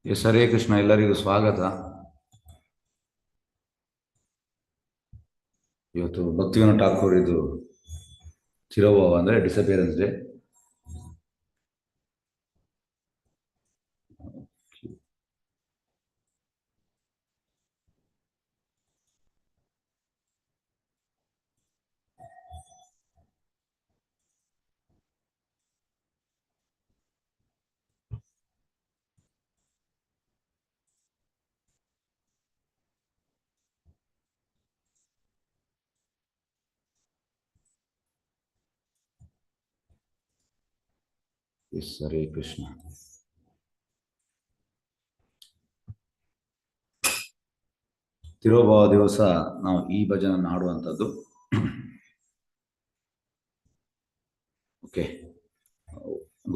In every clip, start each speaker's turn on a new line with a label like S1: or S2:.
S1: S, Hare Krishna. ಎಲ್ಲರಿಗೂ ಸ್ವಾಗತ. ಇವತ್ತು ಭಕ್ತಿವಿನೋದ ಠಾಕೂರ್ ಇದು ತಿರೋಭಾವ ಅಂದರೆ disappearance day. S, Hare Krishna. ತಿರೋಭಾವ ದಿವಸ ನಾವು ಈ ಭಜನ ಹಾಡುವಂಥದ್ದು. ಓಕೆ,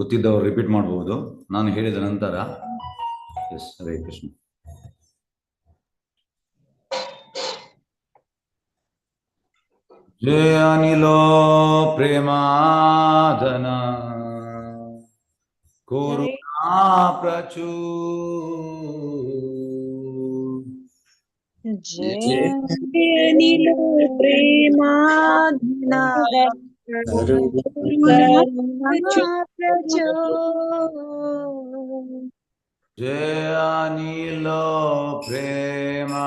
S1: ಗೊತ್ತಿದ್ದವರು ರಿಪೀಟ್ ಮಾಡಬಹುದು ನಾನು ಹೇಳಿದ ನಂತರ. ಎಸ್, ಹರೇ ಕೃಷ್ಣ. ಜಯ ಅನಿಲೋ ಪ್ರೇಮಾದನ ಕರುಣಾ ಪ್ರಚುರ.
S2: ಜಯ ಅನಿಲೋ ಪ್ರೇಮಾದನ
S1: ಜಯ ಅನಿಲೋ ಪ್ರೇಮಾದನ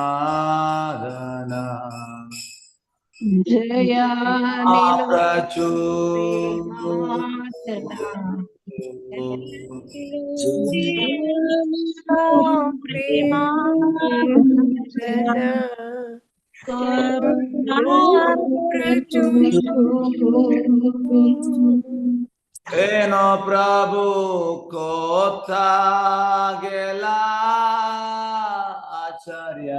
S2: ಜಯ
S1: ಏನೋ ಪ್ರಭು ಕೋತಾ ಗೆಲ ಆಚಾರ್ಯ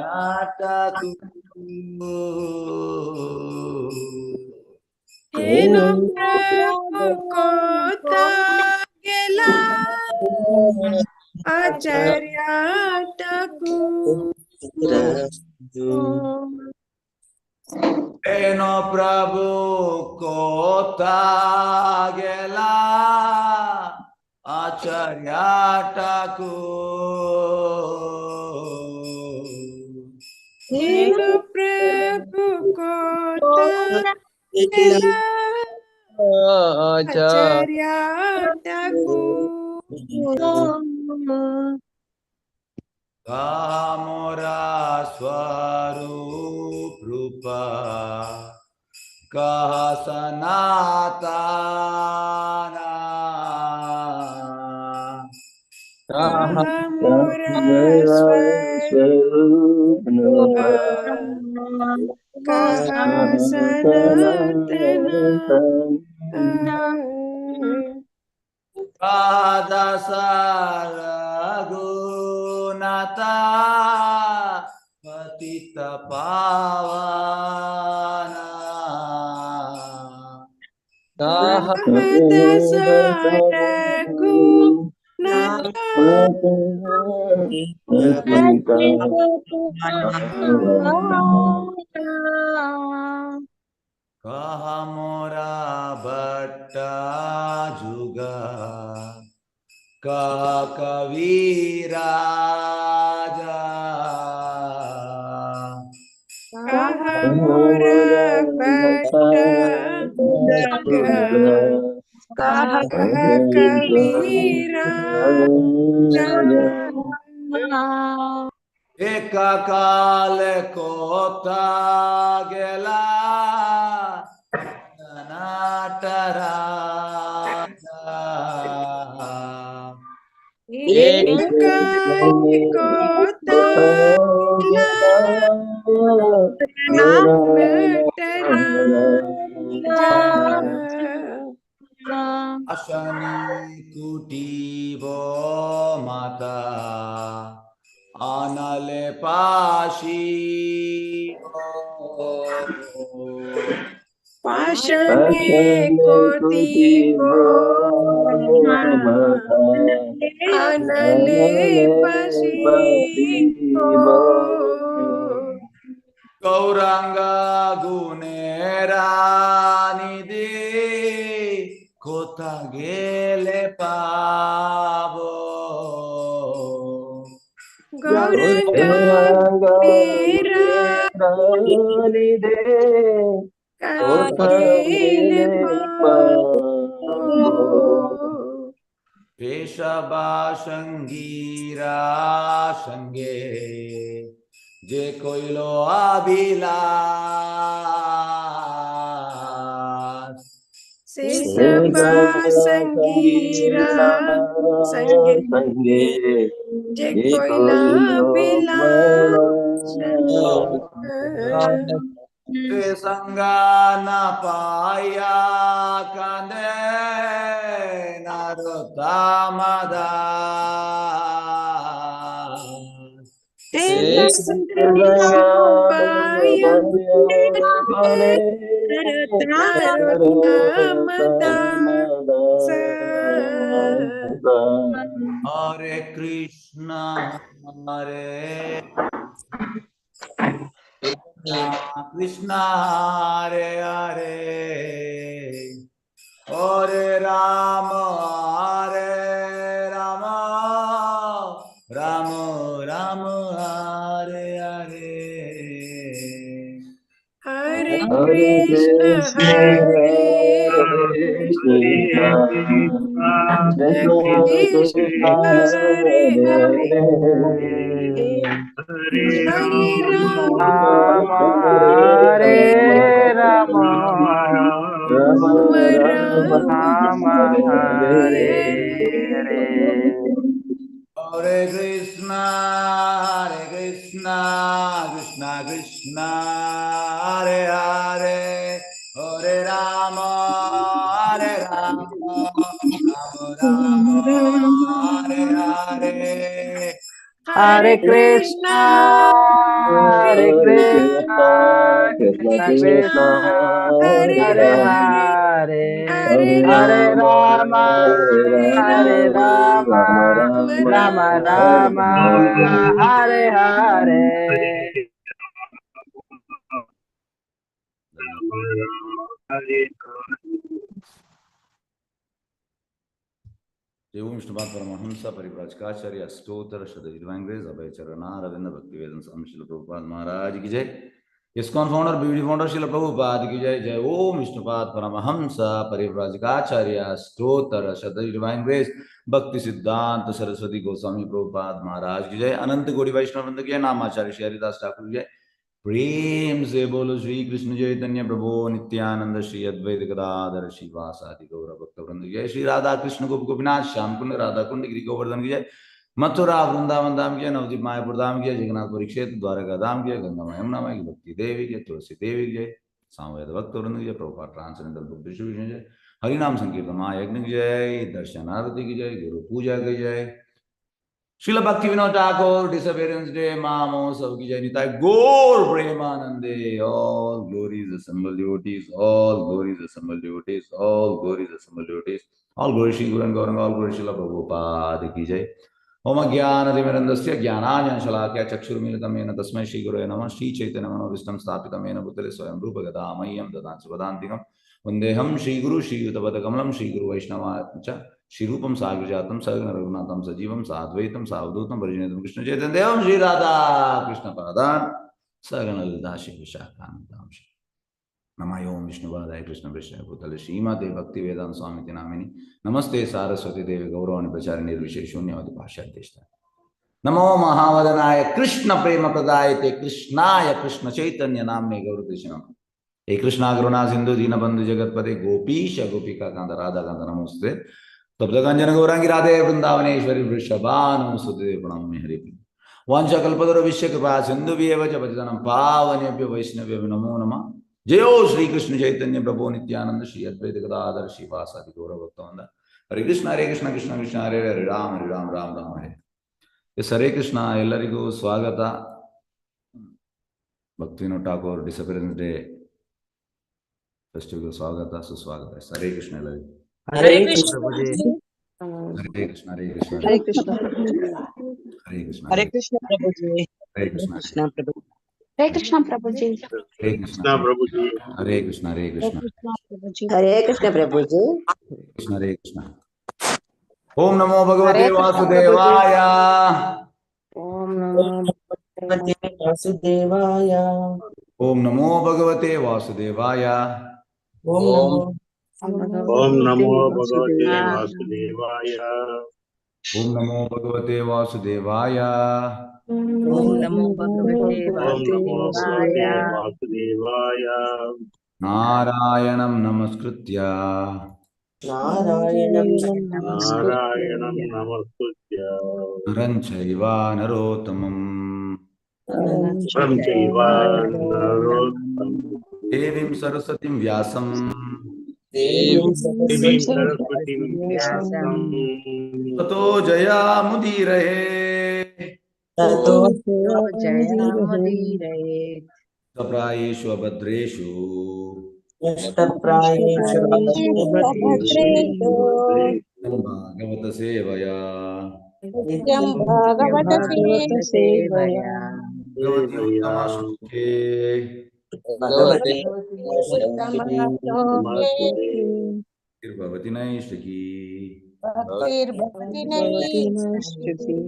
S2: ಏನೋ ಪ್ರಭು ಕೋತಾ ಗೆಲ ಆಚಾರ್ಯ
S1: ಏನೋ ಪ್ರಭು ಕೋತಾ ಗೆಲ ಆಚಾರ್ಯ
S2: ಏನೋ ಪ್ರಭು ಕೋತಾ ಗೆಲ ಆಚಾರ್ಯ
S1: ಕಾಮೋರ ಸ್ವರೂಪ ರೂಪ ಕಹ ಸನಾತನ
S2: ಕಾಮೋರ ಸ್ವರೂಪ ಕಹ ಸನಾತನ
S1: ಪಾದಸ ರಘುನಾಥ ಪತಿತ ಪಾವನ
S2: ಪಾದಸ ರಘುನಾಥ
S1: ಕಹ ಮೋರ ಭಟ್ಟ ಜುಗ ಕಹ ಕವಿರಾಜ
S2: ಕಹ ಮೋರ ಭಟ್ಟ ಜುಗ ಕಹ ಕವಿರಾಜ
S1: ಏಕ ಕಾಲ ಕೋತಾ ಗೆಲ ನಾಟರಾಜ
S2: ಏಕಾಲ ಕೋತಾ
S1: ಅಶನಿ ಕುಟಿಬೋ ಮಾತಾ ಆನಲೆ ಪಾಶಿ
S2: ಪಾಶನೆ ಕೋತಿಬೋ ಆನಲೆ ಪಾಶಿಬೋ
S1: ಗೌರಾಂಗ ಗುಣೇರಾ ನಿಧಿ ಕೋತ ಗೆಲೆ ಪಾವೋ
S2: गौरांग मेरा कल्पीले पाओ
S1: केशवा संगीरा संगे जे कोइलो अभिलाष
S2: सेसबा संगीरा संगे जे कोइला बिलास
S1: संगा न पाया कांदे नरोत्तमदास हरे कृष्णा कृष्णा हरे हरे हरे राम राम राम हरे हरे
S2: हरे कृष्ण हरे कृष्ण हरे हरे हरे राम
S3: हरे राम
S2: राम
S3: हरे हरे
S1: हरे कृष्णा कृष्णा कृष्णा हरे हरे हरे राम राम राम हरे हरे
S3: हरे कृष्णा कृष्णा कृष्णा
S2: हरे
S3: हरे
S2: हरे
S3: हरे
S2: हरे
S3: हरे
S2: राम
S3: राम राम राम हरे हरे
S1: जय ओम विष्णुपाद परमहंस परिव्राजकाचार्य अष्टोत्तर शतक डिवाइन ग्रेस अभय चरणा रविंद्र भक्ति वेदन स्वामी श्रील प्रभुपाद महाराज की जय। इस्कॉन फाउंडर बीडी फाउंडर श्रील प्रभुपाद की जय। जय ओम विष्णुपाद परमहंस परिव्राजकाचार्य अष्टोत्तर शतक डिवाइन ग्रेस भक्ति सिद्धांत सरस्वती गोस्वामी प्रभुपाद महाराज की जय। अनंत कोटि वैष्णव वृंद की नामाचार्य श्री हरिदास ठाकुर की जय। प्रेम से बोलो श्री कृष्ण चैतन्य प्रभु नित्यानंद श्री अद्वैत गदाधर श्रीवासादि गौर भक्त वृंद जय। श्री राधा कृष्ण गोप गोपीनाथ श्याम कुंड राधा कुंड गिरी गोवर्धन की जय। मथुरा वृंदावन धाम की नवदीप मायापुर धाम की जगन्नाथपुरी क्षेत्र द्वारका धाम की गंगा यमुना माई की भक्ति देवी की तुलसी देवी की जय। सामवेद भक्त वृंद की जय। प्रभुपाद ट्रांसेंडेंटल बुक डिस्ट्रीब्यूशन जय। हरिनाम संकीर्तन महायज्ञ की जय। दर्शन आरती की जय। गुरु पूजा की जय। श्रील भक्ति विनोद ठाकुर डिसअपियरेंस डे महोत्सव की जय। निताय गौर प्रेमानंदे all glories assembled devotees, all glories assembled devotees, all glories assembled devotees, all glories Shri गुरु गौरंग, all glories श्रील प्रभुपाद की जय। ओम ज्ञानतिमिरन्दस्य ज्ञानाञ्जनशलाकया चक्षुर्मीलितं येन तस्मै श्रीगुरवे नमः। श्रीचैतन्यमनोभीष्टं स्थापितं येन भूतले स्वयं रूपगदा मह्यं ददाति सुपदान्तिकं वन्देऽहं श्रीगुरु श्रीयुतपदकमलं श्रीगुरुवैष्णवाच श्रीरूपं साग्रजातं सगण रघुनाथं सजीवं साद्वैतं सावधूतं परिजनेतं कृष्ण चैतन्य देवं श्री राधा कृष्ण पादान् सगण ललिता श्री विशाखान्वितां नमः। ओम विष्णुपादाय कृष्ण प्रेष्ठाय भूतले श्रीमते भक्ति वेदांत स्वामी नामिनि नमस्ते सारस्वती देवी गौरवाणी प्रचारिणी निर्विशेष शून्यवादी भाष्याध्यक्षता नमो महावदनाय कृष्ण प्रेम प्रदायते कृष्णाय कृष्ण चैतन्य नामने गौरदेश नमः। हे कृष्णा करुणा सिंधु दीनबंधु जगतपते गोपीश गोपिका कांत राधा कांत नमोस्ते तप्तकांचन गौरांगी राधे वृंदावनेश्वरी वृषभानुसुते प्रणम्य हरि वांछाकल्पतरुभ्यश्च कृपा सिन्धुभ्येव च पतितानां पावनेभ्यो वैष्णवेभ्यो नमो नमः। जयो श्री कृष्ण चैतन्य प्रभु नित्यानंद श्री अद्वैत गदाधर श्रीवासादि गौर भक्तवृंद हरे कृष्ण कृष्ण कृष्ण हरे हरे राम राम राम हरे। ಎಸ್ ಹರೇ ಕೃಷ್ಣ. ಎಲ್ಲರಿಗೂ ಸ್ವಾಗತ. ಭಕ್ತಿವಿನೋದ್ ಠಾಕೂರ್ ಡಿಸಪಿಯರೆನ್ಸ್ ಡೇ ಫೆಸ್ಟಿವಲ್ ಸ್ವಾಗತ ಸುಸ್ವಾಗತ. ಎಸ್ ಹರೇ ಕೃಷ್ಣ ಎಲ್ಲರಿಗೂ.
S3: ಹರೇ ಕೃಷ್ಣ ಪ್ರಭುಜಿ.
S1: ಹರೇ ಕೃಷ್ಣ ಹರೇ ಕೃಷ್ಣ
S4: ಹರೇ ಕೃಷ್ಣ
S1: ಹರೇ ಕೃಷ್ಣ
S4: ಹರೇ ಕೃಷ್ಣ ಪ್ರಭುಜಿ.
S1: ಹರೇ ಕೃಷ್ಣ
S4: ಕೃಷ್ಣ ಪ್ರಭು
S5: ಹರೇ ಕೃಷ್ಣ ಪ್ರಭುಜಿ.
S1: ಹರೇ ಕೃಷ್ಣ ಪ್ರಭುಜಿ. ಹರೇ ಕೃಷ್ಣ ಹರೇ ಕೃಷ್ಣ
S4: ಪ್ರಭುಜಿ.
S2: ಹರೇ ಕೃಷ್ಣ ಪ್ರಭುಜಿ.
S1: ಕೃಷ್ಣ ಹರೇ ಕೃಷ್ಣ. ಓಂ ನಮೋ ಭಗವತೆ ವಾಸುದೇವಾಯ.
S5: ಓಂ
S2: ವಾಸುದೇವಾಯ
S1: ಓಂ ನಮೋ ಭಗವತೆ ವಾಸುದೇವಾಯ.
S2: ಓಂ
S4: ಓಂ ನಮೋ ಭಗವತೆ ವಾಸುದೇವಾಯ.
S1: ಓಂ ನಮೋ ಭಗವತೆ ವಾಸುದೇವಾಯ.
S2: ಓಂ ನಮೋ ಭಗವತೆ
S4: ಓಂ ನಮೋ ಭಗವತೆ
S2: ವಾಸುದೇವಾಯ.
S4: ವಾಸುದೇವಾಯ.
S1: ನಾರಾಯಣಂ ನಮಸ್ಕೃತ್ಯ
S2: ನಾರಾಯಣಂ
S4: ನಾರಾಯಣಂ ನಮಸ್ಕೃತ್ಯ
S1: ನರಂ ಚೈವ ನರೋತ್ತಮಂ
S4: ಪರಂ ಚೈವ ನರೋತ್ತಮಂ
S1: ದೇವೀಂ ಸರಸ್ವತಿಂ ವ್ಯಾಸಂ
S4: ದೇವೀಂ ಸರಸ್ವತಿಂ ವ್ಯಾಸಂ
S1: ತತೋ ಜಯಾಮುದೀರಯೇ.
S2: ತತೋ ಜಯಮುದೀರಯೇ.
S1: ಸ್ವಪ್ರಾಯೇಷು ಅಭದ್ರೇಷು
S2: ನಷ್ಟಪ್ರಾಯೇಷು ಅಭದ್ರೇಷು
S1: ಭಾಗವತ ಸೇವಯಾ
S2: ನಿತ್ಯಂ ಭಾಗವತ ಸೇವಯ
S1: ಭಗವತಿ ಉತ್ತಮ ಶ್ಲೋಕೆ
S2: ಭಗವತಿ
S1: ಭಗವತಿ ನೈಷ್ಠಿಕಿ.
S2: ಭಕ್ತಿರ್ಭವತಿ ನೈಷ್ಠಿಕಿ.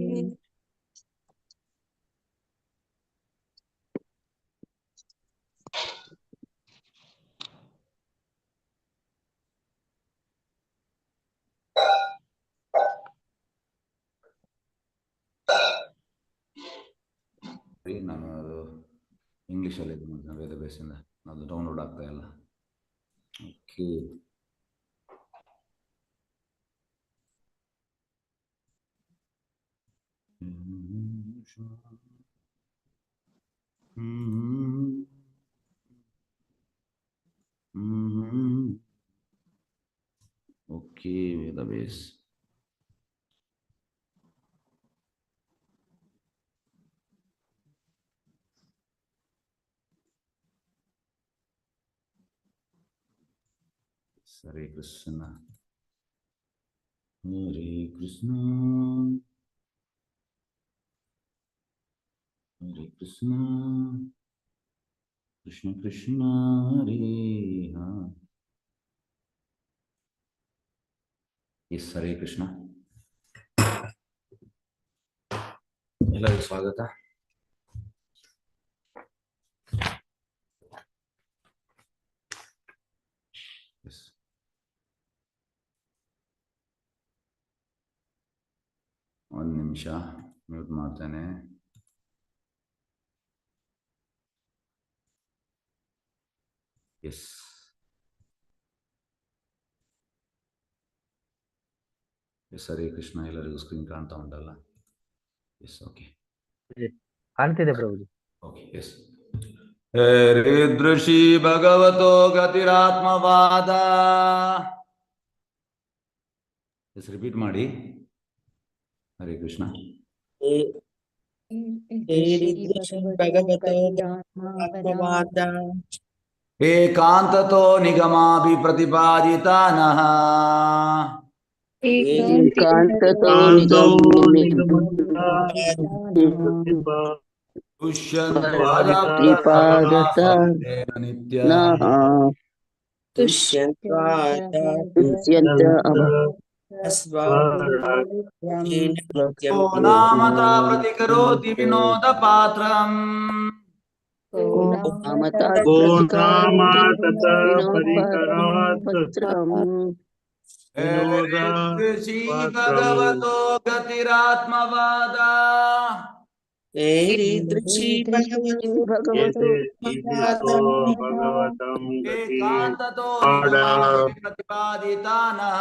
S1: ನಾನು ಅದು ಇಂಗ್ಲೀಷಲ್ಲಿ ಇದು ಮಾಡ್ತೀನಿ, ವೇದ ಬೇಸಿಂದ ಅದು ಡೌನ್ಲೋಡ್ ಆಗ್ತಾ ಇಲ್ಲ. Okay, okay Veda base. Hare Krishna Hare Krishna Hare Krishna Krishna Krishna Hare yes Hare Krishna. ಎಲ್ಲರಿಗೂ ಸ್ವಾಗತ. ಒಂದು ನಿಮಿಷ ಮ್ಯೂಟ್ ಮಾಡ್ತೇನೆ. Yes yes Hare Krishna. ಎಲ್ಲರಿಗೂ ಸ್ಕ್ರೀನ್ ಕಾಣ್ತಾ ಉಂಟಲ್ಲ? ಎಸ್, ಓಕೆ
S3: ಕಾಣ್ತಿದೆ ಪ್ರಭುಜಿ.
S1: Okay, yes. ಹರಿದೃಷಿ ಭಗವತೋ ಗತಿರಾತ್ಮವಾದ. ಎಸ್, ರಿಪೀಟ್ ಮಾಡಿ. ಹರೇ ಕೃಷ್ಣ.
S2: ಭಗವತೋ ಆತ್ಮವಾದ
S1: ಏಕಾಂತತೋ ನಿಗಮಾಭಿ ಪ್ರತಿಪಾದಿತಾನಃ
S2: ಏಕಾಂತತೋ
S1: ತುಷ್ಯಂತು ನಿತ್ಯ ನಾಮತಾ ಪ್ರತಿಕರೋತಿ ವಿನೋದ ಪಾತ್ರಂ ಋಷಿ ಭಗವತೋ ಗತಿರಾತ್ಮವಾದ. ಏಕಾಂತತೋ ಪ್ರತಿಪಾದಿತಾನಃ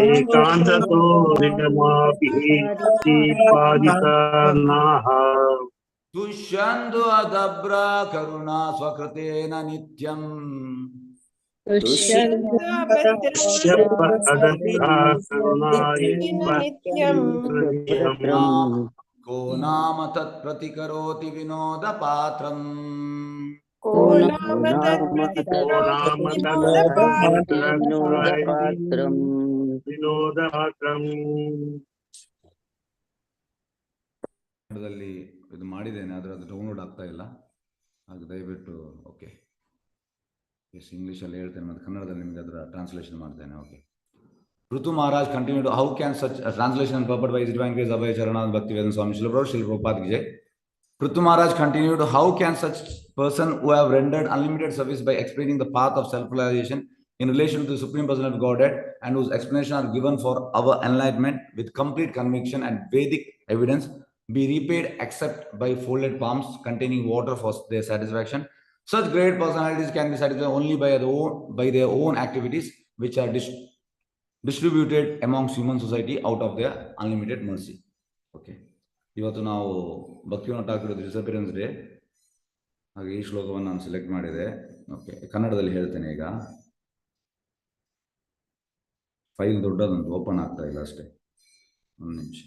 S4: ಏಕಾಂತತೋ ನಿಗಮಾಭಿಪಾದಿತಾನಃ
S1: ತುಷ್ಯಂದು ಅದಭ್ರ ಕರುಣಾ ಸ್ವಕೃತೇನ ನಿತ್ಯಂ ಕೋ ನಾಮ ತತ್ ಪ್ರತಿಕರೋತಿ ವಿನೋದ ಪಾತ್ರಂ ಕನ್ನಡದಲ್ಲಿ ಇದು ಮಾಡಿದ್ದೇನೆ, ಆದರೆ ಅದು ಡೌನ್ಲೋಡ್ ಆಗ್ತಾ ಇಲ್ಲ. ಹಾಗೆ ದಯವಿಟ್ಟು ಓಕೆ ಎಸ್ ಇಂಗ್ಲೀಷಲ್ಲಿ ಹೇಳ್ತೇನೆ ಮತ್ತು ಕನ್ನಡದಲ್ಲಿ ನಿಮಗೆ ಅದರ ಟ್ರಾನ್ಸ್ಲೇಷನ್ ಮಾಡ್ತೇನೆ. Okay, Prithu Maharaj continued, how can such a translation and purport by His Divine Grace Abhay Charanand Bhaktivedanta Swami Srila Prabhupada ki jai. Prithu Maharaj continued, how can such person who have rendered unlimited service by explaining the path of self-realization in relation to the Supreme Person of Godhead and whose explanation are given for our enlightenment with complete conviction and Vedic evidence be repaid except by folded palms containing water for their satisfaction. Such great personalities can be satisfied only by their own activities, which are distributed amongst human society out of their unlimited mercy. Okay. ಇವತ್ತು ನಾವು ಭಕ್ತಿವಿನೋದ್ Thakur ಡಿಸಪಿರೆನ್ಸ್ day, ಹಾಗೆ ಈ ಶ್ಲೋಕವನ್ನು ನಾನು select ಮಾಡಿದೆ. Okay, ಕನ್ನಡದಲ್ಲಿ ಹೇಳ್ತೇನೆ. ಈಗ ಫೈಲ್ ದೊಡ್ಡದಂತ ಓಪನ್ ಆಗ್ತಾ ಇಲ್ಲ ಅಷ್ಟೇ, ಒಂದು ನಿಮಿಷ.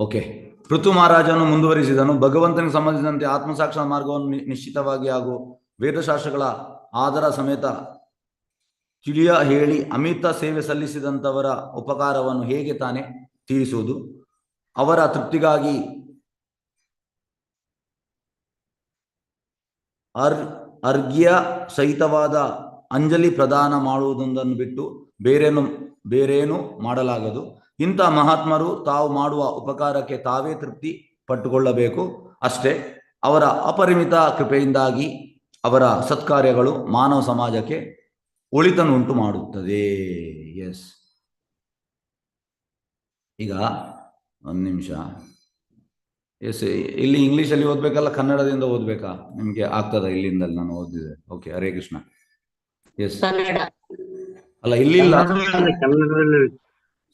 S1: ಓಕೆ. ಪೃಥು ಮಹಾರಾಜನು ಮುಂದುವರಿಸಿದನು, ಭಗವಂತನಿಗೆ ಸಂಬಂಧಿಸಿದಂತೆ ಆತ್ಮಸಾಕ್ಷಾತ್ಕಾರ ಮಾರ್ಗವನ್ನು ನಿಶ್ಚಿತವಾಗಿ ಹಾಗೂ ವೇದಶಾಸ್ತ್ರಗಳ ಆಧಾರ ಸಮೇತ ತಿಳಿಯ ಹೇಳಿ ಅಮಿತ ಸೇವೆ ಸಲ್ಲಿಸಿದಂಥವರ ಉಪಕಾರವನ್ನು ಹೇಗೆ ತಾನೇ ತೀರಿಸುವುದು, ಅವರ ತೃಪ್ತಿಗಾಗಿ ಅರ್ಘ್ಯ ಸಹಿತವಾದ ಅಂಜಲಿ ಪ್ರದಾನ ಮಾಡುವುದೊಂದನ್ನು ಬಿಟ್ಟು ಬೇರೇನು ಮಾಡಲಾಗದು. ಇಂಥ ಮಹಾತ್ಮರು ತಾವು ಮಾಡುವ ಉಪಕಾರಕ್ಕೆ ತಾವೇ ತೃಪ್ತಿ ಪಟ್ಟುಕೊಳ್ಳಬೇಕು ಅಷ್ಟೇ. ಅವರ ಅಪರಿಮಿತ ಕೃಪೆಯಿಂದಾಗಿ ಅವರ ಸತ್ಕಾರ್ಯಗಳು ಮಾನವ ಸಮಾಜಕ್ಕೆ ಒಳಿತನ್ನುಂಟು ಮಾಡುತ್ತದೆ. ಎಸ್, ಈಗ ಒಂದು ನಿಮಿಷ. ಎಸ್, ಇಲ್ಲಿ ಇಂಗ್ಲೀಷಲ್ಲಿ ಓದ್ಬೇಕಲ್ಲ, ಕನ್ನಡದಿಂದ ಓದ್ಬೇಕಾ? ನಿಮ್ಗೆ ಆಗ್ತದ? ಇಲ್ಲಿಂದ ನಾನು ಓದಿದೆ. ಓಕೆ, ಹರೇ ಕೃಷ್ಣ. ಎಸ್, ಅಲ್ಲ ಇಲ್ಲಿಲ್ಲ,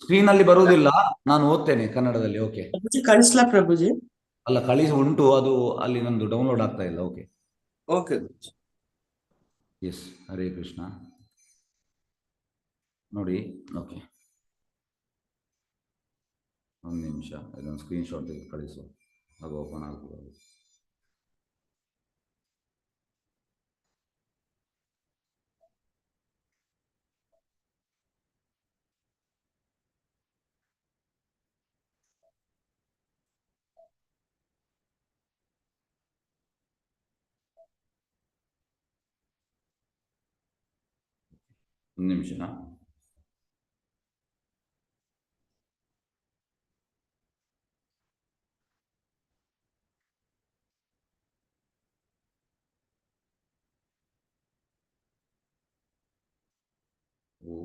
S1: ಸ್ಕ್ರೀನ್ ಅಲ್ಲಿ ಬರುವುದಿಲ್ಲ, ನಾನು ಓದ್ತೇನೆ ಕನ್ನಡದಲ್ಲಿ. ಓಕೆ,
S2: ಕಳಿಸ್ಲಾ ಪ್ರಭುಜಿ?
S1: ಅಲ್ಲ, ಕಳಿಸಿ ಉಂಟು, ಅದು ಅಲ್ಲಿ ನಂದು ಡೌನ್ಲೋಡ್ ಆಗ್ತಾ ಇಲ್ಲ. Okay
S2: okay.
S1: S, Hare Krishna. ನೋಡಿ, ಓಕೆ, ಒಂದು ನಿಮಿಷ, ಇದೊಂದು ಸ್ಕ್ರೀನ್ ಶಾಟ್ ತೆಗೆದು ಕಳಿಸು, ಅದು ಓಪನ್ ಆಗ್ಬೋದು. ಒಂದು ನಿಮಿಷ. ಓ,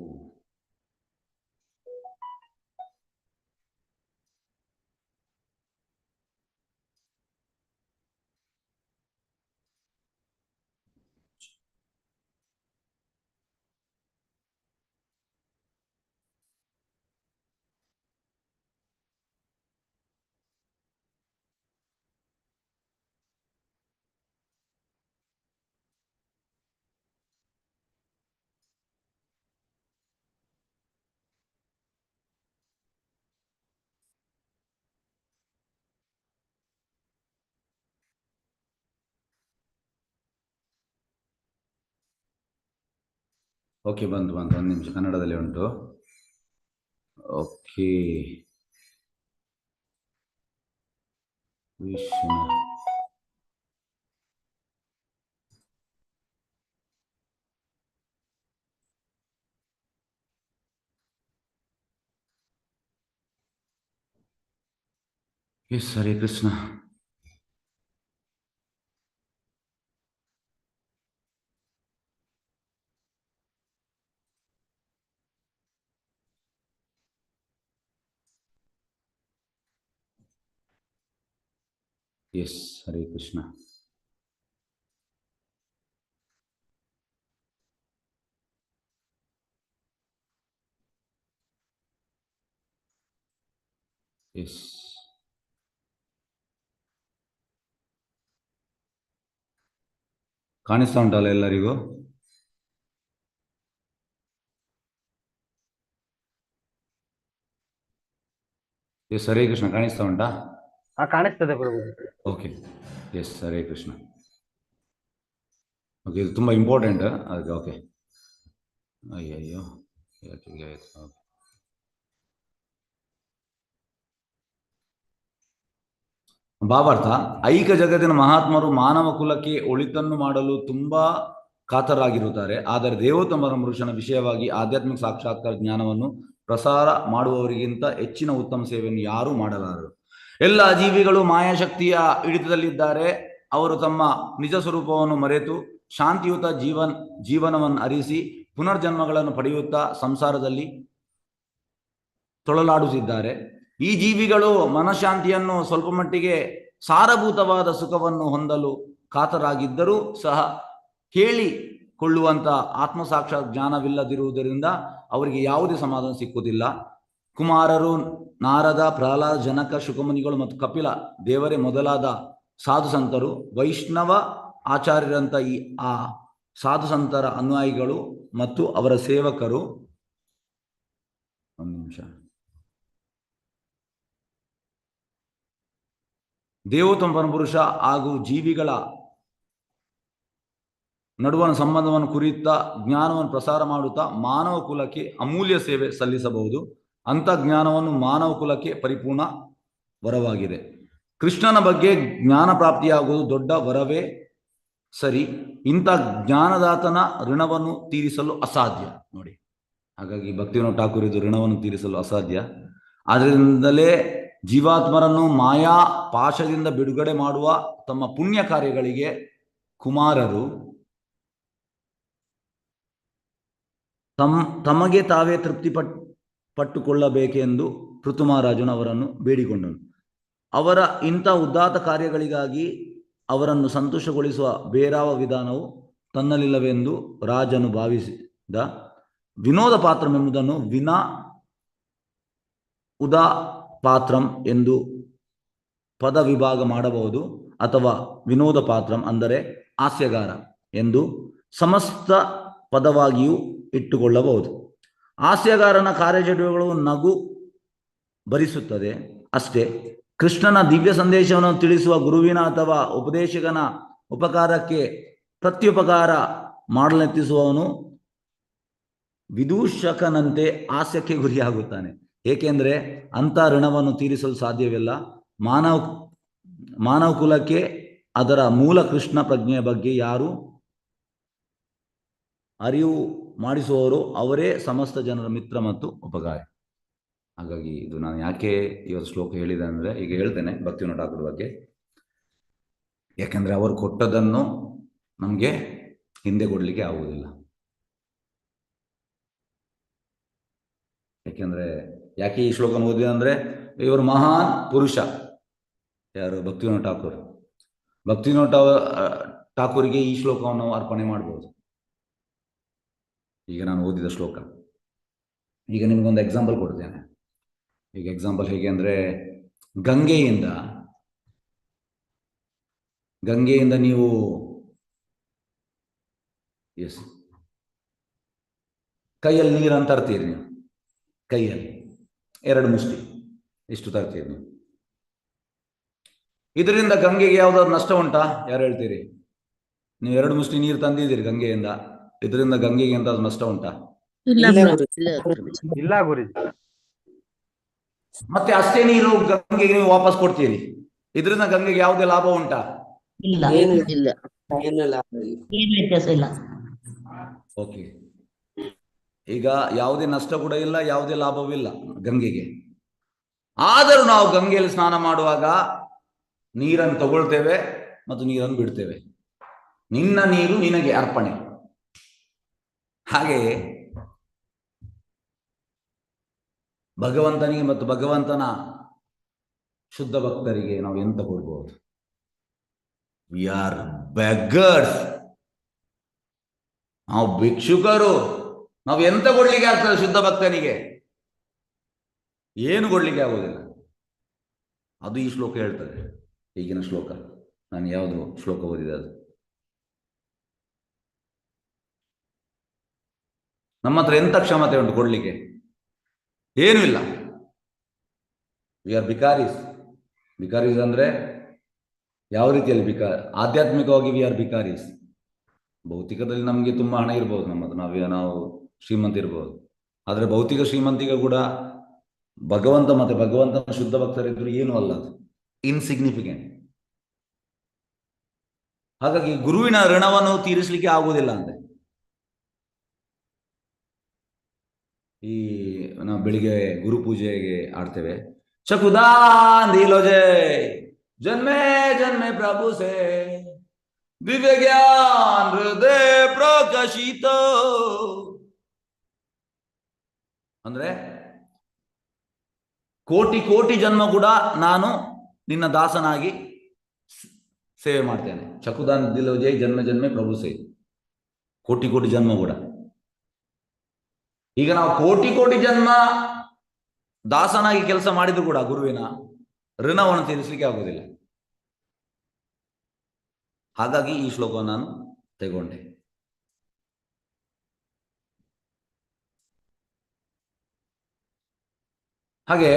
S1: ಓಕೆ, ಬಂತು. ಒಂದು ನಿಮಿಷ, ಕನ್ನಡದಲ್ಲಿ ಉಂಟು. Okay, Vishnu. S, Hare Krishna. S, Hare Krishna. S, ಕಾಣಿಸ್ತಾ ಉಂಟಲ್ಲ ಎಲ್ಲರಿಗೂ? ಎಸ್, ಹರೇ ಕೃಷ್ಣ. ಕಾಣಿಸ್ತಾ ಉಂಟಾ?
S3: ಕಾಣಿಸ್ತದೆ ಪ್ರಭು.
S1: Okay, S, Hare Krishna. Okay, ಇದು ತುಂಬ ಇಂಪಾರ್ಟೆಂಟ್. ಅದಕ್ಕೆ ಓಕೆ, ಅಯ್ಯಯ್ಯೋ ಯಾಕೆ ಹೀಗೆ ಆಯ್ತು? ಭಾವಾರ್ಥ: ಐಕ ಜಗತ್ತಿನ ಮಹಾತ್ಮರು ಮಾನವ ಕುಲಕ್ಕೆ ಒಳಿತನ್ನು ಮಾಡಲು ತುಂಬಾ ಕಾತರಾಗಿರುತ್ತಾರೆ. ಆದರೆ ದೇವೋತ್ತಮ ಪುರುಷನ ವಿಷಯವಾಗಿ ಆಧ್ಯಾತ್ಮಿಕ ಸಾಕ್ಷಾತ್ಕಾರ ಜ್ಞಾನವನ್ನು ಪ್ರಸಾರ ಮಾಡುವವರಿಗಿಂತ ಹೆಚ್ಚಿನ ಉತ್ತಮ ಸೇವೆಯನ್ನು ಯಾರೂ ಮಾಡಲಾರರು. ಎಲ್ಲ ಜೀವಿಗಳು ಮಾಯಾಶಕ್ತಿಯ ಹಿಡಿತದಲ್ಲಿದ್ದಾರೆ. ಅವರು ತಮ್ಮ ನಿಜ ಸ್ವರೂಪವನ್ನು ಮರೆತು ಶಾಂತಿಯುತ ಜೀವನವನ್ನು ಅರಿಸಿ ಪುನರ್ಜನ್ಮಗಳನ್ನು ಪಡೆಯುತ್ತಾ ಸಂಸಾರದಲ್ಲಿ ತೊಳಲಾಡುತ್ತಿದ್ದಾರೆ. ಈ ಜೀವಿಗಳು ಮನಃಶಾಂತಿಯನ್ನು ಸ್ವಲ್ಪ ಮಟ್ಟಿಗೆ ಸಾರಭೂತವಾದ ಸುಖವನ್ನು ಹೊಂದಲು ಕಾತರಾಗಿದ್ದರೂ ಸಹ ಹೇಳಿಕೊಳ್ಳುವಂಥ ಆತ್ಮಸಾಕ್ಷಾತ್ ಜ್ಞಾನವಿಲ್ಲದಿರುವುದರಿಂದ ಅವರಿಗೆ ಯಾವುದೇ ಸಮಾಧಾನ ಸಿಕ್ಕುವುದಿಲ್ಲ. ಕುಮಾರರು, ನಾರದ, ಪ್ರಹ್ಲಾದ, ಜನಕ, ಶುಕಮುನಿಗಳು ಮತ್ತು ಕಪಿಲ ದೇವರೇ ಮೊದಲಾದ ಸಾಧು ಸಂತರು, ವೈಷ್ಣವ ಆಚಾರ್ಯರಂಥ ಆ ಸಾಧು ಸಂತರ ಅನುಯಾಯಿಗಳು ಮತ್ತು ಅವರ ಸೇವಕರು. ಒಂದು ನಿಮಿಷ. ದೇವೋತ್ತಮ ಪರಮಪುರುಷ ಹಾಗೂ ಜೀವಿಗಳ ನಡುವಣ ಸಂಬಂಧವನ್ನು ಕುರಿತ ಜ್ಞಾನವನ್ನು ಪ್ರಸಾರ ಮಾಡುತ್ತಾ ಮಾನವ ಕುಲಕ್ಕೆ ಅಮೂಲ್ಯ ಸೇವೆ ಸಲ್ಲಿಸಬಹುದು. ಅಂಥ ಜ್ಞಾನವನ್ನು ಮಾನವ ಕುಲಕ್ಕೆ ಪರಿಪೂರ್ಣ ವರವಾಗಿದೆ. ಕೃಷ್ಣನ ಬಗ್ಗೆ ಜ್ಞಾನ ಪ್ರಾಪ್ತಿಯಾಗುವುದು ದೊಡ್ಡ ವರವೇ ಸರಿ. ಇಂಥ ಜ್ಞಾನದಾತನ ಋಣವನ್ನು ತೀರಿಸಲು ಅಸಾಧ್ಯ. ನೋಡಿ, ಹಾಗಾಗಿ ಭಕ್ತಿವಿನೋದ ಠಾಕೂರ್ ಇದು ಋಣವನ್ನು ತೀರಿಸಲು ಅಸಾಧ್ಯ. ಆದ್ದರಿಂದಲೇ ಜೀವಾತ್ಮರನ್ನು ಮಾಯಾ ಪಾಶದಿಂದ ಬಿಡುಗಡೆ ಮಾಡುವ ತಮ್ಮ ಪುಣ್ಯ ಕಾರ್ಯಗಳಿಗೆ ಕುಮಾರರು ತಮಗೆ ತಾವೇ ತೃಪ್ತಿ ಪಟ್ಟುಕೊಳ್ಳಬೇಕೆಂದು ಪೃಥು ಮಹಾರಾಜನು ಅವರನ್ನು ಬೇಡಿಕೊಂಡನು. ಅವರ ಇಂಥ ಉದಾತ್ತ ಕಾರ್ಯಗಳಿಗಾಗಿ ಅವರನ್ನು ಸಂತೋಷಗೊಳಿಸುವ ಬೇರಾವ ವಿಧಾನವು ತನ್ನಲ್ಲಿಲ್ಲವೆಂದು ರಾಜನು ಭಾವಿಸಿದ. ವಿನೋದ ಪಾತ್ರಂ ಎಂಬುದನ್ನು ವಿನಾ ಉದಾ ಪಾತ್ರಂ ಎಂದು ಪದ ವಿಭಾಗ ಮಾಡಬಹುದು, ಅಥವಾ ವಿನೋದ ಪಾತ್ರಂ ಅಂದರೆ ಹಾಸ್ಯಗಾರ ಎಂದು ಸಮಸ್ತ ಪದವಾಗಿಯೂ ಇಟ್ಟುಕೊಳ್ಳಬಹುದು. ಹಾಸ್ಯಗಾರನ ಕಾರ್ಯಚಟುವಟಿಕೆಗಳು ನಗು ಭರಿಸುತ್ತದೆ ಅಷ್ಟೇ. ಕೃಷ್ಣನ ದಿವ್ಯ ಸಂದೇಶವನ್ನು ತಿಳಿಸುವ ಗುರುವಿನ ಅಥವಾ ಉಪದೇಶಕನ ಉಪಕಾರಕ್ಕೆ ಪ್ರತ್ಯುಪಕಾರ ಮಾಡಲೆತ್ತಿಸುವವನು ವಿದೂಷಕನಂತೆ ಹಾಸ್ಯಕ್ಕೆ ಗುರಿಯಾಗುತ್ತಾನೆ. ಏಕೆಂದರೆ ಅಂಥ ಋಣವನ್ನು ತೀರಿಸಲು ಸಾಧ್ಯವಿಲ್ಲ. ಮಾನವ ಕುಲಕ್ಕೆ ಅದರ ಮೂಲ ಕೃಷ್ಣ ಪ್ರಜ್ಞೆಯ ಬಗ್ಗೆ ಯಾರು ಅರಿವು ಮಾಡಿಸುವವರು ಅವರೇ ಸಮಸ್ತ ಜನರ ಮಿತ್ರ ಮತ್ತು ಉಪಕಾರಿ. ಹಾಗಾಗಿ ಇದು ನಾನು ಯಾಕೆ ಇವತ್ತು ಶ್ಲೋಕ ಹೇಳಿದೆ ಅಂದರೆ, ಈಗ ಹೇಳ್ತೇನೆ ಭಕ್ತಿವಿನೋದ ಠಾಕೂರ್ ಬಗ್ಗೆ. ಯಾಕೆಂದರೆ ಅವರು ಕೊಟ್ಟದನ್ನು ನಮಗೆ ಹಿಂದೆ ಕೊಡಲಿಕ್ಕೆ ಆಗುವುದಿಲ್ಲ. ಯಾಕೆಂದರೆ ಯಾಕೆ ಈ ಶ್ಲೋಕನ ಓದಿದೆ ಅಂದರೆ, ಇವರು ಮಹಾನ್ ಪುರುಷ ಯಾರು? ಭಕ್ತಿವಿನೋದ ಠಾಕೂರ್. ಭಕ್ತಿವಿನೋದ ಠಾಕೂರಿಗೆ ಈ ಶ್ಲೋಕವನ್ನು ನಾವು ಅರ್ಪಣೆ ಮಾಡ್ಬೋದು. ಈಗ ನಾನು ಓದಿದ ಶ್ಲೋಕ. ಈಗ ನಿಮಗೊಂದು ಎಕ್ಸಾಂಪಲ್ ಕೊಡ್ತೇನೆ. ಈಗ ಎಕ್ಸಾಂಪಲ್ ಹೇಗೆ ಅಂದರೆ, ಗಂಗೆಯಿಂದ ನೀವು ಕೈಯಲ್ಲಿ ನೀರನ್ನು ತರ್ತೀರಿ. ನೀವು ಕೈಯಲ್ಲಿ 2 ಮುಷ್ಟಿ ಇಷ್ಟು ತರ್ತೀರಿ ನೀವು. ಇದರಿಂದ ಗಂಗೆಗೆ ಯಾವುದಾದ್ರು ನಷ್ಟ ಉಂಟಾ? ಯಾರು ಹೇಳ್ತೀರಿ? ನೀವು 2 ಮುಷ್ಟಿ ನೀರು ತಂದಿದ್ದೀರಿ ಗಂಗೆಯಿಂದ, ಇದರಿಂದ ಗಂಗೆಗೆ ಎಂತ ನಷ್ಟ ಉಂಟಾ?
S3: ಇಲ್ಲ ಗುರುಜಿ.
S1: ಮತ್ತೆ ಅಷ್ಟೇ ನೀರು ಗಂಗೆಗೆ ನೀವು ವಾಪಸ್ ಕೊಡ್ತೀರಿ, ಇದರಿಂದ ಗಂಗೆಗೆ ಯಾವುದೇ ಲಾಭ ಉಂಟಾ?
S2: ಇಲ್ಲ.
S1: ಓಕೆ, ಈಗ ಯಾವುದೇ ನಷ್ಟ ಕೂಡ ಇಲ್ಲ, ಯಾವುದೇ ಲಾಭವಿಲ್ಲ ಗಂಗೆಗೆ. ಆದರೂ ನಾವು ಗಂಗೆಯಲ್ಲಿ ಸ್ನಾನ ಮಾಡುವಾಗ ನೀರನ್ನು ತಗೊಳ್ತೇವೆ ಮತ್ತು ನೀರನ್ನು ಬಿಡ್ತೇವೆ. ನಿನ್ನ ನೀರು ನಿನಗೆ ಅರ್ಪಣೆ. ಹಾಗೆಯೇ ಭಗವಂತನಿಗೆ ಮತ್ತು ಭಗವಂತನ ಶುದ್ಧ ಭಕ್ತರಿಗೆ ನಾವು ಎಂತ ಕೊಡ್ಬೋದು? We are beggars. ನಾವು ಭಿಕ್ಷುಕರು. ನಾವು ಎಂತ ಕೊಡ್ಲಿಕ್ಕೆ ಆಗ್ತದೆ ಶುದ್ಧ ಭಕ್ತನಿಗೆ? ಏನು ಕೊಡ್ಲಿಕ್ಕೆ ಆಗುವುದಿಲ್ಲ. ಅದು ಈ ಶ್ಲೋಕ ಹೇಳ್ತದೆ. ಈಗಿನ ಶ್ಲೋಕ ನಾನು ಯಾವುದು ಶ್ಲೋಕ ಓದಿದೆ ಅದು. ನಮ್ಮ ಹತ್ರ ಎಂತ ಕ್ಷಮತೆ ಉಂಟು ಕೊಡ್ಲಿಕ್ಕೆ? ಏನೂ ಇಲ್ಲ. We are ಬಿಕಾರೀಸ್. ಬಿಕಾರೀಸ್ ಅಂದ್ರೆ ಯಾವ ರೀತಿಯಲ್ಲಿ ಆಧ್ಯಾತ್ಮಿಕವಾಗಿ ವಿ ಆರ್ ಬಿಕಾರೀಸ್. ಭೌತಿಕದಲ್ಲಿ ನಮಗೆ ತುಂಬಾ ಹಣ ಇರ್ಬೋದು ನಮ್ಮ ಹತ್ರ, ನಾವು ಶ್ರೀಮಂತ ಇರ್ಬೋದು, ಆದರೆ ಭೌತಿಕ ಶ್ರೀಮಂತಿಗೆ ಕೂಡ ಭಗವಂತ ಮತ್ತೆ ಭಗವಂತನ ಶುದ್ಧ ಭಕ್ತರಿದ್ರು ಏನೂ ಅಲ್ಲ, ಅದು ಇನ್ಸಿಗ್ನಿಫಿಕೆಂಟ್. ಹಾಗಾಗಿ ಗುರುವಿನ ಋಣವನ್ನು ತೀರಿಸಲಿಕ್ಕೆ ಆಗುವುದಿಲ್ಲ ಅಂತೆ. ಈ ನಾವು ಬೆಳಿಗ್ಗೆ ಗುರು ಪೂಜೆಗೆ ಆಡ್ತೇವೆ, ಚಕುದಾನ್ ದಿಲೋ ಜೈ ಜನ್ಮೆ ಜನ್ಮೆ ಪ್ರಭು ಸೇ ದಿವ್ಯ ಜ್ಞಾನ ಹೃದಯ ಪ್ರಕಾಶಿತ. ಅಂದ್ರೆ ಕೋಟಿ ಕೋಟಿ ಜನ್ಮ ಕೂಡ ನಾನು ನಿನ್ನ ದಾಸನಾಗಿ ಸೇವೆ ಮಾಡ್ತೇನೆ. ಚಕುದಾನ್ ದಿಲೋ ಜೈ ಜನ್ಮ ಜನ್ಮೆ ಪ್ರಭು ಸೇ, ಕೋಟಿ ಕೋಟಿ ಜನ್ಮ ಕೂಡ. ಈಗ ನಾವು ಕೋಟಿ ಕೋಟಿ ಜನ್ಮ ದಾಸನಾಗಿ ಕೆಲಸ ಮಾಡಿದ್ರು ಕೂಡ ಗುರುವಿನ ಋಣವನ್ನು ತೀರಿಸಲಿಕ್ಕೆ ಆಗುವುದಿಲ್ಲ. ಹಾಗಾಗಿ ಈ ಶ್ಲೋಕವನ್ನು ನಾನು ತಗೊಂಡೆ. ಹಾಗೆ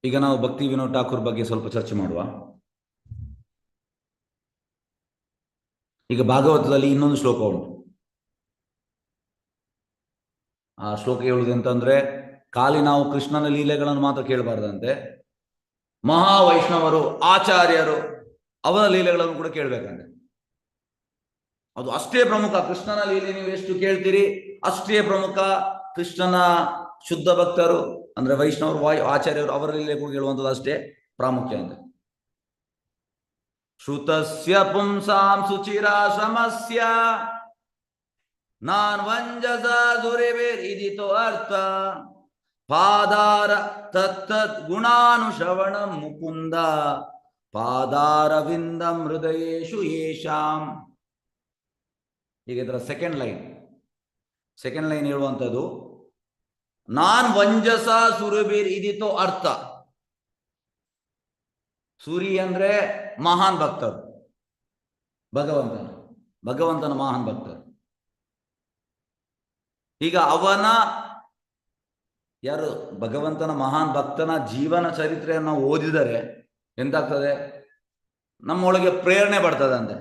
S1: ಈಗ ನಾವು ಭಕ್ತಿ ವಿನೋದ್ ಠಾಕೂರ್ ಬಗ್ಗೆ ಸ್ವಲ್ಪ ಚರ್ಚೆ ಮಾಡುವ. ಈಗ ಭಾಗವತದಲ್ಲಿ ಇನ್ನೊಂದು ಶ್ಲೋಕ ಉಂಟು. ಆ ಶ್ಲೋಕ ಹೇಳುವುದು ಅಂತಂದ್ರೆ, ಖಾಲಿ ನಾವು ಕೃಷ್ಣನ ಲೀಲೆಗಳನ್ನು ಮಾತ್ರ ಕೇಳಬಾರ್ದಂತೆ, ಮಹಾವೈಷ್ಣವರು ಆಚಾರ್ಯರು ಅವರ ಲೀಲೆಗಳನ್ನು ಕೂಡ ಕೇಳಬೇಕಂತೆ. ಅದು ಅಷ್ಟೇ ಪ್ರಮುಖ. ಕೃಷ್ಣನ ಲೀಲೆ ನೀವು ಎಷ್ಟು ಕೇಳ್ತೀರಿ ಅಷ್ಟೇ ಪ್ರಮುಖ. ಕೃಷ್ಣನ ಶುದ್ಧ ಭಕ್ತರು ಅಂದ್ರೆ ವೈಷ್ಣವರು ಆಚಾರ್ಯರು ಅವರ ಲೀಲೆ ಕೂಡ ಕೇಳುವಂಥದ್ದು ಅಷ್ಟೇ ಪ್ರಾಮುಖ್ಯ ಅಂತ. ಶ್ರುತಸ್ಯ ಪುಂಸಾಂ ಸುಚಿರಾಶ್ರಮಸ್ಯ ನಾನ್ ವಂಜಸ ದುರಿವಿರ್ ಇದಿತೋ ಅರ್ಥ ಪಾದಾರ ತತ್ತತ್ ಗುಣಾನುಶ್ರವಣಂ ಮುಕುಂದ ಪಾದಾರವಿಂದಂ ಹೃದಯೇಶು ಯೇಷಾಂ. ಈಗ ಇದರ ಸೆಕೆಂಡ್ ಲೈನ್ ಹೇಳುವಂಥದ್ದು, ನಾನ್ ವಂಜಸ ಸುರಬೀರ್ ಇದಿತೋ ಅರ್ಥ. ಸೂರಿ ಅಂದ್ರೆ ಮಹಾನ್ ಭಕ್ತರು, ಭಗವಂತನ ಮಹಾನ್ ಭಕ್ತರು. ಈಗ ಯಾರು ಭಗವಂತನ ಮಹಾನ್ ಭಕ್ತನ ಜೀವನ ಚರಿತ್ರೆಯನ್ನು ಓದಿದರೆ ಎಂತಾಗ್ತದೆ, ನಮ್ಮೊಳಗೆ ಪ್ರೇರಣೆ ಬರ್ತದೆ ಅಂತೆ,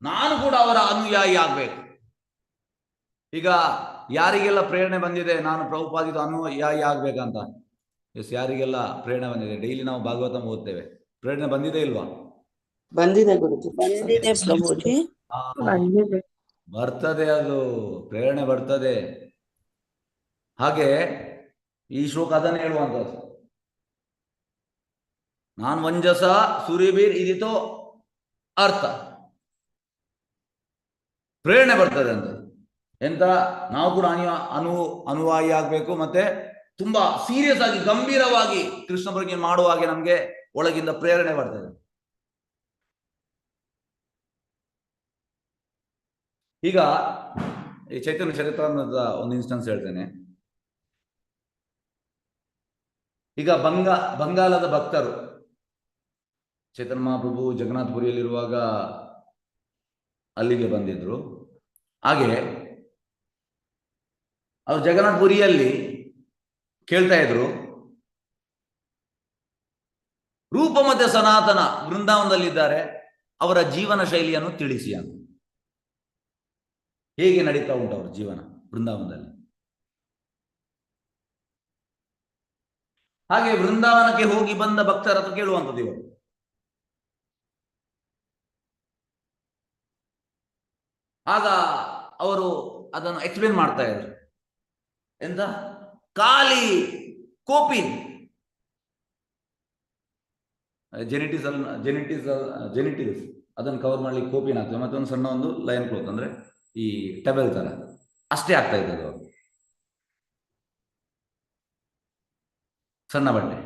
S1: ನಾನು ಕೂಡ ಅವರ ಅನುಯಾಯಿ ಆಗ್ಬೇಕು. ಈಗ ಯಾರಿಗೆಲ್ಲ ಪ್ರೇರಣೆ ಬಂದಿದೆ ನಾನು ಪ್ರಭುಪಾದಿದು ಅನುಯಾಯಿ ಆಗ್ಬೇಕಂತ? ಯಾರಿಗೆಲ್ಲ ಪ್ರೇರಣೆ ಬಂದಿದೆ? ಡೈಲಿ ನಾವು ಭಾಗವತ ಓದ್ತೇವೆ, ಪ್ರೇರಣೆ ಬಂದಿದೆ ಇಲ್ವಾ?
S2: ಬಂದಿದೆ ಗುರುಜಿ,
S6: ಬಂದಿದೆ ಪ್ರಭುಜಿ.
S1: ಬರ್ತದೆ, ಅದು ಪ್ರೇರಣೆ ಬರ್ತದೆ. ಹಾಗೆ ಈ ಶ್ಲೋಕ ಅದನ್ನು ಹೇಳುವಂಥದ್ದು, ನಾನ್ ವಂಜಸ ಸುರಿಬೀರ್ ಇದಿತೋ ಅರ್ಥ. ಪ್ರೇರಣೆ ಬರ್ತದೆ ಅಂತ. ಎಂತ? ನಾವು ಕೂಡ ಅನುಯಾಯಿ ಆಗ್ಬೇಕು, ಮತ್ತೆ ತುಂಬಾ ಸೀರಿಯಸ್ ಆಗಿ ಗಂಭೀರವಾಗಿ ಕೃಷ್ಣ ಬಗ್ಗೆ ಮಾಡುವಾಗೆ ನಮ್ಗೆ ಒಳಗಿಂದ ಪ್ರೇರಣೆ ಬರ್ತದೆ. ಈಗ ಈ ಚೈತನ್ಯ ಚರಿತ್ರಾಮೃತದ ಒಂದು ಇನ್ಸ್ಟೆನ್ಸ್ ಹೇಳ್ತೇನೆ. ಈಗ ಬಂಗಾಲದ ಭಕ್ತರು ಚೈತನ್ಯ ಮಹಾಪ್ರಭು ಜಗನ್ನಾಥಪುರಿಯಲ್ಲಿರುವಾಗ ಅಲ್ಲಿಗೆ ಬಂದಿದ್ರು. ಹಾಗೆ ಅವರು ಜಗನ್ನಾಥಪುರಿಯಲ್ಲಿ ಕೇಳ್ತಾ ಇದ್ರು, ರೂಪ ಮತ್ತೆ ಸನಾತನ ವೃಂದಾವನದಲ್ಲಿದ್ದಾರೆ, ಅವರ ಜೀವನ ಶೈಲಿಯನ್ನು ತಿಳಿಸಿ ಅಂತ. ಹೇಗೆ ನಡೀತಾ ಉಂಟು ಅವರ ಜೀವನ ವೃಂದಾವನದಲ್ಲಿ? ಹಾಗೆ ವೃಂದಾವನಕ್ಕೆ ಹೋಗಿ ಬಂದ ಭಕ್ತರ ಹತ್ರ ಕೇಳುವಂಥದ್ದು ಇವರು. ಆಗ ಅವರು ಅದನ್ನು ಎಕ್ಸ್ಪ್ಲೇನ್ ಮಾಡ್ತಾ ಇದ್ರು. ಎಂತ? ಖಾಲಿ ಕೋಪಿನ್ ಜೆನಿಟಿಸ್ ಅದನ್ನು ಕವರ್ ಮಾಡ್ಲಿಕ್ಕೆ ಕೋಪಿನ್ ಆಗ್ತದೆ, ಮತ್ತೆ ಒಂದು ಸಣ್ಣ ಒಂದು ಲೈನ್ ಕ್ಲೋತ್ ಅಂದ್ರೆ ಈ ಟೆಬಲ್ ತರ ಅಷ್ಟೇ ಆಗ್ತಾ ಇದ್ದದು, ಸಣ್ಣ ಬಟ್ಟೆ.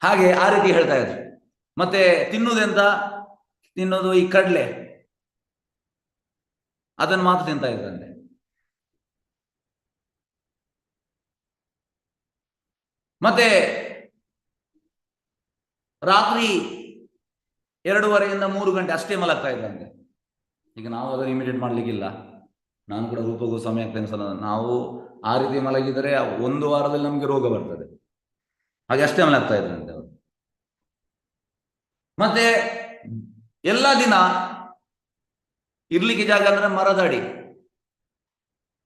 S1: ಹಾಗೆ ಆ ರೀತಿ ಹೇಳ್ತಾ ಇದ್ರು. ಮತ್ತೆ ತಿನ್ನೋದು ಈ ಕಡಲೆ, ಅದನ್ನು ಮಾತ್ರ ತಿಂತಾ ಇದ್ರಂತೆ. ಮತ್ತೆ ರಾತ್ರಿ 2:30ಯಿಂದ 3 ಗಂಟೆ ಅಷ್ಟೇ ಮಲಗ್ತಾ ಇದ್ರಂತೆ. ಈಗ ನಾವು ಅದನ್ನು ಇಮಿಡಿಯೇಟ್ ಮಾಡ್ಲಿಕ್ಕಿಲ್ಲ, ನಾನು ಕೂಡ ರೂಪಗೂ ಸಮಯ ಆಗ್ತಾ ಅನ್ಸಲ್ಲ. ನಾವು ಆ ರೀತಿ ಮಲಗಿದರೆ 1 ವಾರದಲ್ಲಿ ನಮಗೆ ರೋಗ ಬರ್ತದೆ. ಹಾಗೆ ಅಷ್ಟೇ ಮಲಗ್ತಾ ಇದ್ರಂತೆ ಅವರು. ಮತ್ತೆ ಎಲ್ಲ ದಿನ ಇರ್ಲಿಕ್ಕೆ ಜಾಗ ಅಂದ್ರೆ ಮರದ ಅಡಿ.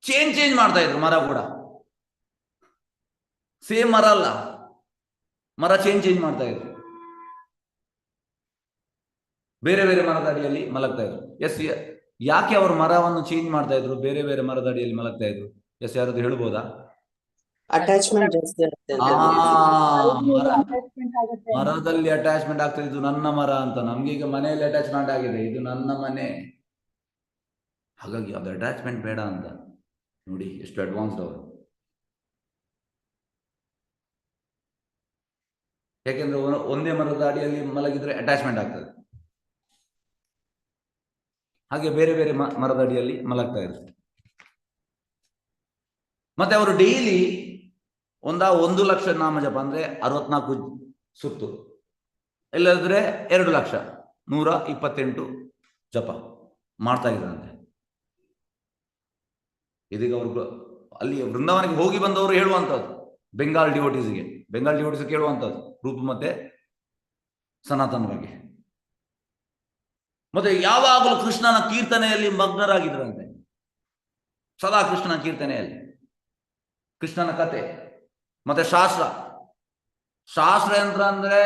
S1: ಚೇಂಜ್ ಮಾಡ್ತಾ ಇದ್ರು ಮರ ಕೂಡ. ಸೇಮ್ ಮರ ಅಲ್ಲ, ಮರ ಚೇಂಜ್ ಮಾಡ್ತಾ ಇದ್ರು. ಬೇರೆ ಬೇರೆ ಮರದ ಅಡಿಯಲ್ಲಿ ಮಲಗ್ತಾ ಇದ್ರು. ಎಸ್, ಯಾಕೆ ಅವರು ಮರವನ್ನು ಚೇಂಜ್ ಮಾಡ್ತಾ ಇದ್ರು, ಬೇರೆ ಬೇರೆ ಮರದ ಅಡಿಯಲ್ಲಿ ಮಲಗ್ತಾ ಇದ್ರು? ಎಸ್, ಯಾರಾದ್ರೂ ಹೇಳ್ಬೋದಾ?
S2: ಅಟ್ಯಾಚ್ಮೆಂಟ್ ಜಾಸ್ತಿ ಆಗುತ್ತೆ
S1: ಆ
S5: ಆಗುತ್ತೆ.
S1: ಮರದಲ್ಲಿ ಅಟ್ಯಾಚ್ಮೆಂಟ್ ಆಗ್ತದೆ. ಇದು ನನ್ನ ಮರ ಅಂತ. ನಮ್ಗೆ ಈಗ ಮನೆಯಲ್ಲಿ ಅಟ್ಯಾಚ್ಮೆಂಟ್ ಆಗಿದೆ, ಇದು ನನ್ನ ಮನೆ, ಹಾಗಾಗಿ ಅದು ಅಟ್ಯಾಚ್ಮೆಂಟ್ ಬೇಡ ಅಂತ. ನೋಡಿ ಎಷ್ಟು ಅಡ್ವಾನ್ಸ್ಡ್ ಅವರು. ಯಾಕೆಂದ್ರೆ ಒಂದೇ ಮರದ ಅಡಿಯಲ್ಲಿ ಮಲಗಿದ್ರೆ ಅಟ್ಯಾಚ್ಮೆಂಟ್ ಆಗ್ತದೆ. ಹಾಗೆ ಬೇರೆ ಬೇರೆ ಮರದ ಅಡಿಯಲ್ಲಿ ಮಲಗ್ತಾ ಇದ್ರು. ಮತ್ತೆ ಅವರು ಡೈಲಿ 1 ಲಕ್ಷ ನಾಮ ಜಪ ಅಂದ್ರೆ 64 ಸುತ್ತು, ಇಲ್ಲದ್ರೆ 2 ಲಕ್ಷ 128 ಜಪ ಮಾಡ್ತಾ ಇದ್ರಂತೆ. ಇದೀಗ ಅವರು ಅಲ್ಲಿ ವೃಂದಾವನಕ್ಕೆ ಹೋಗಿ ಬಂದವರು ಹೇಳುವಂಥದ್ದು, ಬೆಂಗಾಲ್ ಡಿವೋಟೀಸ್ ಕೇಳುವಂಥದ್ದು ರೂಪ ಮತ್ತೆ ಸನಾತನ ಬಗ್ಗೆ. ಮತ್ತೆ ಯಾವಾಗಲೂ ಕೃಷ್ಣನ ಕೀರ್ತನೆಯಲ್ಲಿ ಮಗ್ನರಾಗಿದ್ರಂತೆ. ಸದಾ ಕೃಷ್ಣನ ಕೀರ್ತನೆಯಲ್ಲಿ, ಕೃಷ್ಣನ ಕತೆ ಮತ್ತೆ ಶಾಸ್ತ್ರ ಯಂತ್ರ ಅಂದ್ರೆ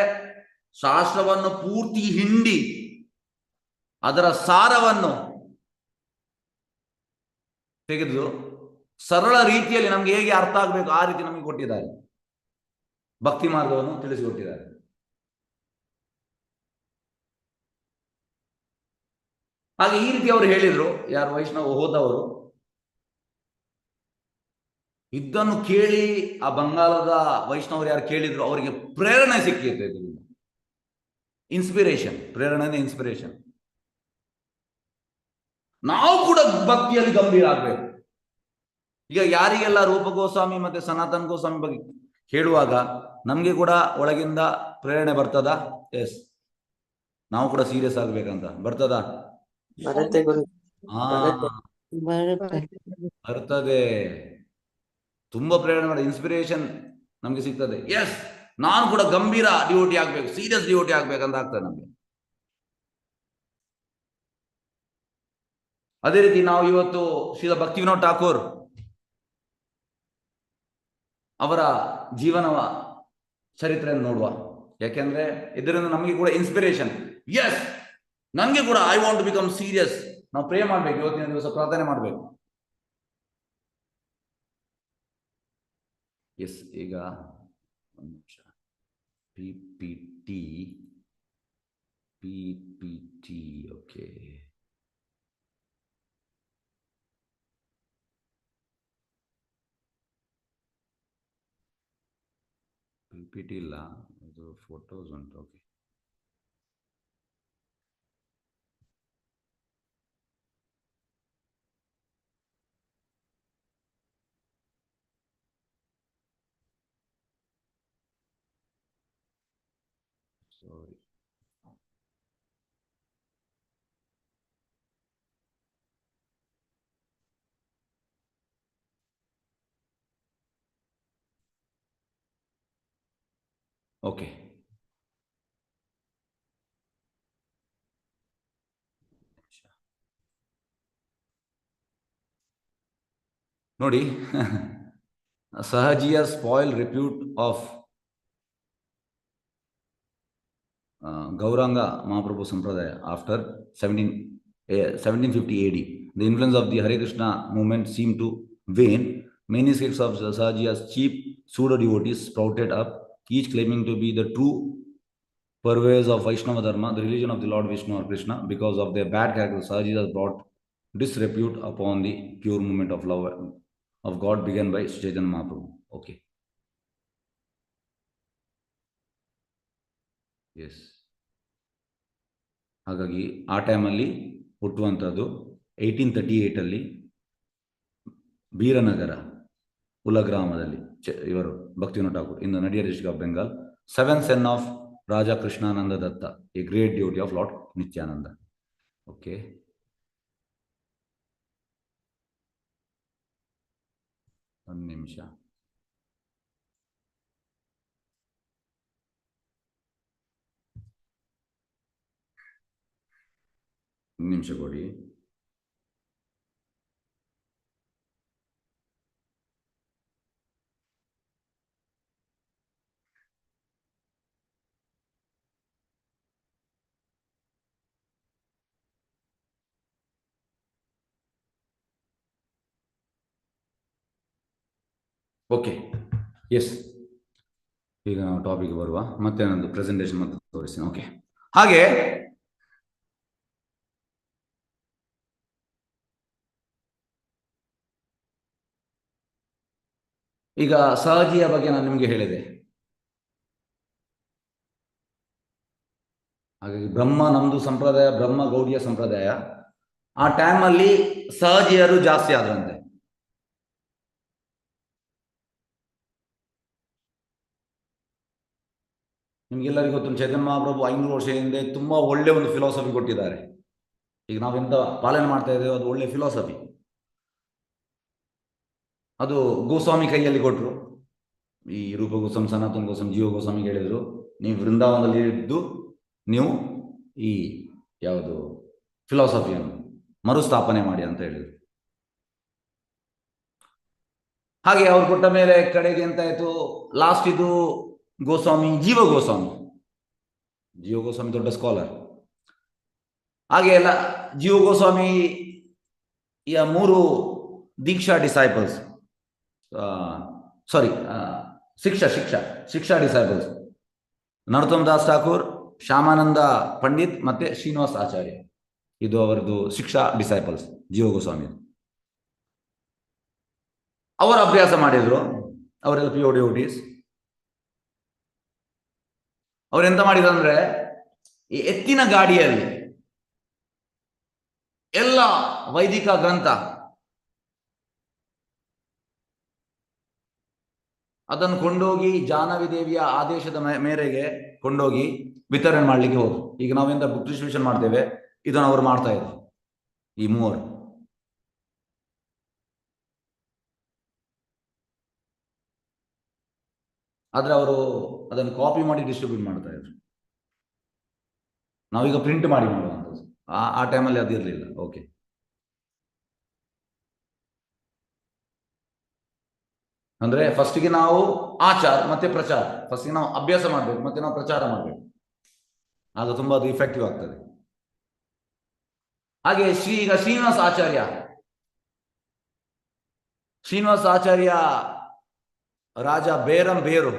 S1: ಶಾಸ್ತ್ರವನ್ನು ಪೂರ್ತಿ ಹಿಂಡಿ ಅದರ ಸಾರವನ್ನು ತೆಗೆದು ಸರಳ ರೀತಿಯಲ್ಲಿ ನಮ್ಗೆ ಹೇಗೆ ಅರ್ಥ ಆಗ್ಬೇಕು ಆ ರೀತಿ ನಮಗೆ ಕೊಟ್ಟಿದ್ದಾರೆ. ಭಕ್ತಿ ಮಾರ್ಗವನ್ನು ತಿಳಿಸಿಕೊಟ್ಟಿದ್ದಾರೆ. ಹಾಗೆ ಈ ರೀತಿ ಅವರು ಹೇಳಿದ್ರು. ಯಾರು ವೈಷ್ಣವ ಹೋದವರು ಇದನ್ನು ಕೇಳಿ, ಆ ಬಂಗಾಳದ ವೈಷ್ಣವರು ಯಾರು ಕೇಳಿದ್ರು ಅವರಿಗೆ ಪ್ರೇರಣೆ ಸಿಕ್ಕಿತ್ತು. ಇದರಿಂದ ಇನ್ಸ್ಪಿರೇಷನ್, ಪ್ರೇರಣೆ ಇನ್ಸ್ಪಿರೇಷನ್. ನಾವು ಕೂಡ ಭಕ್ತಿಯಲ್ಲಿ ಗಂಭೀರ ಆಗ್ಬೇಕು. ಈಗ ಯಾರಿಗೆಲ್ಲ ರೂಪ ಗೋಸ್ವಾಮಿ ಮತ್ತೆ ಸನಾತನ್ ಗೋಸ್ವಾಮಿ ಬಗ್ಗೆ ಹೇಳುವಾಗ ನಮ್ಗೆ ಕೂಡ ಒಳಗಿಂದ ಪ್ರೇರಣೆ ಬರ್ತದ? ಎಸ್, ನಾವು ಕೂಡ ಸೀರಿಯಸ್ ಆಗ್ಬೇಕಂತ ಬರ್ತದ?
S2: ಬರುತ್ತೆ ಗುರು.
S1: ಬರ್ತದೆ. ತುಂಬಾ ಪ್ರೇರಣೆ ಮಾಡಿ ಇನ್ಸ್ಪಿರೇಷನ್ ನಮ್ಗೆ ಸಿಗ್ತದೆ. ಎಸ್, ನಾನು ಕೂಡ ಗಂಭೀರ ಡಿವೋಟಿ ಆಗ್ಬೇಕು, ಸೀರಿಯಸ್ ಡಿವೋಟಿ ಆಗ್ಬೇಕಂತ ಆಗ್ತದೆ ನಮ್ಗೆ. ಅದೇ ರೀತಿ ನಾವು ಇವತ್ತು ಶ್ರೀಲ ಭಕ್ತಿವಿನೋದ್ ಠಾಕೂರ್ ಅವರ ಜೀವನ ಚರಿತ್ರೆಯನ್ನು ನೋಡುವ. ಯಾಕೆಂದ್ರೆ ಇದರಿಂದ ನಮಗೆ ಕೂಡ ಇನ್ಸ್ಪಿರೇಷನ್. ಎಸ್, ನಮ್ಗೆ ಕೂಡ I want to become serious. ನಾವು ಪ್ರೇ ಮಾಡ್ಬೇಕು, ಇವತ್ತಿನ ದಿವಸ ಪ್ರಾರ್ಥನೆ ಮಾಡ್ಬೇಕು. ಎಸ್, ಈಗ ಒಂದು ನಿಮಿಷ. PPT okay. ಪಿಪಿಟಿ ಇಲ್ಲ, ಇದು ಫೋಟೋಸ್ ಉಂಟು. Okay, sorry. ಓಕೆ, ನೋಡಿ. Sahajiya spoil repute of Gauranga Mahaprabhu Sampradaya after 1750 AD. The influence of the Hare Krishna movement seemed to wane. Many sects of Sahajiya's cheap pseudo-devotees sprouted up, each claiming to be the true purveyors of Vaishnava Dharma, the religion of the Lord Vishnu or Krishna. Because of their bad character, Sahajiyas brought disrepute upon the pure movement of love of God began by Sri Chaitanya Mahaprabhu. Okay. Yes, ಹಾಗಾಗಿ ಆ ಟೈಮಲ್ಲಿ ಹುಟ್ಟುವಂಥದ್ದು 1838 ಬೀರನಗರ ಉಲಗ್ರಾಮದಲ್ಲಿ ಇವರು Bhaktivinod Thakur in the Nadia district of Bengal, 7th son of Raja Krishnananda Datta, a great devotee of lord Nityananda. Okay, ಒಂದು ನಿಮಿಷ. ಒಂದು ನಿಮಿಷ ಕೊಡಿ. ಓಕೆ, ಎಸ್, ಈಗ ನಾವು ಟಾಪಿಕ್ ಬರುವ. ಮತ್ತೆ ನಂದು ಪ್ರೆಸೆಂಟೇಷನ್ ಮತ್ತೆ ತೋರಿಸ್ತೀನಿ. ಓಕೆ, ಹಾಗೆ ಈಗ ಸಹಜಿಯ ಬಗ್ಗೆ ನಾನು ನಿಮಗೆ ಹೇಳಿದೆ. ಹಾಗಾಗಿ ಬ್ರಹ್ಮ, ನಮ್ದು ಸಂಪ್ರದಾಯ ಬ್ರಹ್ಮ ಗೌಡಿಯ ಸಂಪ್ರದಾಯ. ಆ ಟೈಮಲ್ಲಿ ಸಹಜಿಯರು ಜಾಸ್ತಿ ಆದ್ರಂತೆ. ನಿಮ್ಗೆಲ್ಲರಿಗೂ ಗೊತ್ತು, ಚೈತನ್ಯ ಮಹಾಪ್ರಭು 500 ವರ್ಷ ಹಿಂದೆ ತುಂಬಾ ಒಳ್ಳೆ ಒಂದು ಫಿಲಾಸಫಿ ಕೊಟ್ಟಿದ್ದಾರೆ. ಈಗ ನಾವೆಂತ ಪಾಲನೆ ಮಾಡ್ತಾ ಇದ್ದೇವೆ ಅದು ಒಳ್ಳೆ ಫಿಲಾಸಫಿ. ಅದು ಗೋಸ್ವಾಮಿ ಕೈಯಲ್ಲಿ ಕೊಟ್ಟರು. ಈ ರೂಪ ಗೋಸ್ವಾಮಿ, ಸನಾತನ ಗೋಸ್ವಾಮಿ, ಜೀವ ಗೋಸ್ವಾಮಿಗೆ ಹೇಳಿದ್ರು, ನೀವು ವೃಂದಾವನದಲ್ಲಿ ಇದ್ದು ನೀವು ಈ ಯಾವುದು ಫಿಲಾಸಫಿಯನ್ನು ಮರುಸ್ಥಾಪನೆ ಮಾಡಿ ಅಂತ ಹೇಳಿದ್ರು. ಹಾಗೆ ಅವ್ರು ಕೊಟ್ಟ ಮೇಲೆ ಕಡೆಗೆ ಎಂತಾಯ್ತು, ಲಾಸ್ಟ್ ಇದು ಗೋಸ್ವಾಮಿ, ಜೀವ ಗೋಸ್ವಾಮಿ ದೊಡ್ಡ ಸ್ಕಾಲರ್. ಹಾಗೆ ಎಲ್ಲ ಜೀವ ಗೋಸ್ವಾಮಿ 3 ದೀಕ್ಷಾ ಡಿಸೈಪಲ್ಸ್, ಶಿಕ್ಷಾ ಡಿಸೈಪಲ್ಸ್, ನರೋತ್ತಮ ದಾಸ್ ಠಾಕೂರ್, ಶ್ಯಾಮಾನಂದ ಪಂಡಿತ್ ಮತ್ತೆ ಶ್ರೀನಿವಾಸ ಆಚಾರ್ಯ. ಇದು ಅವರದು ಶಿಕ್ಷಾ ಡಿಸೈಪಲ್ಸ್, ಜೀವ ಗೋಸ್ವಾಮಿ. ಅವರು ಅಭ್ಯಾಸ ಮಾಡಿದ್ರು, ಅವರೆಲ್ಲ PO ಡಿವೋಟೀಸ್. ಅವರೆಂತ ಮಾಡಿದ್ರು ಅಂದ್ರೆ, ಈ ಎತ್ತಿನ ಗಾಡಿಯಲ್ಲಿ ಎಲ್ಲ ವೈದಿಕ ಗ್ರಂಥ ಅದನ್ನು ಕೊಂಡೋಗಿ ಜಾಹ್ನವಿ ದೇವಿಯ ಆದೇಶದ ಮೇರೆಗೆ ಕೊಂಡೋಗಿ ವಿತರಣೆ ಮಾಡ್ಲಿಕ್ಕೆ ಹೋದ್ರು. ಈಗ ನಾವೆಂತ ಬುಕ್ ಡಿಸ್ಟ್ರಿಬ್ಯೂಷನ್ ಮಾಡ್ತೇವೆ, ಇದನ್ನು ಅವರು ಮಾಡ್ತಾ ಇದ್ರು, ಈ 3. ಆದ್ರೆ ಅವರು ಅದನ್ನು ಕಾಪಿ ಮಾಡಿ ಡಿಸ್ಟ್ರಿಬ್ಯೂಟ್ ಮಾಡ್ತಾ ಇದ್ರು. ನಾವೀಗ ಪ್ರಿಂಟ್ ಮಾಡಿ ಮಾಡುವಂಥದ್ದು. ಆ ಟೈಮಲ್ಲಿ ಅದಿರಲಿಲ್ಲ. ಓಕೆ, ಅಂದ್ರೆ ಫಸ್ಟಿಗೆ ನಾವು ಆಚಾರ ಮತ್ತೆ ಪ್ರಚಾರ, ಫಸ್ಟಿಗೆ ನಾವು ಅಭ್ಯಾಸ ಮಾಡಬೇಕು, ಮತ್ತೆ ನಾವು ಪ್ರಚಾರ ಮಾಡಬೇಕು. ಆಗ ತುಂಬಾ ಅದು ಇಫೆಕ್ಟಿವ್ ಆಗ್ತದೆ. ಹಾಗೆ ಈಗ ಶ್ರೀನಿವಾಸ ಆಚಾರ್ಯ ರಾಜ ಬೇರಂ ಬೇರು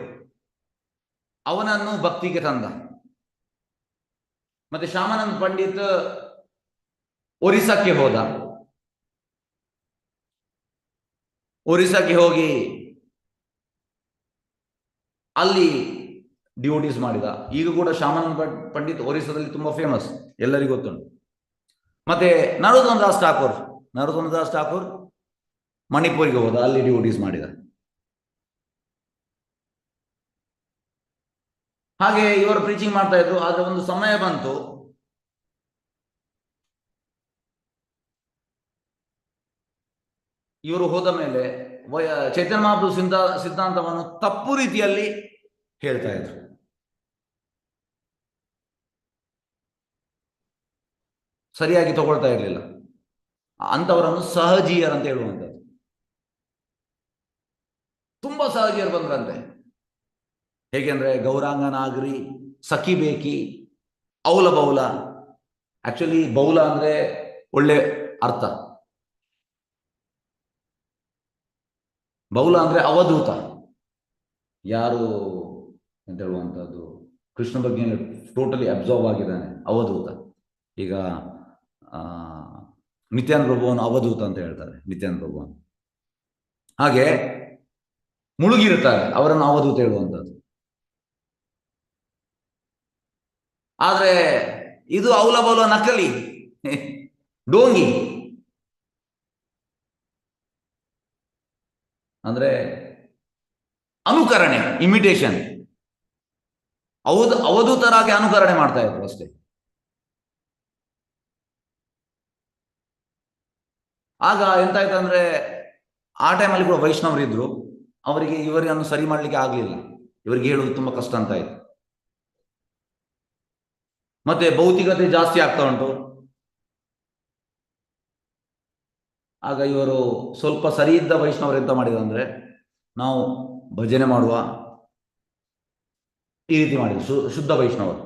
S1: ಅವನನ್ನು ಭಕ್ತಿಗೆ ತಂದ. ಮತ್ತೆ ಶ್ಯಾಮಾನಂದ ಪಂಡಿತ್ ಒರಿಸ್ಸಾಕ್ಕೆ ಹೋದ. ಒರಿಸ್ಸಾಕ್ಕೆ ಹೋಗಿ ಅಲ್ಲಿ ಡಿವೋಟೀಸ್ ಮಾಡಿದ. ಈಗ ಕೂಡ ಶ್ಯಾಮಾನಂದ ಪಂಡಿತ್ ಒರಿಸ್ಸಾದಲ್ಲಿ ತುಂಬಾ ಫೇಮಸ್, ಎಲ್ಲರಿಗೂ ಗೊತ್ತುಂಟು. ಮತ್ತೆ ನರೋತ್ತಮ ದಾಸ್ ಠಾಕೂರ್ ಮಣಿಪುರಿಗೆ ಹೋದ, ಅಲ್ಲಿ ಡಿವೋಟೀಸ್ ಮಾಡಿದ. ಹಾಗೆ ಇವರು ಪ್ರೀಚಿಂಗ್ ಮಾಡ್ತಾ ಇದ್ರು. ಆದ್ರೆ ಒಂದು ಸಮಯ ಬಂತು, ಇವರು ಹೋದ ಮೇಲೆ ಚೈತನ್ಯ ಮಹಾಪ್ರಭು ಸಿದ್ಧಾಂತವನ್ನು ತಪ್ಪು ರೀತಿಯಲ್ಲಿ ಹೇಳ್ತಾ ಇದ್ರು. ಸರಿಯಾಗಿ ತಗೊಳ್ತಾ ಇರಲಿಲ್ಲ. ಅಂತವರನ್ನು ಸಹಜೀಯರಂತ ಹೇಳುವಂಥದ್ದು. ತುಂಬಾ ಸಹಜೀಯರು ಬಂದ್ರಂತೆ. ಹೇಗೆಂದ್ರೆ ಗೌರಾಂಗ ನಾಗರಿ, ಸಖಿ ಬೇಕಿ, ಔಲ ಬೌಲ. ಆಕ್ಚುಲಿ ಬೌಲ ಅಂದ್ರೆ ಒಳ್ಳೆ ಅರ್ಥ. ಬೌಲ ಅಂದ್ರೆ ಅವಧೂತ, ಯಾರು ಅಂತ ಹೇಳುವಂಥದ್ದು ಕೃಷ್ಣ ಬಗ್ಗೆ ಟೋಟಲಿ ಅಬ್ಸರ್ವ್ ಆಗಿದ್ದಾನೆ, ಅವಧೂತ. ಈಗ ನಿತ್ಯಾನಂದ ಪ್ರಭುವನ್ನು ಅವಧೂತ ಅಂತ ಹೇಳ್ತಾರೆ, ನಿತ್ಯಾನಂದ ಪ್ರಭುವನ್ನು. ಹಾಗೆ ಮುಳುಗಿರ್ತಾರೆ, ಅವರನ್ನು ಅವಧೂತ ಹೇಳುವಂಥದ್ದು. ಆದ್ರೆ ಇದು ಔಲ ಬೌಲ ನಕಲಿ, ಡೋಂಗಿ. ಅಂದ್ರೆ ಅನುಕರಣೆ, ಇಮಿಟೇಷನ್. ಅವಧೂತರಾಗಿ ಅನುಕರಣೆ ಮಾಡ್ತಾ ಇದ್ರು ಅಷ್ಟೇ. ಆಗ ಎಂತಾಯ್ತಂದ್ರೆ, ಆ ಟೈಮಲ್ಲಿ ಕೂಡ ವೈಷ್ಣವರು ಇದ್ರು. ಅವರಿಗೆ ಇವರನ್ನು ಸರಿ ಮಾಡ್ಲಿಕ್ಕೆ ಆಗ್ಲಿಲ್ಲ, ಇವರಿಗೆ ಹೇಳುವುದು ತುಂಬಾ ಕಷ್ಟ ಅಂತ ಆಯ್ತು. ಮತ್ತೆ ಭೌತಿಕತೆ ಜಾಸ್ತಿ ಆಗ್ತಾ ಉಂಟು. ಆಗ ಇವರು ಸ್ವಲ್ಪ ಸರಿ ಇದ್ದ ವೈಷ್ಣವರು ಎಂತ ಮಾಡಿದ್ರು ಅಂದ್ರೆ, ನಾವು ಭಜನೆ ಮಾಡುವ ಈ ರೀತಿ ಮಾಡಿದ್ರು ಶುದ್ಧ ವೈಷ್ಣವರು.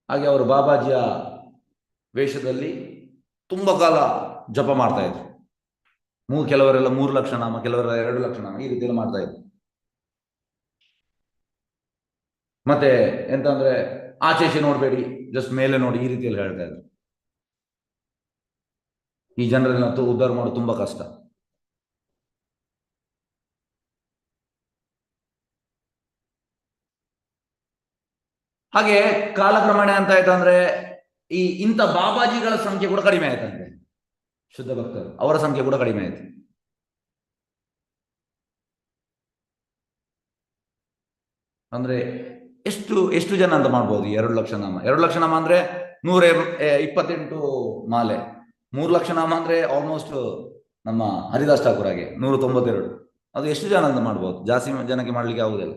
S1: ಹಾಗೆ ಅವರು ಬಾಬಾಜಿಯ ವೇಷದಲ್ಲಿ ತುಂಬ ಕಾಲ ಜಪ ಮಾಡ್ತಾ ಇದ್ರು. ಕೆಲವರೆಲ್ಲ 3 ಲಕ್ಷ ನಾಮ, ಕೆಲವರೆಲ್ಲ 2 ಲಕ್ಷ ನಾಮ, ಈ ರೀತಿಯಲ್ಲಿ ಮಾಡ್ತಾ ಇದ್ರು. ಮತ್ತೆ ಎಂತ ಅಂದ್ರೆ, ಆಚೆ ನೋಡಬೇಡಿ, ಜಸ್ಟ್ ಮೇಲೆ ನೋಡಿ, ಈ ರೀತಿಯಲ್ಲಿ ಹೇಳ್ತಾ ಇದ್ರು. ಈ ಜನರನ್ನ ಉದ್ಧಾರ ಮಾಡೋದು ತುಂಬಾ ಕಷ್ಟ. ಹಾಗೆ ಕಾಲಕ್ರಮೇಣ ಅಂತ ಆಯ್ತಂದ್ರೆ, ಇಂಥ ಬಾಬಾಜಿಗಳ ಸಂಖ್ಯೆ ಕೂಡ ಕಡಿಮೆ ಆಯ್ತಂತೆ. ಶುದ್ಧ ಭಕ್ತರು ಅವರ ಸಂಖ್ಯೆ ಕೂಡ ಕಡಿಮೆ ಆಯ್ತು. ಅಂದ್ರೆ ಎಷ್ಟು ಜನ ಅಂತ ಮಾಡ್ಬೋದು? 2 ಲಕ್ಷ ನಾಮ. 2 ಲಕ್ಷ ನಾಮ ಅಂದ್ರೆ 128 ಮಾಲೆ. 3 ಲಕ್ಷ ನಾಮ ಅಂದ್ರೆ ಆಲ್ಮೋಸ್ಟ್ ನಮ್ಮ ಹರಿದಾಸ್ ಠಾಕೂರಾಗೆ 192. ಅದು ಎಷ್ಟು ಜನ ಅಂತ ಮಾಡ್ಬೋದು? ಜಾಸ್ತಿ ಜನಕ್ಕೆ ಮಾಡ್ಲಿಕ್ಕೆ ಆಗುದಿಲ್ಲ.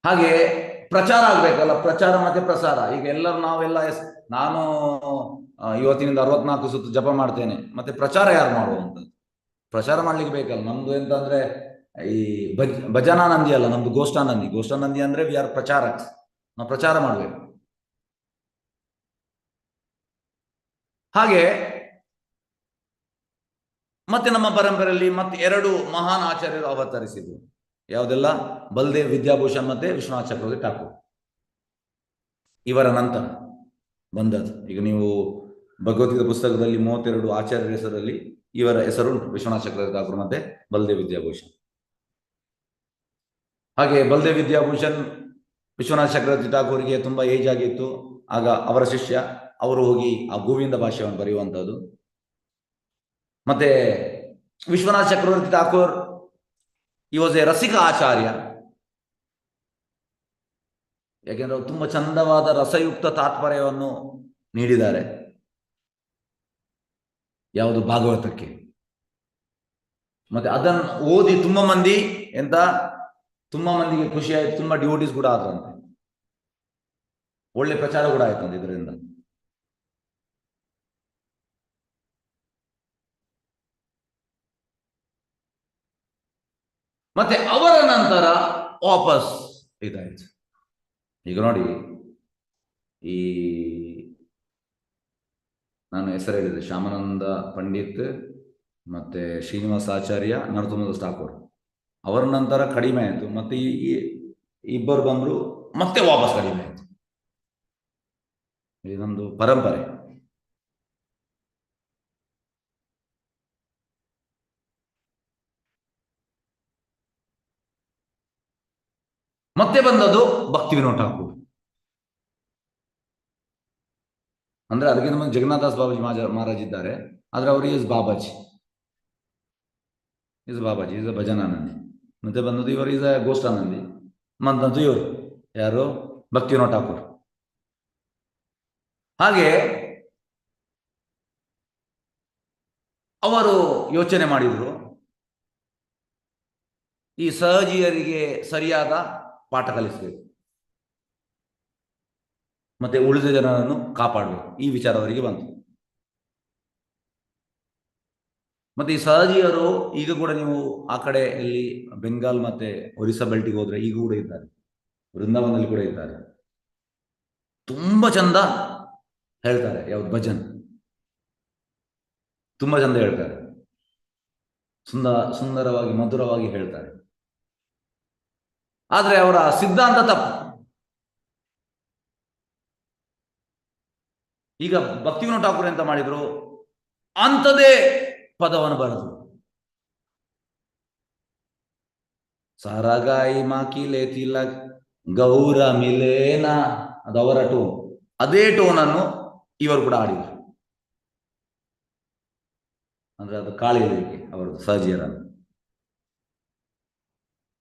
S1: ಹಾಗೆ ಪ್ರಚಾರ ಆಗ್ಬೇಕಲ್ಲ, ಪ್ರಚಾರ ಮತ್ತೆ ಪ್ರಸಾರ. ಈಗ ಎಲ್ಲರೂ ನಾವೆಲ್ಲ ನಾನು ಇವತ್ತಿನಿಂದ 64 ಸುತ್ತು ಜಪ ಮಾಡ್ತೇನೆ, ಮತ್ತೆ ಪ್ರಚಾರ ಯಾರು ಮಾಡುವಂಥದ್ದು? ಪ್ರಚಾರ ಮಾಡ್ಲಿಕ್ಕೆ ಬೇಕಲ್ಲ. ನಮ್ದು ಎಂತ ಅಂದ್ರೆ ಈ ಭಜನಾನಂದಿ ಅಲ್ಲ, ನಮ್ದು ಗೋಷ್ಠಾನಂದಿ. ಗೋಷ್ಠಾನಂದಿ ಅಂದ್ರೆ ವಿ ಆರ್ ಪ್ರಚಾರಕ್, ನಾವು ಪ್ರಚಾರ ಮಾಡ್ಬೇಕು. ಹಾಗೆ ಮತ್ತೆ ನಮ್ಮ ಪರಂಪರೆಯಲ್ಲಿ ಮತ್ತೆ 2 ಮಹಾನ್ ಆಚಾರ್ಯರು ಅವತರಿಸಿದ್ರು. ಯಾವುದೆಲ್ಲ? ಬಲ್ದೇವ್ ವಿದ್ಯಾಭೂಷಣ್ ಮತ್ತೆ ವಿಶ್ವನಾಥ ಚಕ್ರವರ್ತಿ ಠಾಕೂರ್. ಇವರ ನಂತರ ಬಂದದ್ದು. ಈಗ ನೀವು ಭಗವದ್ಗೀತಾ ಪುಸ್ತಕದಲ್ಲಿ 32 ಆಚಾರ್ಯರ ಹೆಸರಲ್ಲಿ ಇವರ ಹೆಸರು ಉಂಟು, ವಿಶ್ವನಾಥ ಚಕ್ರವರ್ತಿ ಠಾಕೂರ್ ಮತ್ತೆ ಬಲ್ದೇವ್ ವಿದ್ಯಾಭೂಷಣ್. ಹಾಗೆ ಬಲ್ದೇವ್ ವಿದ್ಯಾಭೂಷಣ್ ವಿಶ್ವನಾಥ ಚಕ್ರವರ್ತಿ ಠಾಕೂರಿಗೆ ತುಂಬಾ ಏಜ್ ಆಗಿತ್ತು. ಆಗ ಅವರ ಶಿಷ್ಯ ಅವರು ಹೋಗಿ ಆ ಗೋವಿಂದ ಭಾಷ್ಯವನ್ನು ಬರೆಯುವಂಥದ್ದು. ಮತ್ತೆ ವಿಶ್ವನಾಥ ಚಕ್ರವರ್ತಿ ಠಾಕೂರ್ ಈ ವಾಸ್ ಎ ರಸಿಕ ಆಚಾರ್ಯ. ಯಾಕೆಂದ್ರೆ ಅವರು ತುಂಬಾ ಚಂದವಾದ ರಸಯುಕ್ತ ತಾತ್ಪರ್ಯವನ್ನು ನೀಡಿದ್ದಾರೆ. ಯಾವುದು? ಭಾಗವತಕ್ಕೆ. ಮತ್ತೆ ಅದನ್ನು ಓದಿ ತುಂಬಾ ಮಂದಿಗೆ ಖುಷಿ ಆಯ್ತು, ತುಂಬಾ ಡಿವೋಟೀಸ್ ಕೂಡ ಆದ್ರಂತೆ, ಒಳ್ಳೆ ಪ್ರಚಾರ ಕೂಡ ಆಯ್ತಂತೆ ಇದರಿಂದ. ಮತ್ತೆ ಅವರ ನಂತರ ವಾಪಸ್ ಇದಾಯ್ತು. ಈಗ ನೋಡಿ, ಈ ನಾನು ಹೆಸರು ಹೇಳಿದೆ, ಶ್ಯಾಮಾನಂದ ಪಂಡಿತ್ ಮತ್ತೆ ಶ್ರೀನಿವಾಸಾಚಾರ್ಯ, ನರಸಿಂಹದಾಸ್ ಠಾಕೂರ್. ಅವರ ನಂತರ ಕಡಿಮೆ ಆಯಿತು. ಮತ್ತೆ ಈ ಇಬ್ಬರು ಬಂದ್ರು, ಮತ್ತೆ ವಾಪಸ್ ಕಡಿಮೆ ಆಯಿತು. ಇದು ನಮ್ದು ಪರಂಪರೆ. ಮತ್ತೆ ಬಂದದ್ದು ಭಕ್ತಿ ವಿನೋದ್ ಠಾಕೂರ್. ಅಂದ್ರೆ ಅದಕ್ಕೆ ನಮಗೆ ಜಗನ್ನಾಥದಾಸ್ ಬಾಬಾಜಿ ಮಹಾರಾಜ್ ಇದ್ದಾರೆ, ಆದ್ರೆ ಅವರು ಈಸ್ ಬಾಬಾಜಿ, ಈಸ್ ಭಜನಾನಂದಿ. ಮತ್ತೆ ಬಂದದ್ದು ಇವರು ಈಸ್ ಗೋಷ್ಠಾನಂದಿ. ಬಂದದ್ದು ಇವರು ಯಾರು? ಭಕ್ತಿ ವಿನೋದ್ ಠಾಕೂರ್. ಹಾಗೆ ಅವರು ಯೋಚನೆ ಮಾಡಿದ್ರು, ಈ ಸಹಜಿಯರಿಗೆ ಸರಿಯಾದ ಪಾಠ ಕಲಿಸಬೇಕು, ಮತ್ತೆ ಉಳಿದ ಜನರನ್ನು ಕಾಪಾಡಬೇಕು. ಈ ವಿಚಾರ ಅವರಿಗೆ ಬಂತು. ಮತ್ತೆ ಈ ಸಹಜಿಯರು ಈಗ ಕೂಡ ನೀವು ಆ ಕಡೆ ಇಲ್ಲಿ ಬೆಂಗಾಲ್ ಮತ್ತೆ ಒರಿಸ್ಸಾ ಬೆಲ್ಟಿಗೆ ಹೋದ್ರೆ ಈಗ ಕೂಡ ಇದ್ದಾರೆ, ವೃಂದಾವನದಲ್ಲಿ ಕೂಡ ಇದ್ದಾರೆ. ತುಂಬಾ ಚಂದ ಹೇಳ್ತಾರೆ, ಯಾವ್ದು? ಭಜನ್. ತುಂಬಾ ಚಂದ ಹೇಳ್ತಾರೆ, ಸುಂದರವಾಗಿ ಮಧುರವಾಗಿ ಹೇಳ್ತಾರೆ. ಆದ್ರೆ ಅವರ ಸಿದ್ಧಾಂತ ತಪ್ಪು. ಈಗ ಭಕ್ತಿ ವಿನೋದ್ ಠಾಕೂರ್ ಎಂತ ಮಾಡಿದ್ರು? ಅಂಥದೇ ಪದವನ್ನು ಬರೆದ್ರು. ಸಾರಾಗಾಯಿ ಮಾಕಿಲೆ ತಿಲಕ್ ಗೌರ ಮಿಲೇನ, ಅದು ಅವರ ಟೋನ್. ಅದೇ ಟೋನ್ ಅನ್ನು ಇವರು ಕೂಡ ಆಡಿದ್ರು. ಅಂದ್ರೆ ಅದು ಕಾಳಿಲಿಕ್ಕೆ ಅವರದ್ದು ಸಹಜಿಯರನ್ನು.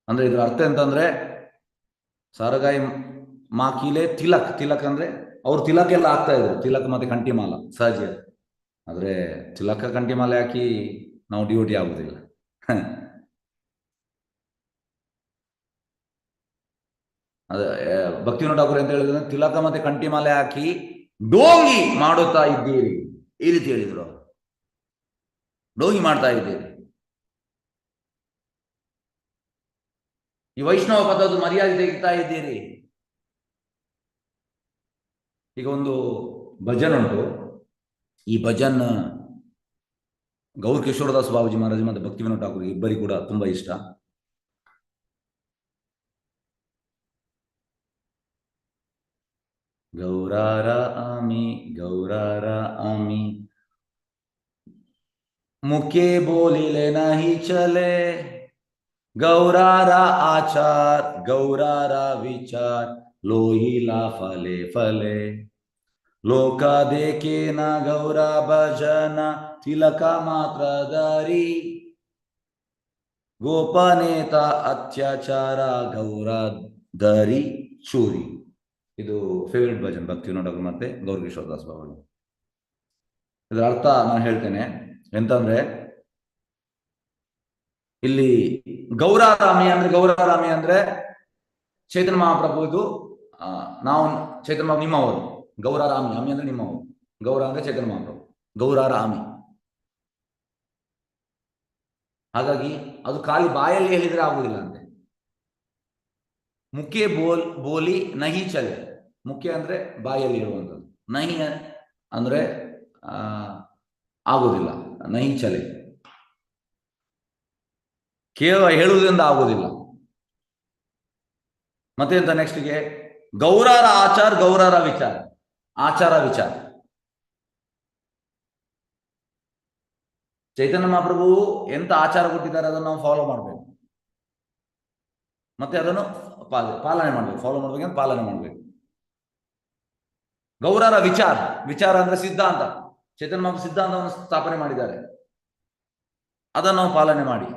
S1: ಅಂದ್ರೆ ಇದ್ರ ಅರ್ಥ ಎಂತಂದ್ರೆ, ಸಾರಗಾಯಿ ಮಾಕಿಲೆ ತಿಲಕ್ ಅಂದ್ರೆ ಅವ್ರು ತಿಲಕ್ ಎಲ್ಲ ಆಗ್ತಾ ಇದ್ರು, ತಿಲಕ್ ಮತ್ತೆ ಕಂಠಿಮಾಲ ಸಹಜಿಯರು. ಆದ್ರೆ ತಿಲಕ ಕಂಠಿಮಾಲೆ ಹಾಕಿ ನಾವು ಡ್ಯೂಟಿ ಆಗುದಿಲ್ಲ. ಅದ ಭಕ್ತಿವಿನೋದ ಠಾಕೂರ್ ಅಂತ ಹೇಳಿದ್ರೆ ತಿಲಕ ಮತ್ತೆ ಕಂಠಿಮಾಲೆ ಹಾಕಿ ಡೋಂಗಿ ಮಾಡುತ್ತಾ ಇದ್ದೀರಿ, ಈ ರೀತಿ ಹೇಳಿದ್ರು. ಡೋಂಗಿ ಮಾಡ್ತಾ ಇದ್ದೀರಿ. ಈ ವೈಷ್ಣವ ಪದದ ಮರ್ಯಾದೆ ತೆಗಿತಾ ಇದ್ದೀರಿ. ಈಗ ಒಂದು ಭಜನ್ ಉಂಟು. ಈ ಭಜನ್ ಗೌರ್ ಕಿಶೋರದಾಸ್ ಬಾಬುಜಿ ಮಹಾರಾಜ್ ಮತ್ತು ಭಕ್ತಿವಿನೋದ ಠಾಕೂರ್ ಇಬ್ಬರಿಗೆ ಕೂಡ ತುಂಬಾ ಇಷ್ಟ. ಗೌರಾರ ಆಮಿ ಗೌರಾರ ಆಮಿ ಮುಖೆ ಬೋಲಿಲೆ ನಹಿ ಚಲೆ, ಗೌರಾರ ಆಚಾರ್ ಗೌರಾರ ವಿಚಾರ್ ಲೋಹಿಲಾ ಫಲೆ ಫಲೆ, ಲೋಕ ದೇಖೆ ನ ಗೌರ ಭಜನ ತಿಲಕ ಮಾತ್ರ ದಾರಿ, ಗೋಪನೇತ ಅತ್ಯಾಚಾರ ಗೌರ ದಾರಿ ಚೂರಿ. ಇದು ಫೇವರಿಟ್ ಭಜನ್ ಭಕ್ತಿವಿನೋದ ಠಾಕೂರ್ ಮತ್ತೆ ಗೌರ್ ಕಿಶೋರದಾಸ್ ಬಾಬು. ಇದರ ಅರ್ಥ ನಾನು ಹೇಳ್ತೇನೆ. ಎಂತಂದ್ರೆ ಇಲ್ಲಿ ಗೌರಾರಾಮಿ ಅಂದ್ರೆ ಚೈತನ್ಯ ಮಹಾಪ್ರಭುದು, ನಾವು ಚೈತನ್ಯ ಮಹಾಪ್ರಭು ನಿಮ್ಮವರು. ಗೌರಾರಾಮಿ, ಆಮಿ ಅಂದ್ರೆ ನಿಮ್ಮವರು. ಗೌರ ಅಂದ್ರೆ ಚೈತನ್ಯ ಮಹಾಪ್ರಭು, ಗೌರಾರಾಮಿ. ಹಾಗಾಗಿ ಅದು ಖಾಲಿ ಬಾಯಲ್ಲಿ ಹೇಳಿದ್ರೆ ಆಗುದಿಲ್ಲ ಅಂತೆ. ಮುಖ್ಯ ಬೋಲಿ ನಹಿ ಚಲೆ. ಮುಖ್ಯ ಅಂದ್ರೆ ಬಾಯಲ್ಲಿ ಇರುವಂಥದ್ದು, ನಹಿ ಅಂದ್ರೆ ಆಗುದಿಲ್ಲ, ನಹಿ ಚಲೆ ಕೇವಲ ಹೇಳುವುದರಿಂದ ಆಗುವುದಿಲ್ಲ. ಮತ್ತೆ ಅಂತ ನೆಕ್ಸ್ಟ್ಗೆ ಗೌರಾರ ಆಚಾರ ಗೌರಾರ ವಿಚಾರ, ಆಚಾರ ವಿಚಾರ. ಚೈತನ್ಯ ಮಹಾಪ್ರಭು ಎಂತ ಆಚಾರ ಕೊಟ್ಟಿದ್ದಾರೆ ಅದನ್ನು ನಾವು ಫಾಲೋ ಮಾಡಬೇಕು, ಮತ್ತೆ ಅದನ್ನು ಪಾಲನೆ ಮಾಡ್ಬೇಕು. ಫಾಲೋ ಮಾಡ್ಬೇಕಂದ್ರೆ ಪಾಲನೆ ಮಾಡ್ಬೇಕು. ಗೌರಾರ ವಿಚಾರ, ವಿಚಾರ ಅಂದ್ರೆ ಸಿದ್ಧಾಂತ. ಚೈತನ್ಯ ಮಹಾಪ್ರಭು ಸಿದ್ಧಾಂತವನ್ನು ಸ್ಥಾಪನೆ ಮಾಡಿದ್ದಾರೆ, ಅದನ್ನು ನಾವು ಪಾಲನೆ ಮಾಡಿ.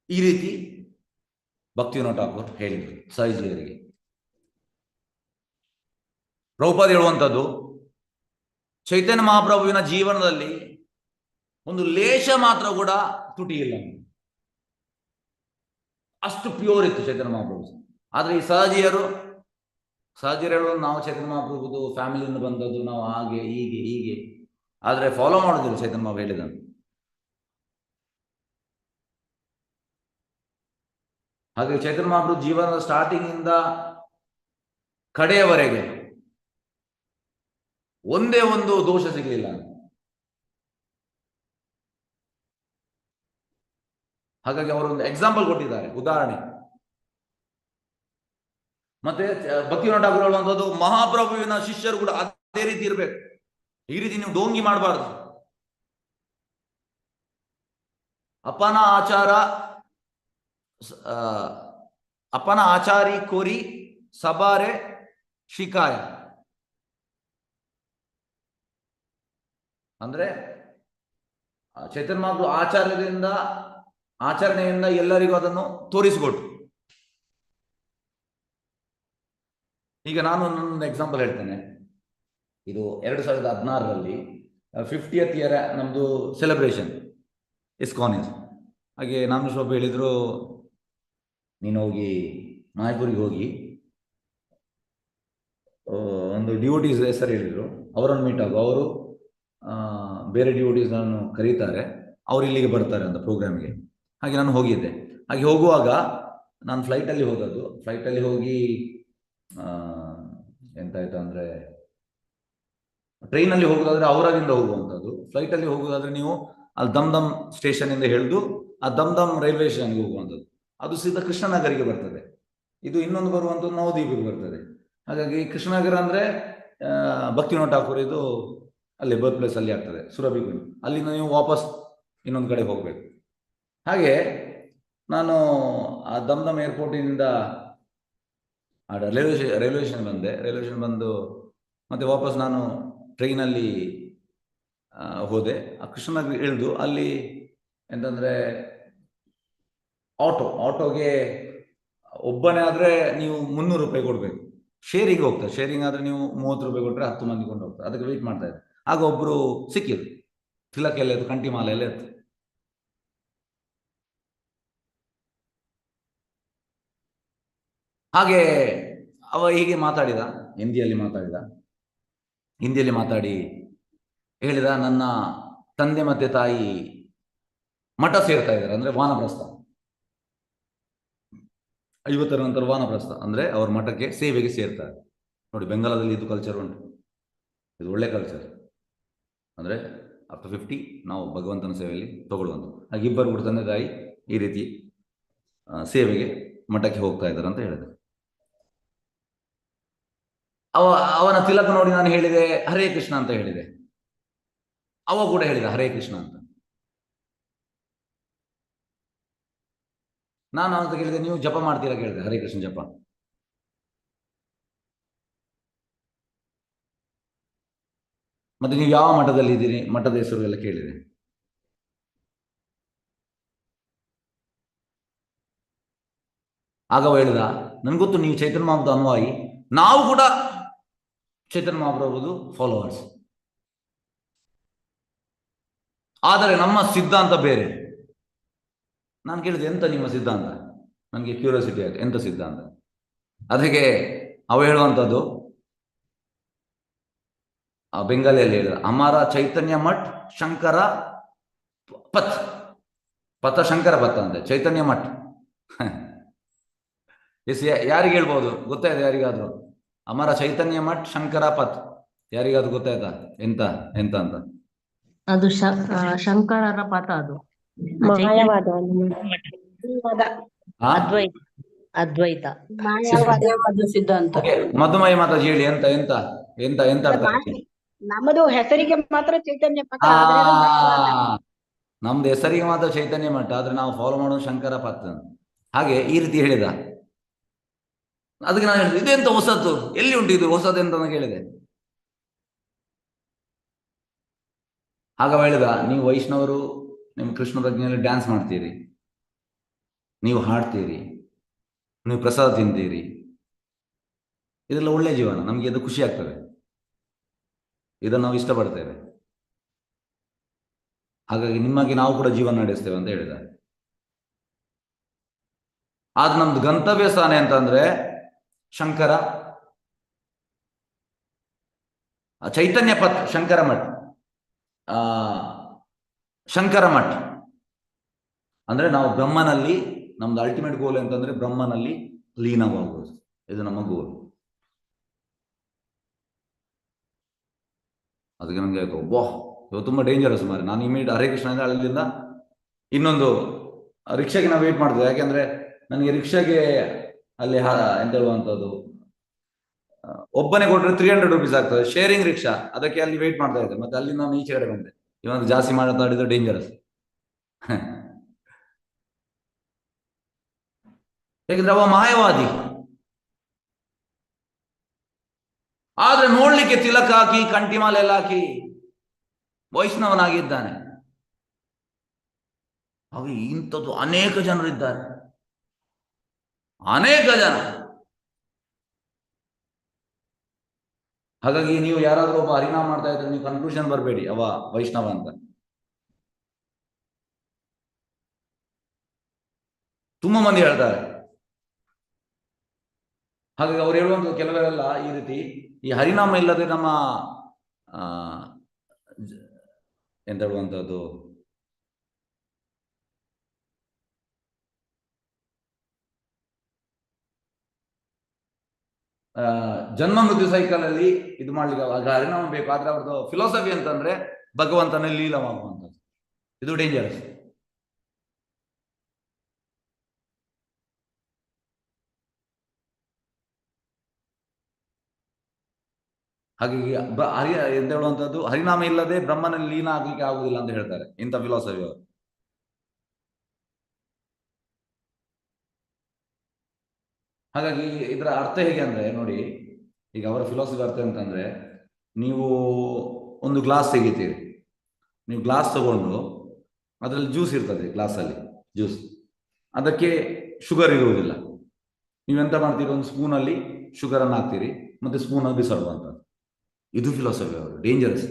S1: ಈ ರೀತಿ ಭಕ್ತಿವಿನೋದ ಠಾಕೂರ್ ಹೇಳಿದರು ಸಹಜಿಯರಿಗೆ. ಪ್ರಭುಪಾದ ಹೇಳುವಂಥದ್ದು, ಚೈತನ್ಯ ಮಹಾಪ್ರಭುವಿನ ಜೀವನದಲ್ಲಿ ಒಂದು ಲೇಷ ಮಾತ್ರ ಕೂಡ ತುಟಿ ಇಲ್ಲ, ಅಷ್ಟು ಪ್ಯೂರ್ ಇತ್ತು ಚೈತನ್ಯ ಮಹಾಪ್ರಭು. ಆದ್ರೆ ಈ ಸಹಜಿಯರು ಹೇಳೋದು ನಾವು ಚೈತನ್ಯ ಮಹಾಪ್ರಭುದು ಫ್ಯಾಮಿಲಿಯಿಂದ ಬಂದದ್ದು, ನಾವು ಹಾಗೆ ಹೀಗೆ ಆದ್ರೆ ಫಾಲೋ ಮಾಡೋದಿಲ್ಲ ಚೈತನ್ಯ ಮಹಾಪ್ರಭು ಹೇಳಿದಂತೆ. ಹಾಗೆ ಚೈತನ್ಯ ಮಹಾಪ್ರಭು ಜೀವನದ ಸ್ಟಾರ್ಟಿಂಗ್ ಇಂದ ಕಡೆಯವರೆಗೆ ಒಂದೇ ಒಂದು ದೋಷ ಸಿಗಲಿಲ್ಲ. ಹಾಗಾಗಿ ಅವರೊಂದು ಎಕ್ಸಾಂಪಲ್ ಕೊಟ್ಟಿದ್ದಾರೆ, ಉದಾಹರಣೆ. ಮತ್ತೆ ಭಕ್ತಿವಿನೋದ ಠಾಕೂರ್ ಹೇಳುವಂಥದ್ದು, ಮಹಾಪ್ರಭುವಿನ ಶಿಷ್ಯರು ಕೂಡ ಅದೇ ರೀತಿ ಇರ್ಬೇಕು. ಈ ರೀತಿ ನೀವು ಡೋಂಗಿ ಮಾಡಬಾರ್ದು. ಅಪ್ಪನ ಆಚಾರಿ ಕೋರಿ ಸಬಾರೆ ಶಿಕಾಯ ಅಂದ್ರೆ ಚೈತನ್ಯ ಮಹಾಪ್ರಭು ಆಚರಣೆಯಿಂದ ಎಲ್ಲರಿಗೂ ಅದನ್ನು ತೋರಿಸಿಕೊಟ್ಟು. ಈಗ ನಾನು ನನ್ನೊಂದು ಎಕ್ಸಾಂಪಲ್ ಹೇಳ್ತೇನೆ. ಇದು 2016ರಲ್ಲಿ 50th ಇಯರ್ ನಮ್ದು ಸೆಲೆಬ್ರೇಷನ್ ಇಸ್ಕಾನ್. ಹಾಗೆ ನಾನು ಶೋಭ ಹೇಳಿದ್ರು, ನೀನು ಹೋಗಿ ಮಾಯಪುರಿಗೆ ಹೋಗಿ ಒಂದು ಡಿವೋಟೀಸ್ ಹೆಸರು ಹೇಳಿದ್ರು, ಅವರನ್ನು ಮೀಟ್ ಆಗು. ಅವರು ಬೇರೆ ಡಿವೋಟೀಸ್ ಅನ್ನು ಕರೀತಾರೆ, ಅವ್ರು ಇಲ್ಲಿಗೆ ಬರ್ತಾರೆ ಅಂತ ಪ್ರೋಗ್ರಾಮ್ಗೆ. ಹಾಗೆ ನಾನು ಹೋಗಿದ್ದೆ. ಹಾಗೆ ಹೋಗುವಾಗ ನಾನು ಫ್ಲೈಟಲ್ಲಿ ಹೋದದ್ದು. ಫ್ಲೈಟಲ್ಲಿ ಹೋಗಿ ಎಂತಾಯ್ತು ಅಂದರೆ, ಟ್ರೈನಲ್ಲಿ ಹೋಗೋದಾದ್ರೆ ಔರಾದಿಂದ ಹೋಗುವಂಥದ್ದು. ಫ್ಲೈಟಲ್ಲಿ ಹೋಗೋದಾದ್ರೆ ನೀವು ಅಲ್ಲಿ ದಮ್ ಸ್ಟೇಷನಿಂದ ಹಿಡಿದು ಆ ದಮ್ ರೈಲ್ವೆ ಸ್ಟೇಷನ್ಗೆ ಹೋಗುವಂಥದ್ದು. ಅದು ಸೀದಾ ಕೃಷ್ಣನಗರಿಗೆ ಬರ್ತದೆ. ಇದು ಇನ್ನೊಂದು ಬರುವಂಥದ್ದು ನವದೀಪಿಗೆ ಬರ್ತದೆ. ಹಾಗಾಗಿ ಕೃಷ್ಣನಗರ ಅಂದರೆ ಭಕ್ತಿವಿನೋದ ಠಾಕೂರ್ ಇದು ಅಲ್ಲಿ ಬರ್ತ್ ಪ್ಲೇಸ್ ಅಲ್ಲಿ ಆಗ್ತದೆ, ಸುರಭಿಗುಂಡಿ. ಅಲ್ಲಿಂದ ನೀವು ವಾಪಸ್ ಇನ್ನೊಂದು ಕಡೆ ಹೋಗಬೇಕು. ಹಾಗೆ ನಾನು ಆ ದಮ್ ಏರ್ಪೋರ್ಟಿನಿಂದ ರೈಲ್ವೆ ಸ್ಟೇಷನ್ ಬಂದೆ. ರೈಲ್ವೆ ಸ್ಟೇಷನ್ ಬಂದು ಮತ್ತೆ ವಾಪಸ್ ನಾನು ಟ್ರೈನಲ್ಲಿ ಹೋದೆ. ಆ ಕೃಷ್ಣನಗರ ಇಳಿದು ಅಲ್ಲಿ ಎಂತಂದರೆ ಆಟೋಗೆ ಒಬ್ಬನೇ ಆದರೆ ನೀವು 300 ರೂಪಾಯಿ ಕೊಡಬೇಕು. ಶೇರಿಂಗ್ ಹೋಗ್ತಾರೆ. ಶೇರಿಂಗ್ ಆದರೆ ನೀವು 30 ರೂಪಾಯಿ ಕೊಟ್ಟರೆ 10 ಮಂದಿ ಕೊಂಡು ಹೋಗ್ತಾರೆ. ಅದಕ್ಕೆ ವೆಯ್ಟ್ ಮಾಡ್ತಾ ಇದ್ದೆ. ಆಗ ಒಬ್ಬರು ಸಿಕ್ಕಿದ್ರು, ತಿಲಕ ಎಲ್ಲ ಇತ್ತು, ಕಂಠಿಮಾಲೆ ಎಲ್ಲ ಇತ್ತು. ಹಾಗೆ ಅವ ಹೀಗೆ ಮಾತಾಡಿದ, ಹಿಂದಿಯಲ್ಲಿ ಮಾತಾಡಿ ಹೇಳಿದ, ನನ್ನ ತಂದೆ ಮತ್ತೆ ತಾಯಿ ಮಠ ಸೇರ್ತಾ ಇದ್ದಾರೆ, ಅಂದ್ರೆ ವಾನಪ್ರಸ್ಥ. 50ರ ನಂತರ ವಾನಪ್ರಸ್ಥ ಅಂದ್ರೆ ಅವ್ರ ಮಠಕ್ಕೆ ಸೇವೆಗೆ ಸೇರ್ತಾರೆ. ನೋಡಿ, ಬೆಂಗಾಲದಲ್ಲಿ ಇದು ಕಲ್ಚರ್ ಉಂಟು, ಇದು ಒಳ್ಳೆ ಕಲ್ಚರ್. ಅಂದ್ರೆ ಆಫ್ಟರ್ 50 ನಾವು ಭಗವಂತನ ಸೇವೆಯಲ್ಲಿ ತಗೊಳ್ಳುವಂಥ. ಹಾಗೆ ಇಬ್ಬರು ಕೂಡ ತಂದೆ ತಾಯಿ ಈ ರೀತಿ ಸೇವೆಗೆ ಮಠಕ್ಕೆ ಹೋಗ್ತಾ ಇದ್ದಾರೆ ಅಂತ ಹೇಳಿದೆ. ಅವನ ತಿಲಕ ನೋಡಿ ನಾನು ಹೇಳಿದೆ ಹರೇ ಕೃಷ್ಣ ಅಂತ ಹೇಳಿದೆ. ಅವ ಕೂಡ ಹೇಳಿದ ಹರೇ ಕೃಷ್ಣ ಅಂತ. ನಾನು ಅವನ ಕೇಳಿದೆ, ನೀವು ಜಪ ಮಾಡ್ತೀರಾ ಕೇಳಿದೆ, ಹರೇ ಕೃಷ್ಣ ಜಪ. ಮತ್ತೆ ನೀವು ಯಾವ ಮಠದಲ್ಲಿ ಇದ್ದೀರಿ, ಮಠದ ಹೆಸರು ಎಲ್ಲ ಕೇಳಿದೆ. ಆಗ ಹೇಳಿದ, ನನ್ಗೆ ಗೊತ್ತು ನೀವು ಚೈತನ್ಯ ಮಹಾಪ್ರಭು ಅನ್ವಾಯಿ, ನಾವು ಕೂಡ ಚೈತನ್ಯ ಮಹಾಪ್ರಭುದು ಫಾಲೋವರ್ಸ್, ಆದರೆ ನಮ್ಮ ಸಿದ್ಧಾಂತ ಬೇರೆ. ನಾನು ಕೇಳಿದೆ, ಎಂತ ನಿಮ್ಮ ಸಿದ್ಧಾಂತ? ನನಗೆ ಕ್ಯೂರಿಯಾಸಿಟಿ ಆಯ್ತು, ಎಂತ ಸಿದ್ಧಾಂತ? ಅದಕ್ಕೆ ಅವ ಹೇಳುವಂಥದ್ದು ಬೆಂಗಾಲಿಯಲ್ಲಿ ಹೇಳಿದ, ಅಮರ ಚೈತನ್ಯ ಮಠ್ ಶಂಕರ ಪಥ್. ಪಥ ಶಂಕರ ಪಥ ಅಂತೆ, ಚೈತನ್ಯ ಮಠ್. ಎಸ್, ಯಾರಿಗೆ ಹೇಳ್ಬೋದು? ಗೊತ್ತಾಯ್ತು ಯಾರಿಗಾದ್ರು? ಅಮರ ಚೈತನ್ಯ ಮಠ್ ಶಂಕರ ಪಥ್, ಯಾರಿಗಾದ್ರು ಗೊತ್ತಾಯ್ತಾ ಎಂತ ಎಂತ ಅಂತ?
S6: ಅದು ಶಂಕರರ ಪಥ. ಅದು
S5: ಮಾಯವಾದ
S1: ಹಾ?
S6: ಅದ್ವೈತ ಅದ್ವೈತ
S5: ಮಾಯವಾದ ಸಿದ್ಧಾಂತ.
S1: ಮಧುಮಯಿ ಮಾತಾಜಿ ಹೇಳಿ, ಎಂತ ಎಂತ ಎಂತ ಎಂತ ಅರ್ಥ?
S7: ನಮ್ಮದು ಹೆಸರಿಗೆ ಮಾತ್ರ ಚೈತನ್ಯ ಪಥ,
S1: ಆ,
S7: ಆದ್ರೆ ಅದು ಮಾಯವಾದ.
S1: ನಮ್ದು ಹೆಸರಿಗೆ ಮಾತ್ರ ಚೈತನ್ಯ ಮಠ, ಆದ್ರೆ ನಾವು ಫಾಲೋ ಮಾಡೋದು ಶಂಕರ ಪಥ. ಹಾಗೆ ಈ ರೀತಿ ಹೇಳಿದ. ಅದಕ್ಕೆ ನಾನು ಹೇಳಿದೆ, ಇದೆಂತ ಹೊಸತು, ಎಲ್ಲಿ ಉಂಟು ಇದು ಹೊಸದು ಅಂತ ನಾನು ಕೇಳಿದೆ. ಆಗ ಹೇಳಿದ, ನೀವು ವೈಷ್ಣವರು ನಿಮ್ಮ ಕೃಷ್ಣ ಪ್ರಜ್ಞೆಯಲ್ಲಿ ಡ್ಯಾನ್ಸ್ ಮಾಡ್ತೀರಿ, ನೀವು ಹಾಡ್ತೀರಿ, ನೀವು ಪ್ರಸಾದ ತಿಂತೀರಿ, ಇದೆಲ್ಲ ಒಳ್ಳೆ ಜೀವನ, ನಮಗೆ ಇದು ಖುಷಿ ಆಗ್ತದೆ, ಇದನ್ನು ನಾವು ಇಷ್ಟಪಡ್ತೇವೆ, ಹಾಗಾಗಿ ನಿಮಗೆ ನಾವು ಕೂಡ ಜೀವನ ನಡೆಸ್ತೇವೆ ಅಂತ ಹೇಳಿದ್ದಾರೆ. ಆದ್ರೆ ನಮ್ದು ಗಂತವ್ಯ ಸ್ಥಾನ ಅಂತಂದ್ರೆ ಶಂಕರ ಚೈತನ್ಯ ಪಥ್, ಶಂಕರ ಮಠ್, ಶಂಕರ ಮಠ್ ಅಂದ್ರೆ ನಾವು ಬ್ರಹ್ಮನಲ್ಲಿ, ನಮ್ದು ಅಲ್ಟಿಮೇಟ್ ಗೋಲ್ ಅಂತಂದ್ರೆ ಬ್ರಹ್ಮನಲ್ಲಿ ಲೀನವಾಗುವುದು, ಇದು ನಮ್ಮ ಗೋಲ್. ಅದಕ್ಕೆ ನನಗೆ ಆಯ್ತು, ವಾಹ್, ಇವು ತುಂಬಾ ಡೇಂಜರಸ್ ಮಾರೆ. ನಾನು ಇಮಿಡಿಯೇಟ್ ಹರೇ ಕೃಷ್ಣ ಅಂದ್ರೆ ಅಲ್ಲಿಂದ ಇನ್ನೊಂದು ರಿಕ್ಷಾಗೆ ನಾವು ವೇಟ್ ಮಾಡ್ತೇವೆ. ಯಾಕೆಂದ್ರೆ ನನಗೆ ರಿಕ್ಷಾಗೆ ಅಲ್ಲಿ ಎಂತ ಹೇಳುವಂಥದ್ದು, ಒಬ್ಬನೇ ಕೊಟ್ಟರೆ 300 ರುಪೀಸ್ ಆಗ್ತದೆ, ಶೇರಿಂಗ್ ರಿಕ್ಷಾ, ಅದಕ್ಕೆ ಅಲ್ಲಿ ವೇಟ್ ಮಾಡ್ತಾ ಇದ್ದೆ. ಮತ್ತೆ ಅಲ್ಲಿ ನಾನು ಈಚೆ ಕಡೆ ಬಂದೆ. ಇವನು ಜಾಸ್ತಿ ಮಾತಾಡಿದ್ರೆ ಡೇಂಜರಸ್. ಯಾಕಂದ್ರೆ ಅವ ಮಾಯವಾದಿ, ಆದ್ರೆ ನೋಡ್ಲಿಕ್ಕೆ ತಿಲಕ ಹಾಕಿ ಕಂಠಿಮಾಲೆಲ್ಲ ಹಾಕಿ ವೈಷ್ಣವನಾಗಿದ್ದಾನೆ. ಅವ ಇಂಥದ್ದು ಅನೇಕ ಜನರಿದ್ದಾರೆ, ಅನೇಕ ಜನ. ಹಾಗಾಗಿ ನೀವು ಯಾರಾದ್ರೂ ಒಬ್ಬ ಹರಿನಾಮ ಮಾಡ್ತಾ ಇದ್ರೆ ನೀವು ಕನ್ಕ್ಲೂಷನ್ ಬರಬೇಡಿ ಅವ ವೈಷ್ಣವ ಅಂತ. ತುಂಬಾ ಮಂದಿ ಹೇಳ್ತಾರೆ. ಹಾಗಾಗಿ ಅವ್ರು ಹೇಳುವಂತ ಕೆಲವರೆಲ್ಲ ಈ ರೀತಿ, ಈ ಹರಿನಾಮ ಇಲ್ಲದೆ ನಮ್ಮ ಎಂತ ಹೇಳುವಂಥದ್ದು, ಜನ್ಮ ಮೃತ್ಯು ಸೈಕಲ್ ಅಲ್ಲಿ ಇದು ಮಾಡ್ಲಿಕ್ಕೆ ಹರಿನಾಮ ಬೇಕು. ಆದ್ರೆ ಅವ್ರದ್ದು ಫಿಲಾಸಫಿ ಅಂತಂದ್ರೆ ಭಗವಂತನಲ್ಲಿ ಲೀಲವಾಗುವಂಥದ್ದು, ಇದು ಡೇಂಜರಸ್. ಹಾಗಾಗಿ ಎಂತ ಹೇಳುವಂಥದ್ದು, ಹರಿನಾಮ ಇಲ್ಲದೆ ಬ್ರಹ್ಮನಲ್ಲಿ ಲೀನ ಆಗ್ಲಿಕ್ಕೆ ಆಗುದಿಲ್ಲ ಅಂತ ಹೇಳ್ತಾರೆ ಇಂಥ ಫಿಲಾಸಫಿ ಅವರು. ಹಾಗಾಗಿ ಇದರ ಅರ್ಥ ಹೇಗೆ ಅಂದ್ರೆ ನೋಡಿ, ಈಗ ಅವರ ಫಿಲಾಸಫಿ ಅರ್ಥ ಅಂತಂದ್ರೆ, ನೀವು ಒಂದು ಗ್ಲಾಸ್ ತೆಗಿತೀರಿ, ನೀವು ಗ್ಲಾಸ್ ತಗೊಂಡು ಅದರಲ್ಲಿ ಜ್ಯೂಸ್ ಇರ್ತದೆ, ಗ್ಲಾಸಲ್ಲಿ ಜ್ಯೂಸ್, ಅದಕ್ಕೆ ಶುಗರ್ ಇರುವುದಿಲ್ಲ. ನೀವೆಂತ ಮಾಡ್ತೀರಿ, ಒಂದು ಸ್ಪೂನಲ್ಲಿ ಶುಗರ್ ಅನ್ನು ಹಾಕ್ತೀರಿ, ಮತ್ತೆ ಸ್ಪೂನ್ ಬಿಸಾಡುವಂಥದ್ದು. ಇದು ಫಿಲಾಸಫಿ ಅವರು, ಡೇಂಜರಸ್.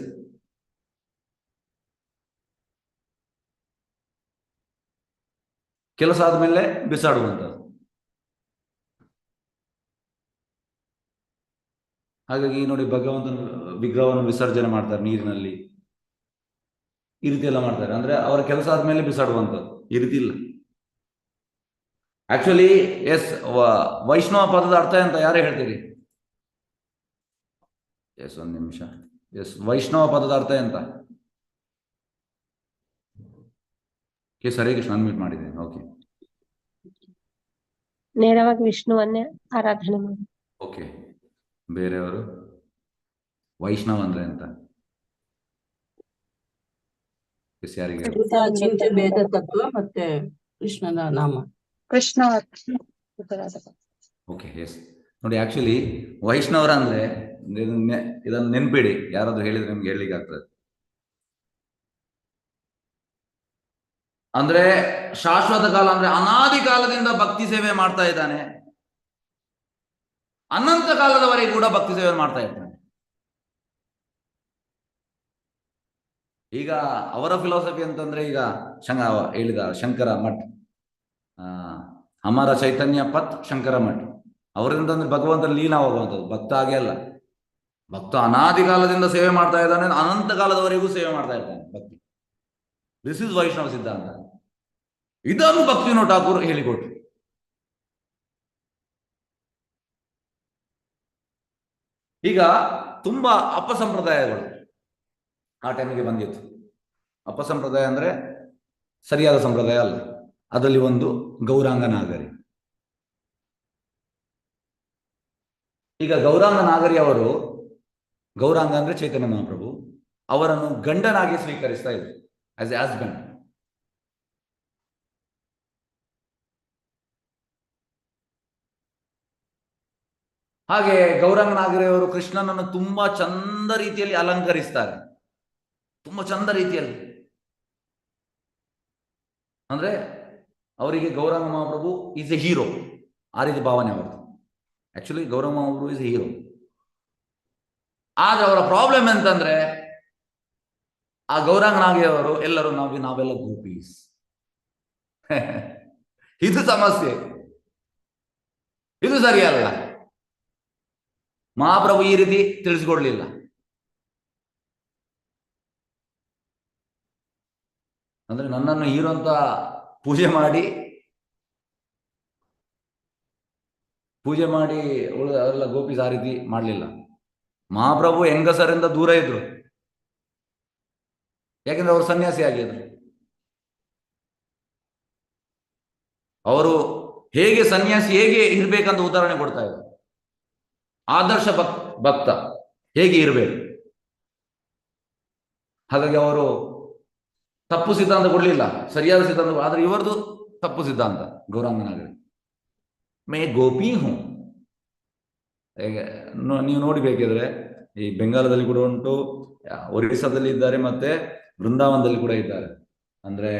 S1: ಕೆಲಸ ಆದ್ಮೇಲೆ ಬಿಸಾಡುವಂಥದ್ದು. ಹಾಗಾಗಿ ನೋಡಿ ಭಗವಂತನ ವಿಗ್ರಹವನ್ನು ವಿಸರ್ಜನೆ ಮಾಡ್ತಾರೆ ನೀರಿನಲ್ಲಿ, ಈ ರೀತಿ ಎಲ್ಲ ಮಾಡ್ತಾರೆ. ಅಂದ್ರೆ ಅವರ ಕೆಲಸ ಆದ್ಮೇಲೆ ಬಿಸಾಡುವಂಥದ್ದು, ಈ ರೀತಿ ಇಲ್ಲ. ಆಕ್ಚುಲಿ ಎಸ್, ವೈಷ್ಣವ ಪದದ ಅರ್ಥ ಅಂತ ಯಾರೇ ಹೇಳ್ತೀರಿ? ಎಸ್, ಒಂದು ನಿಮಿಷ. ಎಸ್, ವೈಷ್ಣವ ಪದದ ಅರ್ಥ ಎಂತ? ಹರೇ ಕೃಷ್ಣ, ಅನ್ಮ್ಯೂಟ್ ಮಾಡಿದ್ದೇನೆ. ಓಕೆ
S8: ನೇರವಾಗಿ ವಿಷ್ಣುವನ್ನೇ ಆರಾಧನೆ ಮಾಡಿ.
S1: ಓಕೆ, ಬೇರೆಯವರು ವೈಷ್ಣವ ಅಂದ್ರೆ ಅಂತ ಎಸ್ ಯಾರಿಗೆ?
S5: ಚಿಂತೆ ಭೇದ ತತ್ವ ಮತ್ತೆ ಕೃಷ್ಣನ ನಾಮ.
S8: Krishna
S1: okay, yes. ನೋಡಿ, ಆಕ್ಚುಲಿ ವೈಷ್ಣವರ ಅಂದ್ರೆ ಇದನ್ನು ನೆನ್ಪಿಡಿ, ಯಾರಾದ್ರೂ ಹೇಳಿದ್ರೆ ನಿಮ್ಗೆ ಹೇಳಲಿಕ್ಕೆ ಆಗ್ತದೆ. ಅಂದ್ರೆ ಶಾಶ್ವತ ಕಾಲ ಅಂದ್ರೆ ಅನಾದಿ ಕಾಲದಿಂದ ಭಕ್ತಿ ಸೇವೆ ಮಾಡ್ತಾ ಇದ್ದಾನೆ, ಅನಂತ ಕಾಲದವರೆಗೆ ಕೂಡ ಭಕ್ತಿ ಸೇವೆ ಮಾಡ್ತಾ ಇದ್ದಾನೆ. ಈಗ ಅವರ ಫಿಲಾಸಫಿ ಅಂತಂದ್ರೆ, ಈಗ ಹೇಳಿದ ಶಂಕರ ಮಠ್, ಅಮರ ಚೈತನ್ಯ ಪತ್ ಶಂಕರ ಮಠ್, ಅವರಿಂದಂದ್ರೆ ಭಗವಂತನ ಲೀನವಾಗುವಂಥದ್ದು. ಭಕ್ತ ಹಾಗೆ ಅಲ್ಲ, ಭಕ್ತ ಅನಾದಿ ಕಾಲದಿಂದ ಸೇವೆ ಮಾಡ್ತಾ ಇದ್ದಾನೆ, ಅನಂತ ಕಾಲದವರೆಗೂ ಸೇವೆ ಮಾಡ್ತಾ ಇದ್ದಾನೆ ಭಕ್ತಿ. ದಿಸ್ ಇಸ್ ವೈಷ್ಣವ ಸಿದ್ಧಾಂತ. ಇದನ್ನು ಭಕ್ತಿವಿನೋದ್ ಠಾಕೂರ್ ಹೇಳಿಕೊಟ್ರು. ಈಗ ತುಂಬಾ ಅಪಸಂಪ್ರದಾಯಗಳು ಆ ಟೈಮಿಗೆ ಬಂದಿತ್ತು. ಅಪಸಂಪ್ರದಾಯ ಅಂದ್ರೆ ಸರಿಯಾದ ಸಂಪ್ರದಾಯ ಅಲ್ಲ. ಅದರಲ್ಲಿ ಒಂದು ಗೌರಾಂಗ ನಾಗರಿ. ಈಗ ಗೌರಾಂಗ ನಾಗರಿ ಅವರು, ಗೌರಾಂಗ ಅಂದ್ರೆ ಚೈತನ್ಯ ಮಹಾಪ್ರಭು, ಅವರನ್ನು ಗಂಡನಾಗಿ ಸ್ವೀಕರಿಸ್ತಾ ಇದ್ರು, ಆಸ್ ಎ ಹಸ್ಬೆಂಡ್. ಹಾಗೆ ಗೌರಾಂಗ ನಾಗರಿ ಅವರು ಕೃಷ್ಣನನ್ನು ತುಂಬಾ ಚಂದ ರೀತಿಯಲ್ಲಿ ಅಲಂಕರಿಸ್ತಾರೆ, ತುಂಬಾ ಚಂದ ರೀತಿಯಲ್ಲಿ. ಅಂದ್ರೆ ಅವರಿಗೆ ಗೌರಾಂಗ ಮಹಾಪ್ರಭು ಈಸ್ ಎ ಹೀರೋ, ಆ ರೀತಿ ಭಾವನೆ ಅವರದು. ಆಕ್ಚುಲಿ ಗೌರಾಂಗ ಮಹಾಪ್ರಭು ಈಸ್ ಎ ಹೀರೋ. ಆದ್ರೆ ಅವರ ಪ್ರಾಬ್ಲಮ್ ಎಂತಂದ್ರೆ, ಆ ಗೌರಾಂಗ ನಾಗರಿ ಅವರು ಎಲ್ಲರೂ ನಾವೆಲ್ಲ ಗೋಪೀಸ್. ಇದು ಸಮಸ್ಯೆ, ಇದು ಸರಿಯಲ್ಲ. ಮಹಾಪ್ರಭು ಈ ರೀತಿ ತಿಳಿಸಿಕೊಡ್ಲಿಲ್ಲ. ಅಂದ್ರೆ ನನ್ನನ್ನು ಹೀರೋ ಅಂತ ಪೂಜೆ ಮಾಡಿ ಅವರೆಲ್ಲ ಗೋಪೀಸ್ ಆ ರೀತಿ ಮಾಡಲಿಲ್ಲ. ಮಹಾಪ್ರಭು ಹೆಂಗಸರಿಂದ ದೂರ ಇದ್ರು, ಯಾಕೆಂದ್ರೆ ಅವರು ಸನ್ಯಾಸಿ ಆಗಿದ್ರು. ಅವರು ಹೇಗೆ ಸನ್ಯಾಸಿ ಹೇಗೆ ಇರ್ಬೇಕಂತ ಉದಾಹರಣೆ ಕೊಡ್ತಾ ಇದ್ರು. ಆದರ್ಶ ಭಕ್ತ ಹೇಗೆ ಇರಬೇಕು. ಹಾಗಾಗಿ ಅವರು ತಪ್ಪು ಸಿದ್ಧಾಂತ ಕೊಡ್ಲಿಲ್ಲ, ಸರಿಯಾದ ಸಿದ್ಧಾಂತ. ಆದ್ರೆ ಇವರದು ತಪ್ಪು ಸಿದ್ಧಾಂತ. ಗೌರಾಂಗ ನಾಗರಿ ಮೇ ಗೋಪಿ ಹೂ. ನೀವು ನೋಡಿಬೇಕಿದ್ರೆ ಈ ಬೆಂಗಾಲದಲ್ಲಿ ಕೂಡ ಉಂಟು, ಒರಿಸ್ಸಾದಲ್ಲಿ ಇದ್ದಾರೆ, ಮತ್ತೆ ವೃಂದಾವನದಲ್ಲಿ ಕೂಡ ಇದ್ದಾರೆ. ಅಂದ್ರೆ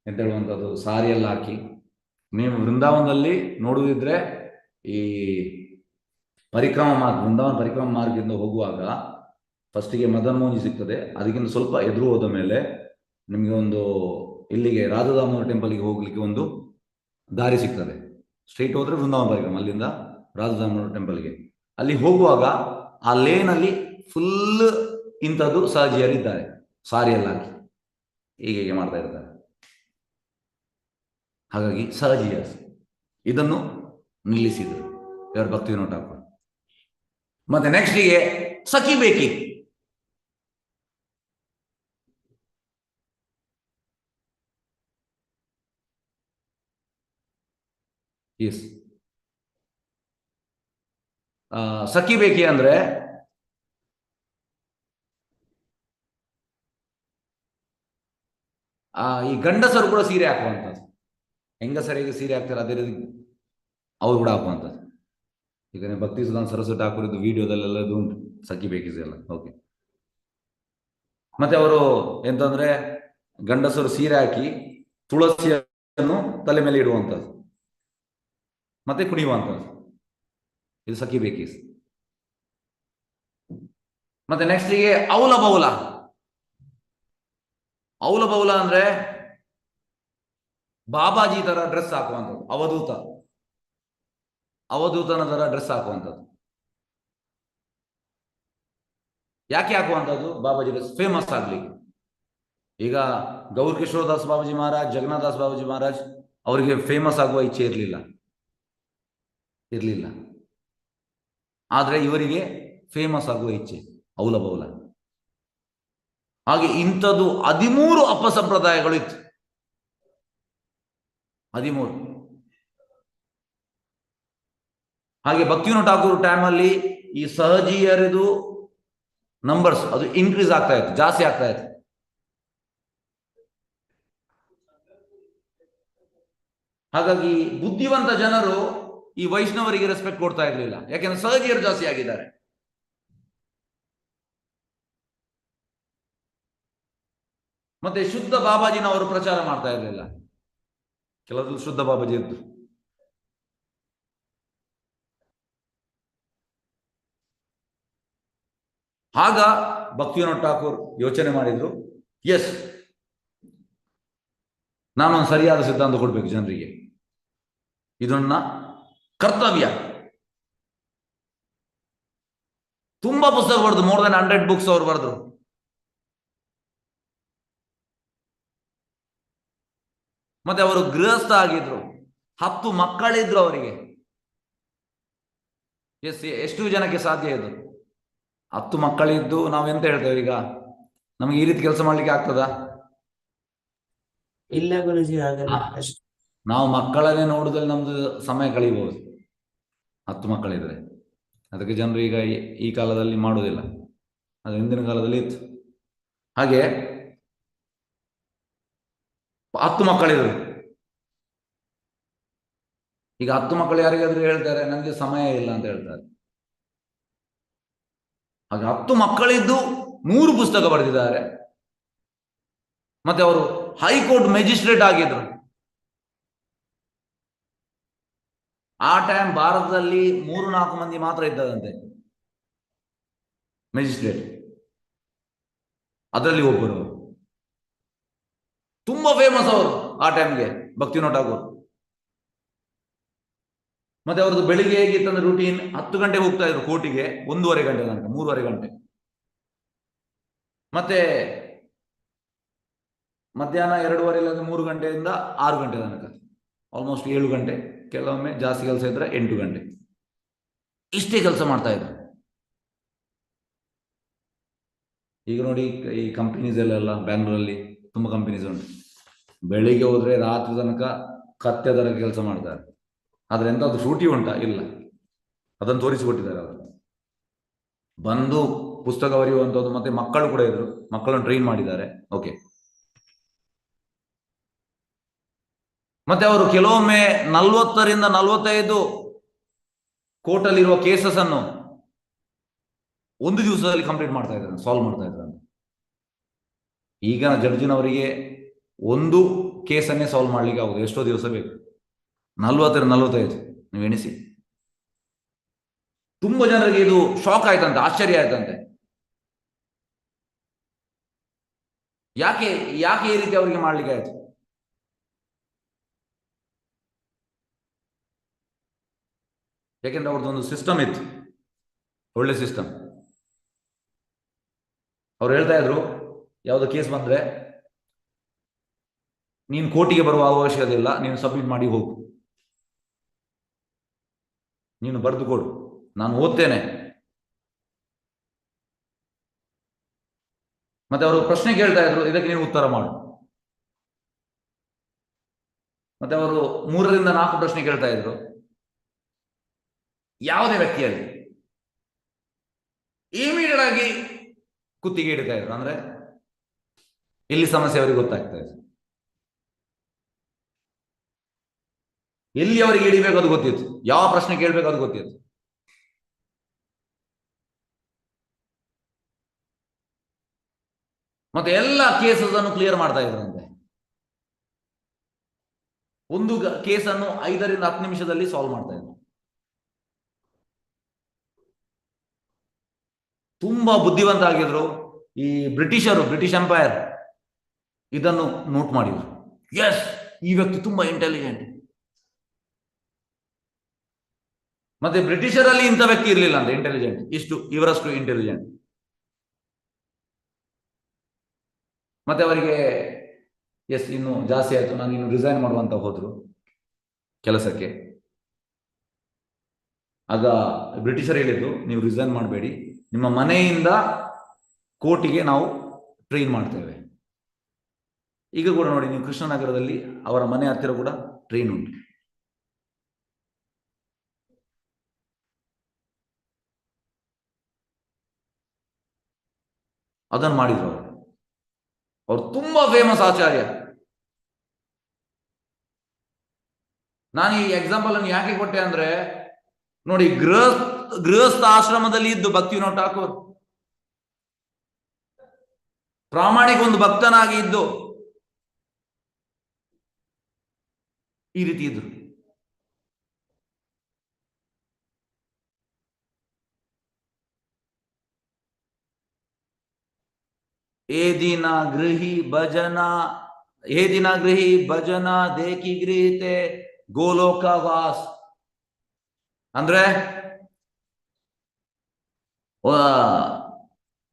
S1: ಎಂತ ಹೇಳುವಂಥದ್ದು, ಸಾರಿಯೆಲ್ಲ ಹಾಕಿ. ನೀವು ವೃಂದಾವನದಲ್ಲಿ ನೋಡುವುದಿದ್ರೆ ಈ ಪರಿಕ್ರಮ ಮಾರ್ಗ, ವೃಂದಾವನ ಪರಿಕ್ರಮ ಮಾರ್ಗದಿಂದ ಹೋಗುವಾಗ ಫಸ್ಟಿಗೆ ಮದನ್ ಮೋಹನಿ ಸಿಗ್ತದೆ. ಅದಕ್ಕಿಂತ ಸ್ವಲ್ಪ ಎದುರು ಹೋದ ಮೇಲೆ ನಿಮಗೆ ಒಂದು ಇಲ್ಲಿಗೆ ರಾಧಾದಾಮೋದರ ಟೆಂಪಲ್ಗೆ ಹೋಗ್ಲಿಕ್ಕೆ ಒಂದು ದಾರಿ ಸಿಗ್ತದೆ. ಸ್ಟ್ರೈಟ್ ಹೋದ್ರೆ ವೃಂದಾವನ ಪರಿಕ್ರಮ, ಅಲ್ಲಿಂದ ರಾಧಾದಾಮೋದರ ಟೆಂಪಲ್ಗೆ. ಅಲ್ಲಿ ಹೋಗುವಾಗ ಆ ಲೇನ್ ಅಲ್ಲಿ ಫುಲ್ ಇಂಥದ್ದು ಸಹಜಿಯರಿದ್ದಾರೆ, ಸಾರಿಯೆಲ್ಲ ಹಾಕಿ ಹೀಗೆ ಮಾಡ್ತಾ ಇರ್ತಾರೆ. ಹಾಗಾಗಿ ಸಹಜಿಯಾಸ್ ಇದನ್ನು ನಿಲ್ಲಿಸಿದರು ಇವರು ಭಕ್ತಿವಿನೋದ್ ಠಾಕೂರ್. ಮತ್ತೆ ನೆಕ್ಸ್ಟಿಗೆ ಸಖಿ ಬೇಕಿ. ಎಸ್, ಸಖಿ ಬೇಕಿ ಅಂದ್ರೆ ಈ ಗಂಡಸರು ಕೂಡ ಸೀರೆ ಹಾಕುವಂಥದ್ದು. ಹೆಂಗಸರಿಗೆ ಸೀರೆ ಹಾಕ್ತಾರೆ ಅದೇ ರೀತಿ ಅವ್ರು ಕೂಡ ಹಾಕುವಂಥದ್ದು. ಈಗ ಭಕ್ತಿ ಸುಧಾನ್ ಸರಸ್ವತಿ ಠಾಕೂರಿದ್ದು ವಿಡಿಯೋದಲ್ಲೆಲ್ಲ ಇದು ಉಂಟು, ಸಖಿ ಬೇಕಿಸ್ ಎಲ್ಲ. ಓಕೆ. ಮತ್ತೆ ಅವರು ಎಂತಂದ್ರೆ ಗಂಡಸರು ಸೀರೆ ಹಾಕಿ ತುಳಸಿಯನ್ನು ತಲೆ ಮೇಲೆ ಇಡುವಂಥದ್ದು, ಮತ್ತೆ ಕುಣಿಯುವಂಥದ್ದು. ಇದು ಸಖಿ ಬೇಕಿಸ್. ಮತ್ತೆ ನೆಕ್ಸ್ಟಿಗೆ ಔಲ ಬೌಲ. ಔಲ ಬೌಲ ಅಂದ್ರೆ ಬಾಬಾಜಿ ತರ ಡ್ರೆಸ್ ಹಾಕುವಂಥದ್ದು, ಅವಧೂತನ ತರ ಡ್ರೆಸ್ ಹಾಕುವಂಥದ್ದು. ಯಾಕೆ ಹಾಕುವಂಥದ್ದು? ಬಾಬಾಜಿಗೆ ಫೇಮಸ್ ಆಗ್ಲಿಕ್ಕೆ. ಈಗ ಗೌರ್ ಕಿಶೋರ್ ದಾಸ್ ಬಾಬಾಜಿ ಮಹಾರಾಜ್, ಜಗನ್ನಾಥ್ ದಾಸ್ ಬಾಬಾಜಿ ಮಹಾರಾಜ್ ಅವರಿಗೆ ಫೇಮಸ್ ಆಗುವ ಇಚ್ಛೆ ಇರಲಿಲ್ಲ. ಆದ್ರೆ ಇವರಿಗೆ ಫೇಮಸ್ ಆಗುವ ಇಚ್ಛೆ ಔಲ ಬೌಲ. ಹಾಗೆ ಇಂಥದ್ದು 13 ಅಪಸಂಪ್ರದಾಯಗಳು ಇತ್ತು. 13. ಹಾಗೆ ಭಕ್ತಿವಿನೋದ್ ಠಾಕೂರ್ ಟೈಮಲ್ಲಿ ಈ ಸಹಜಿಯರದು ನಂಬರ್ಸ್ ಅದು ಇನ್ಕ್ರೀಸ್ ಆಗ್ತಾ ಇತ್ತು, ಜಾಸ್ತಿ ಆಗ್ತಾ ಇತ್ತು. ಹಾಗಾಗಿ ಬುದ್ಧಿವಂತ ಜನರು ಈ ವೈಷ್ಣವರಿಗೆ ರೆಸ್ಪೆಕ್ಟ್ ಕೊಡ್ತಾ ಇರಲಿಲ್ಲ, ಯಾಕೆಂದ್ರೆ ಸಹಜಿಯರು ಜಾಸ್ತಿ ಆಗಿದ್ದಾರೆ. ಮತ್ತೆ ಶುದ್ಧ ಬಾಬಾಜಿನವರು ಪ್ರಚಾರ ಮಾಡ್ತಾ ಇರಲಿಲ್ಲ. ಕೆಲವರು ಶುದ್ಧ ಬಾಬಾಜಿ ಇದ್ದು. ಆಗ ಭಕ್ತಿವಿನೋದ್ ಠಾಕೂರ್ ಯೋಚನೆ ಮಾಡಿದ್ರು, ಎಸ್, ನಾನೊಂದು ಸರಿಯಾದ ಸಿದ್ಧಾಂತ ಕೊಡ್ಬೇಕು ಜನರಿಗೆ, ಇದನ್ನ ಕರ್ತವ್ಯ. ತುಂಬಾ ಪುಸ್ತಕ ಬರೆದು, ಮೋರ್ ದನ್ 100 ಬುಕ್ಸ್ ಅವರು ಬರೆದ್ರು. ಮತ್ತೆ ಅವರು ಗೃಹಸ್ಥ ಆಗಿದ್ರು, 10 ಮಕ್ಕಳಿದ್ರು ಅವರಿಗೆ. ಎಷ್ಟು ಜನಕ್ಕೆ ಸಾಧ್ಯ ಇದು? 10 ಮಕ್ಕಳಿದ್ದು ನಾವೆಂತ ಹೇಳ್ತೇವೆ ಈಗ? ನಮಗೆ ಈ ರೀತಿ ಕೆಲಸ ಮಾಡ್ಲಿಕ್ಕೆ ಆಗ್ತದಾ?
S2: ಇಲ್ಲ ಗುರುಜಿ, ಆಗಲ್ಲ.
S1: ನಾವು ಮಕ್ಕಳನ್ನೇ ನೋಡುದಲ್ಲಿ ನಮ್ದು ಸಮಯ ಕಳೀಬಹುದು, 10 ಮಕ್ಕಳಿದ್ರೆ. ಅದಕ್ಕೆ ಜನರು ಈಗ ಈ ಕಾಲದಲ್ಲಿ ಮಾಡುವುದಿಲ್ಲ, ಅದು ಹಿಂದಿನ ಕಾಲದಲ್ಲಿ ಇತ್ತು. ಹಾಗೆ 10 ಮಕ್ಕಳಿದ್ರು. ಈಗ 10 ಮಕ್ಕಳು ಯಾರಿಗಾದ್ರೂ ಹೇಳ್ತಾರೆ ನನಗೆ ಸಮಯ ಇಲ್ಲ ಅಂತ ಹೇಳ್ತಾರೆ. ಹಾಗೆ 10 ಮಕ್ಕಳಿದ್ದು 100 ಪುಸ್ತಕ ಬರೆದಿದ್ದಾರೆ. ಮತ್ತೆ ಅವರು ಹೈಕೋರ್ಟ್ ಮ್ಯಾಜಿಸ್ಟ್ರೇಟ್ ಆಗಿದ್ರು. ಆ ಟೈಮ್ ಭಾರತದಲ್ಲಿ 3-4 ಮಂದಿ ಮಾತ್ರ ಇದ್ದದಂತೆ ಮ್ಯಾಜಿಸ್ಟ್ರೇಟ್, ಅದರಲ್ಲಿ ಒಬ್ಬರು. ತುಂಬಾ ಫೇಮಸ್ ಅವರು ಆ ಟೈಮ್ಗೆ, ಭಕ್ತಿವಿನೋದ್ ಠಾಕೂರ್. ಮತ್ತೆ ಅವ್ರದ್ದು ಬೆಳಿಗ್ಗೆ ಹೇಗಿತ್ತಂದ್ರೆ ರೂಟೀನ್, 10 ಗಂಟೆ ಹೋಗ್ತಾ ಇದ್ರು ಕೋರ್ಟಿಗೆ, 1.5 ಗಂಟೆ ತನಕ, 3.5 ಗಂಟೆ. ಮತ್ತೆ ಮಧ್ಯಾಹ್ನ 2:30 ಇಲ್ಲ 3 ಗಂಟೆಯಿಂದ 6 ಗಂಟೆ ತನಕ, ಆಲ್ಮೋಸ್ಟ್ 7 ಗಂಟೆ. ಕೆಲವೊಮ್ಮೆ ಜಾಸ್ತಿ ಕೆಲಸ ಇದ್ರೆ 8 ಗಂಟೆ. ಇಷ್ಟೇ ಕೆಲಸ ಮಾಡ್ತಾ ಇದ್ರು. ಈಗ ನೋಡಿ ಈ ಕಂಪನೀಸ್ ಎಲ್ಲ ಬ್ಯಾಂಗ್ಳೂರಲ್ಲಿ ತುಂಬಾ ಕಂಪನೀಸ್ ಉಂಟು. ಬೆಳಿಗ್ಗೆ ಹೋದ್ರೆ ರಾತ್ರಿ ತನಕ ಕತ್ತೆದರ ಕೆಲಸ ಮಾಡ್ತಾರೆ. ಆದ್ರೆ ಎಂತಾದ್ರು ಶೂಟಿ ಉಂಟಾ? ಇಲ್ಲ. ಅದನ್ನು ತೋರಿಸಿಕೊಟ್ಟಿದ್ದಾರೆ ಅವರು. ಬಂದು ಪುಸ್ತಕ ಬರೆಯುವಂಥದ್ದು. ಮತ್ತೆ ಮಕ್ಕಳು ಕೂಡ ಇದ್ರು, ಮಕ್ಕಳನ್ನು ಟ್ರೈನ್ ಮಾಡಿದ್ದಾರೆ. ಓಕೆ. ಮತ್ತೆ ಅವರು ಕೆಲವೊಮ್ಮೆ 40ರಿಂದ 45 ಕೋರ್ಟಲ್ಲಿರುವ ಕೇಸಸ್ ಅನ್ನು 1 ದಿವಸದಲ್ಲಿ ಕಂಪ್ಲೀಟ್ ಮಾಡ್ತಾ ಇದ್ದಾರೆ, ಸಾಲ್ವ್ ಮಾಡ್ತಾ ಇದ್ದಾರೆ. ಈಗ ಜಡ್ಜಿನವರಿಗೆ 1 ಕೇಸನ್ನೇ ಸಾಲ್ವ್ ಮಾಡ್ಲಿಕ್ಕೆ ಆಗುದು ಎಷ್ಟೋ ದಿವಸ ಬೇಕು, 40ರಿಂದ 45. ನೀವು ಎಣಿಸಿ. ತುಂಬಾ ಜನರಿಗೆ ಇದು ಶಾಕ್ ಆಯ್ತಂತೆ, ಆಶ್ಚರ್ಯ ಆಯ್ತಂತೆ. ಯಾಕೆ ಈ ರೀತಿ ಅವರಿಗೆ ಮಾಡ್ಲಿಕ್ಕೆ ಆಯ್ತು? ಯಾಕೆಂದ್ರೆ ಅವ್ರದ್ದೊಂದು ಸಿಸ್ಟಮ್ ಇತ್ತು, ಒಳ್ಳೆ ಸಿಸ್ಟಮ್. ಅವ್ರು ಹೇಳ್ತಾ ಇದ್ರು, ಯಾವುದೋ ಕೇಸ್ ಬಂದ್ರೆ ನೀನು ಕೋರ್ಟಿಗೆ ಬರುವ ಅವಶ್ಯಕತೆ ಇಲ್ಲ, ನೀನು ಸಬ್ಮಿಟ್ ಮಾಡಿ ಹೋಗು, ನೀನು ಬರೆದು ಕೊಡು, ನಾನು ಓದ್ತೇನೆ. ಮತ್ತೆ ಅವರು ಪ್ರಶ್ನೆ ಕೇಳ್ತಾ ಇದ್ರು, ಇದಕ್ಕೆ ನೀನು ಉತ್ತರ ಮಾಡು. ಮತ್ತೆ ಅವರು 3ರಿಂದ 4 ಪ್ರಶ್ನೆ ಕೇಳ್ತಾ ಇದ್ರು. ಯಾವುದೇ ವ್ಯಕ್ತಿಯಲ್ಲಿ ಇಮಿಡಿಯೇಟ್ ಆಗಿ ಕುತ್ತಿಗೆ ಹಿಡಿತಾ ಇದ್ರು. ಅಂದ್ರೆ ಎಲ್ಲಿ ಸಮಸ್ಯೆ ಅವರಿಗೆ ಗೊತ್ತಾಗ್ತಾ ಇದೆ, ಎಲ್ಲಿ ಅವರಿಗೆ ಹಿಡಿಬೇಕು ಅದು ಗೊತ್ತಿತ್ತು, ಯಾವ ಪ್ರಶ್ನೆ ಕೇಳಬೇಕು ಅದು ಗೊತ್ತಿತ್ತು. ಮತ್ತೆ ಎಲ್ಲ ಕೇಸಸ್ ಅನ್ನು ಕ್ಲಿಯರ್ ಮಾಡ್ತಾ ಇದ್ರಂತೆ. ಒಂದು ಕೇಸನ್ನು 5ರಿಂದ 10 ನಿಮಿಷದಲ್ಲಿ ಸಾಲ್ವ್ ಮಾಡ್ತಾ ಇದ್ರು. ತುಂಬಾ ಬುದ್ಧಿವಂತ ಆಗಿದ್ರು. ಈ ಬ್ರಿಟಿಷ್ ಎಂಪೈರ್ ಇದನ್ನು ನೋಟ್ ಮಾಡಿದ್ರು. ಎಸ್, ಈ ವ್ಯಕ್ತಿ ತುಂಬಾ ಇಂಟೆಲಿಜೆಂಟ್. ಮತ್ತೆ ಬ್ರಿಟಿಷರಲ್ಲಿ ಇಂಥ ವ್ಯಕ್ತಿ ಇರಲಿಲ್ಲ ಅಂತ ಇಂಟೆಲಿಜೆಂಟ್, ಇವರಷ್ಟು ಇಂಟೆಲಿಜೆಂಟ್. ಮತ್ತೆ ಅವರಿಗೆ ಎಸ್ ಇನ್ನು ಜಾಸ್ತಿ ಆಯ್ತು, ನಾನು ಇನ್ನು ರಿಸೈನ್ ಮಾಡುವಂತ ಹೋದ್ರು ಕೆಲಸಕ್ಕೆ. ಆಗ ಬ್ರಿಟಿಷರು ಹೇಳಿದ್ರು, ನೀವು ರಿಸೈನ್ ಮಾಡಬೇಡಿ, ನಿಮ್ಮ ಮನೆಯಿಂದ ಕೋರ್ಟಿಗೆ ನಾವು ಟ್ರೈನ್ ಮಾಡ್ತೇವೆ. ಈಗ ಕೂಡ ನೋಡಿ, ನೀವು ಕೃಷ್ಣನಗರದಲ್ಲಿ ಅವರ ಮನೆ ಹತ್ತಿರ ಕೂಡ ಟ್ರೈನ್ ಉಂಟು. ಅದನ್ನು ಮಾಡಿದ್ರು ಅವರು ತುಂಬಾ ಫೇಮಸ್ ಆಚಾರ್ಯ. ನಾನು ಈ ಎಕ್ಸಾಂಪಲ್ ಅನ್ನು ಯಾಕೆ ಕೊಟ್ಟೆ ಅಂದ್ರೆ, ನೋಡಿ, ಗೃಹಸ್ಥ ಆಶ್ರಮದಲ್ಲಿ ಇದ್ದು ಭಕ್ತಿವಿನೋದ್ ಠಾಕೂರ್ ಪ್ರಾಮಾಣಿಕ ಒಂದು ಭಕ್ತನಾಗಿ ಇದ್ದು ಈ ರೀತಿ ಇದ್ರು. ಏ ದಿನ ಗೃಹಿ ಭಜನ ದೇಕಿ ಗೃಹೀತೆ ಗೋಲೋಕವಾಸ್ ಅಂದ್ರೆ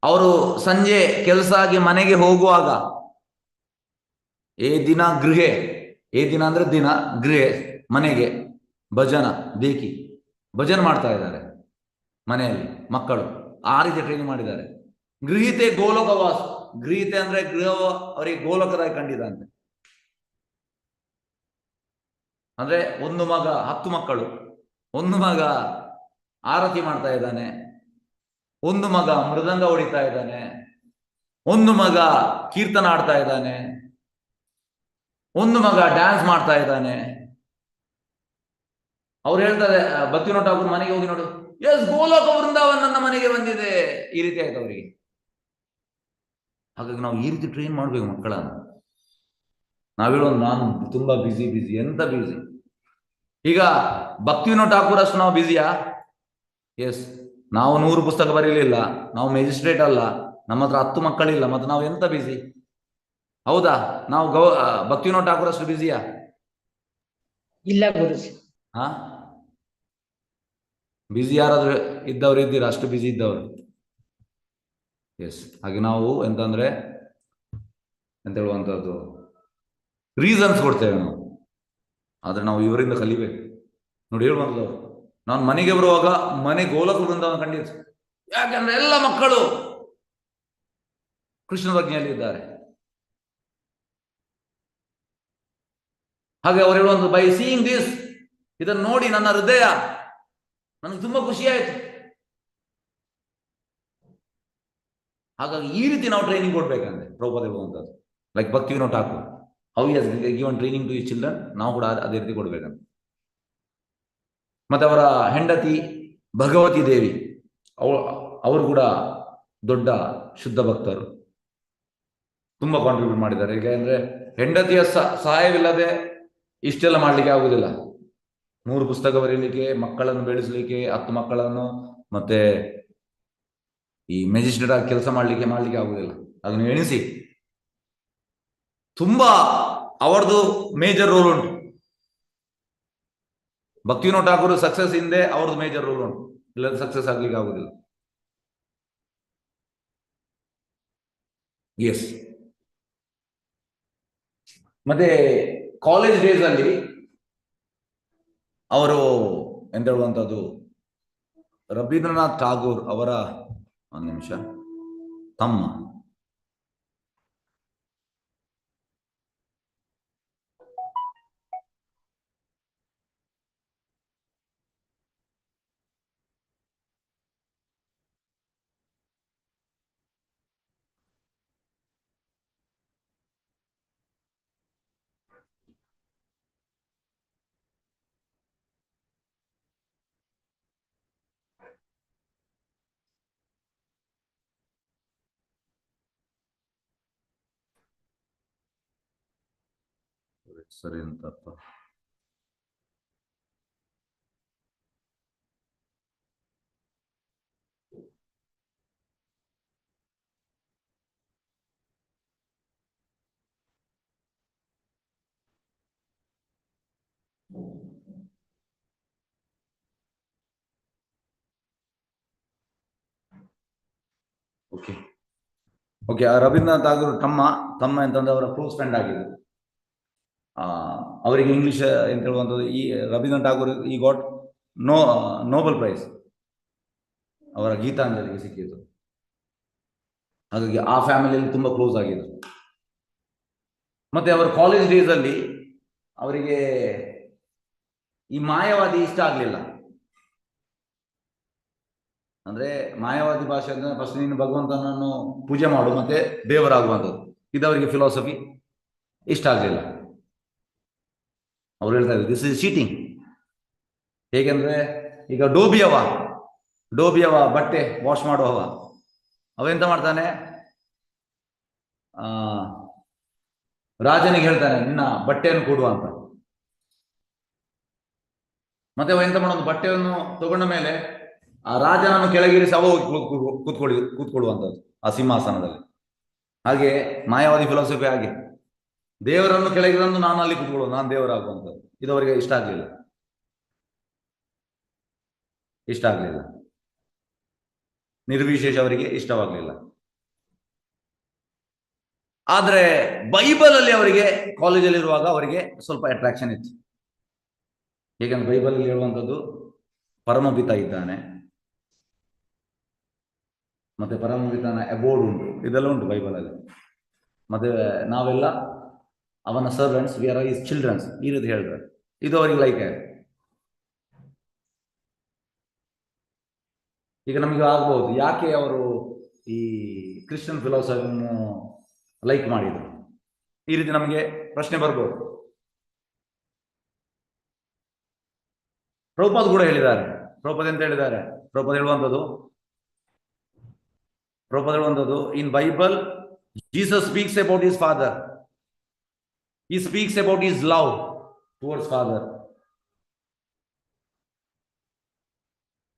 S1: ಅವರು ಸಂಜೆ ಕೆಲಸ ಆಗಿ ಮನೆಗೆ ಹೋಗುವಾಗ ಏ ದಿನ ಅಂದ್ರೆ ದಿನ, ಗೃಹೆ ಮನೆಗೆ, ಭಜನ ದೇಕಿ ಭಜನೆ ಮಾಡ್ತಾ ಇದ್ದಾರೆ ಮನೆಯಲ್ಲಿ ಮಕ್ಕಳು, ಆ ರೀತಿ ಟ್ರೈನಿಂಗ್ ಮಾಡಿದ್ದಾರೆ. ಗೃಹೀತೆ ಗೋಲೋಕವಾಸ್, ಗೃಹೀತೆ ಅಂದ್ರೆ ಗೃಹ ಅವರಿಗೆ ಗೋಲೋಕದಾಗಿ ಕಂಡಿದಂತೆ. ಅಂದ್ರೆ ಒಂದು ಮಗ 10 ಮಕ್ಕಳು, ಒಂದು ಮಗ ಆರತಿ ಮಾಡ್ತಾ ಇದ್ದಾನೆ, ಒಂದು ಮಗ ಮೃದಂಗ ಹೊಡಿತಾ ಇದ್ದಾನೆ, ಒಂದು ಮಗ ಕೀರ್ತನ ಆಡ್ತಾ ಇದ್ದಾನೆ, ಒಂದು ಮಗ ಡ್ಯಾನ್ಸ್ ಮಾಡ್ತಾ ಇದ್ದಾನೆ. ಅವ್ರು ಹೇಳ್ತಾರೆ, ಭಕ್ತಿವಿನೋದ್ ಠಾಕೂರ್ ಮನೆಗೆ ಹೋಗಿ ನೋಡು, ಎಸ್ ಗೋಲೋಕ ವೃಂದಾವನ್ ನನ್ನ ಮನೆಗೆ ಬಂದಿದೆ, ಈ ರೀತಿ ಆಯ್ತು ಅವರಿಗೆ. ಹಾಗಾಗಿ ನಾವು ಈ ರೀತಿ ಟ್ರೈನ್ ಮಾಡ್ಬೇಕು ಮಕ್ಕಳನ್ನ. ನಾವು ಹೇಳೋದು, ನಾನು ತುಂಬಾ ಬಿಸಿ, ಎಂತ ಬಿಸಿ. ಈಗ ಭಕ್ತಿವಿನೋದ್ ಠಾಕೂರ್ ಅಷ್ಟು ನಾವು ಬಿಸಿಯಾ? ಎಸ್, ನಾವು 100 ಪುಸ್ತಕ ಬರೀಲಿಲ್ಲ, ನಾವು ಮ್ಯಾಜಿಸ್ಟ್ರೇಟ್ ಅಲ್ಲ, ನಮ್ಮ ಹತ್ರ 10 ಮಕ್ಕಳಿಲ್ಲ, ಮತ್ತೆ ನಾವು ಎಂತ ಬಿಸಿ? ಹೌದಾ? ನಾವು ಭಕ್ತಿವಿನೋದ್ ಠಾಕೂರ್ ಅಷ್ಟು ಬಿಸಿಯಾ?
S7: ಇಲ್ಲ ಗುರುಜಿ.
S1: ಹಾ, ಬಿಸಿ ಯಾರಾದ್ರೂ ಇದ್ದವ್ರು ಇದ್ದೀರಾ? ಅಷ್ಟು ಬಿಸಿ ಇದ್ದವರು? ಎಸ್. ಹಾಗೆ ನಾವು ಎಂತಂದ್ರೆ ಎಂತ ಹೇಳುವಂಥದ್ದು, ರೀಸನ್ಸ್ ಕೊಡ್ತೇವೆ ನಾವು, ಆದ್ರೆ ನಾವು ಇವರಿಂದ ಕಲಿಬೇಕು. ನೋಡಿ, ಹೇಳುವಂಥದ್ದು, ನಾನು ಮನೆಗೆ ಬರುವಾಗ ಮನೆ ಗೋಲಕ ವೃಂದಾವನ ಕಂಡಿತ್ತು. ಯಾಕಂದ್ರೆ ಎಲ್ಲ ಮಕ್ಕಳು ಕೃಷ್ಣ ಪ್ರಜ್ಞೆಯಲ್ಲಿ ಇದ್ದಾರೆ. ಹಾಗೆ ಅವರು ಹೇಳುವಂಥದ್ದು, ಬೈ ಸೀಯಿಂಗ್ ದಿಸ್, ಇದನ್ನು ನೋಡಿ ನನ್ನ ಹೃದಯ ನನಗೆ ತುಂಬಾ ಖುಷಿ ಆಯ್ತು. ಹಾಗಾಗಿ ಈ ರೀತಿ ನಾವು ಟ್ರೈನಿಂಗ್ ಕೊಡ್ಬೇಕಂದ್ರೆ ಪ್ರಭುಪಾದ ಹೇಳುವಂಥದ್ದು, like Bhaktivinod Thakur how he has given training to ಈ ಚಿಲ್ಡ್ರನ್, ನಾವು ಕೂಡ ಅದೇ ರೀತಿ ಕೊಡ್ಬೇಕಂತ. ಮತ್ತೆ ಅವರ ಹೆಂಡತಿ ಭಗವತಿ ದೇವಿ, ಅವರು ಕೂಡ ದೊಡ್ಡ ಶುದ್ಧ ಭಕ್ತರು, ತುಂಬಾ ಕಾಂಟ್ರಿಬ್ಯೂಟ್ ಮಾಡಿದ್ದಾರೆ. ಯಾಕೆಂದ್ರೆ ಹೆಂಡತಿಯ ಸಹಾಯವಿಲ್ಲದೆ ಇಷ್ಟೆಲ್ಲ ಮಾಡ್ಲಿಕ್ಕೆ ಆಗುದಿಲ್ಲ. 100 ಪುಸ್ತಕ ಬರೀಲಿಕ್ಕೆ, ಮಕ್ಕಳನ್ನು ಬೆಳೆಸಲಿಕ್ಕೆ, 10 ಮಕ್ಕಳನ್ನು, ಮತ್ತೆ ಈ ಮ್ಯಾಜಿಸ್ಟ್ರೇಟ್ ಆಗಿ ಕೆಲಸ ಮಾಡ್ಲಿಕ್ಕೆ ಆಗುದಿಲ್ಲ. ಅದನ್ನು ಎಣಿಸಿ, ತುಂಬಾ ಅವರದು ಮೇಜರ್ ರೋಲ್ ಉಂಟು. ಭಕ್ತಿವಿನೋದ್ ಠಾಕೂರ್ ಸಕ್ಸಸ್ ಹಿಂದೆ ಅವ್ರದ್ದು ಮೇಜರ್ ರೋಲ್ ಉಂಟು, ಇಲ್ಲದ ಸಕ್ಸಸ್ ಆಗ್ಲಿಕ್ಕೆ ಆಗುದಿಲ್ಲ. ಎಸ್. ಮತ್ತೆ ಕಾಲೇಜ್ ಡೇಸ್ ಅಲ್ಲಿ ಅವರು ಎಂತ ಹೇಳುವಂಥದ್ದು, ರವೀಂದ್ರನಾಥ್ ಠಾಗೂರ್ ಅವರ, ಒಂದು ನಿಮಿಷ, ತಮ್ಮ ಸರಿ ಅಂತಪ್ಪ, ಓಕೆ. ಓಕೆ, ರವೀಂದ್ರನಾಥ್ ಟಾಗೂರ್ ತಮ್ಮ ಅಂತಂದ್ರೆ ಅವರ ಕ್ಲೋಸ್ ಫ್ರೆಂಡ್ ಆಗಿದ್ದು. ಅವರಿಗೆ ಇಂಗ್ಲಿಷ್ ಅಂತ ಹೇಳುವಂಥದ್ದು, ಈ ರವೀಂದ್ರನಾಥ್ ಟಾಗೂರ್ ಈ ಗಾಟ್ ನೋಬೆಲ್ ಪ್ರೈಸ್ ಅವರ ಗೀತಾಂಜಲಿಗೆ ಸಿಕ್ಕಿತು. ಹಾಗಾಗಿ ಆ ಫ್ಯಾಮಿಲಿಯಲ್ಲಿ ತುಂಬಾ ಕ್ಲೋಸ್ ಆಗಿದ್ರು. ಮತ್ತೆ ಅವರ ಕಾಲೇಜ್ ಡೇಸ್ ಅಲ್ಲಿ ಅವರಿಗೆ ಈ ಮಾಯಾವಾದಿ ಇಷ್ಟ ಆಗ್ಲಿಲ್ಲ. ಅಂದ್ರೆ ಮಾಯಾವಾದಿ ಭಾಷೆ ಅಂದ್ರೆ ಫಸ್ಟ್ ನೀನು ಭಗವಂತನನ್ನು ಪೂಜೆ ಮಾಡು ಮತ್ತೆ ದೇವರಾಗುವಂಥದ್ದು, ಇದವರಿಗೆ ಫಿಲಾಸಫಿ ಇಷ್ಟ ಆಗಲಿಲ್ಲ. ಅವ್ರು ಹೇಳ್ತಾ ಇದ್ರು ದಿಸ್ ಇಸ್ ಚೀಟಿಂಗ್. ಹೇಗೆಂದ್ರೆ ಈಗ ಡೋಬಿಯವ ಬಟ್ಟೆ ವಾಶ್ ಮಾಡುವವ ಅವೆಂತ ಮಾಡ್ತಾನೆ, ರಾಜನಿಗೆ ಹೇಳ್ತಾನೆ ನಿನ್ನ ಬಟ್ಟೆಯನ್ನು ಕೊಡುವ ಅಂತ. ಮತ್ತೆ ಅವ ಎಂತ ಮಾಡೋದು, ಬಟ್ಟೆಯನ್ನು ತಗೊಂಡ ಮೇಲೆ ಆ ರಾಜನನ್ನು ಕೆಳಗಿರಿಸಿ ಅವ ಹೋಗಿ ಕೂತ್ಕೊಳ್ಳುವಂಥದ್ದು ಆ ಸಿಂಹಾಸನದಲ್ಲಿ. ಹಾಗೆ ಮಾಯಾವಾದಿ ಫಿಲಾಸಫಿ ಹಾಗೆ, ದೇವರನ್ನು ಕೆಳಗಿರಂದು ನಾನು ಅಲ್ಲಿ ಕೂತ್ಕೊಳ್ಳೋದು, ನಾನು ದೇವರಾಗುವಂಥದ್ದು. ಇದು ಅವರಿಗೆ ಇಷ್ಟ ಆಗಲಿಲ್ಲ. ನಿರ್ವಿಶೇಷ ಅವರಿಗೆ ಇಷ್ಟವಾಗಲಿಲ್ಲ. ಆದ್ರೆ ಬೈಬಲ್ ಅಲ್ಲಿ ಅವರಿಗೆ ಕಾಲೇಜಲ್ಲಿ ಇರುವಾಗ ಅವರಿಗೆ ಸ್ವಲ್ಪ ಅಟ್ರಾಕ್ಷನ್ ಇತ್ತು. ಹೇಗಂದ್ರೆ ಬೈಬಲ್ ಅಲ್ಲಿ ಹೇಳುವಂಥದ್ದು ಪರಮಪಿತ ಇದ್ದಾನೆ, ಮತ್ತೆ ಪರಮಪಿತನ ಅಬೋರ್ಡ್ ಉಂಟು, ಇದೆಲ್ಲ ಉಂಟು ಬೈಬಲ್ ಅಲ್ಲಿ. ಮತ್ತೆ ನಾವೆಲ್ಲ ಅವನ servants, we are his childrens, ಈ ರೀತಿ ಹೇಳಿದ್ರೆ ಇದು ಅವರಿಗೆ ಲೈಕ್ ಆಯ್ತು. ಈಗ ನಮಗೆ ಆಗ್ಬಹುದು ಯಾಕೆ ಅವರು ಈ ಕ್ರಿಶ್ಚಿಯನ್ ಫಿಲಾಸಫಿಯನ್ನು ಲೈಕ್ ಮಾಡಿದ್ರು, ಈ ರೀತಿ ನಮಗೆ ಪ್ರಶ್ನೆ ಬರ್ಬೋದು. ಪ್ರಭುಪಾದ್ ಕೂಡ ಹೇಳಿದ್ದಾರೆ. ಪ್ರಭುಪಾದ್ ಎಂತ ಹೇಳಿದ್ದಾರೆ? ಪ್ರಭುಪಾದ್ ಹೇಳುವಂಥದ್ದು in Bible Jesus speaks about his father, he speaks about his love towards father.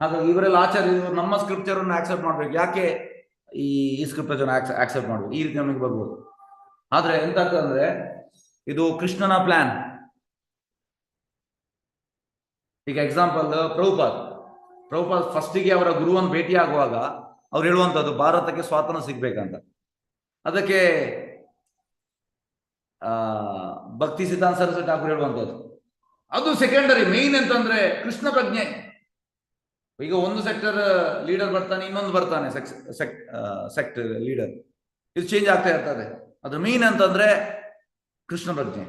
S1: ಹಾಗಾಗಿ ಇವರೆಲ್ಲ ಆಚಾರ್ಯರು ನಮ್ಮ ಸ್ಕ್ರಿಪ್ಚರ್ ಅನ್ನು ಆಕ್ಸೆಪ್ಟ್ ಮಾಡ್ಬೇಕು, ಯಾಕೆ ಈ ಸ್ಕ್ರಿಪ್ಚರ್ ಆಕ್ಸೆಪ್ಟ್ ಮಾಡ್ಬೇಕು, ಈ ರೀತಿ ನಮಗೆ ಬರ್ಬೋದು. ಆದ್ರೆ ಎಂತ ಆಗ್ತದಂದ್ರೆ ಇದು ಕೃಷ್ಣನ ಪ್ಲಾನ್. ಈಗ ಎಕ್ಸಾಂಪಲ್ ಪ್ರಭುಪಾದ್ ಫಸ್ಟಿಗೆ ಅವರ ಗುರುವನ್ನು ಭೇಟಿ ಆಗುವಾಗ ಅವ್ರು ಹೇಳುವಂಥದ್ದು ಭಾರತಕ್ಕೆ ಸ್ವಾತಂತ್ರ್ಯ ಸಿಗ್ಬೇಕಂತ. ಅದಕ್ಕೆ ಭಕ್ತಿ ಸಿದ್ಧಾಂತ ಸರಸ್ವತಿ ಠಾಕೂರ್ ಹೇಳುವಂಥದ್ದು ಅದು ಸೆಕೆಂಡರಿ. ಮೇನ್ ಅಂತಂದ್ರೆ ಕೃಷ್ಣ ಪ್ರಜ್ಞೆ. ಈಗ ಒಂದು ಸೆಕ್ಟರ್ ಲೀಡರ್ ಬರ್ತಾನೆ, ಇನ್ನೊಂದು ಬರ್ತಾನೆ ಸೆಕ್ಟ್ ಲೀಡರ್, ಇದು ಚೇಂಜ್ ಆಗ್ತಾ ಇರ್ತದೆ. ಅದು ಮೇನ್ ಅಂತಂದ್ರೆ ಕೃಷ್ಣ ಪ್ರಜ್ಞೆ.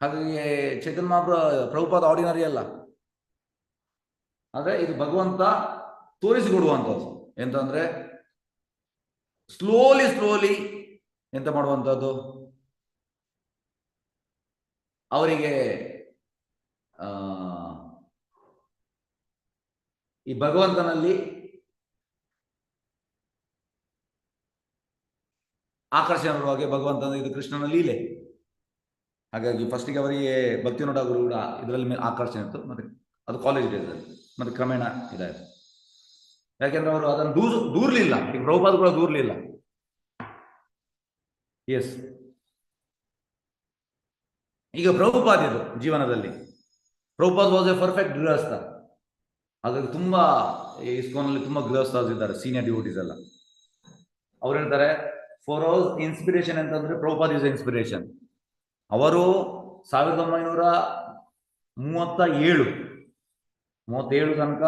S1: ಹಾಗಾಗಿ ಚೈತನ್ಯ ಮಹಾಪ್ರಭು ಪ್ರಭುಪಾದ ಆರ್ಡಿನರಿ ಅಲ್ಲ, ಆದ್ರೆ ಇದು ಭಗವಂತ ತೋರಿಸಿಕೊಡುವಂಥದ್ದು. ಎಂತಂದ್ರೆ ಸ್ಲೋಲಿ ಎಂತ ಮಾಡುವಂಥದ್ದು, ಅವರಿಗೆ ಈ ಭಗವಂತನಲ್ಲಿ ಆಕರ್ಷಣೆ ಬರುವಾಗೆ ಭಗವಂತನ ಇದು ಕೃಷ್ಣನ ಲೀಲೆ. ಹಾಗಾಗಿ ಫಸ್ಟಿಗೆ ಅವರಿಗೆ ಭಕ್ತಿವಿನೋದ ಗುರು ಕೂಡ ಇದರಲ್ಲಿ ಆಕರ್ಷಣೆ ಇತ್ತು, ಮತ್ತೆ ಅದು ಕಾಲೇಜ್ ಡೇಸಲ್ಲಿ, ಮತ್ತೆ ಕ್ರಮೇಣ ಇದಾಯಿತು. ಯಾಕೆಂದ್ರೆ ಅವರು ಅದನ್ನು ದೂರ್ಲಿಲ್ಲ. ಈಗ ಪ್ರಭುಪಾದ ಕೂಡ ದೂರ್ಲಿಲ್ಲ. ಎಸ್, ಈಗ ಪ್ರಭುಪಾದಿದು ಜೀವನದಲ್ಲಿ ಪ್ರಭುಪಾದ್ ವಾಸ್ ಎ ಪರ್ಫೆಕ್ಟ್ ಗೃಹಸ್ಥ. ಹಾಗಾಗಿ ತುಂಬಾ ಇಸ್ಕಾನ್ನಲ್ಲಿ ತುಂಬಾ ಗೃಹಸ್ಥಾಸ್ ಇದ್ದಾರೆ, ಸೀನಿಯರ್ ಡಿವೋಟೀಸ್ ಎಲ್ಲ. ಅವ್ರು ಹೇಳ್ತಾರೆ ಫಾರ್ ಅವರ್ ಇನ್ಸ್ಪಿರೇಷನ್ ಅಂತಂದ್ರೆ ಪ್ರಭುಪಾದ್ ಇಸ್ ಇನ್ಸ್ಪಿರೇಷನ್. ಅವರು 1937 ತನಕ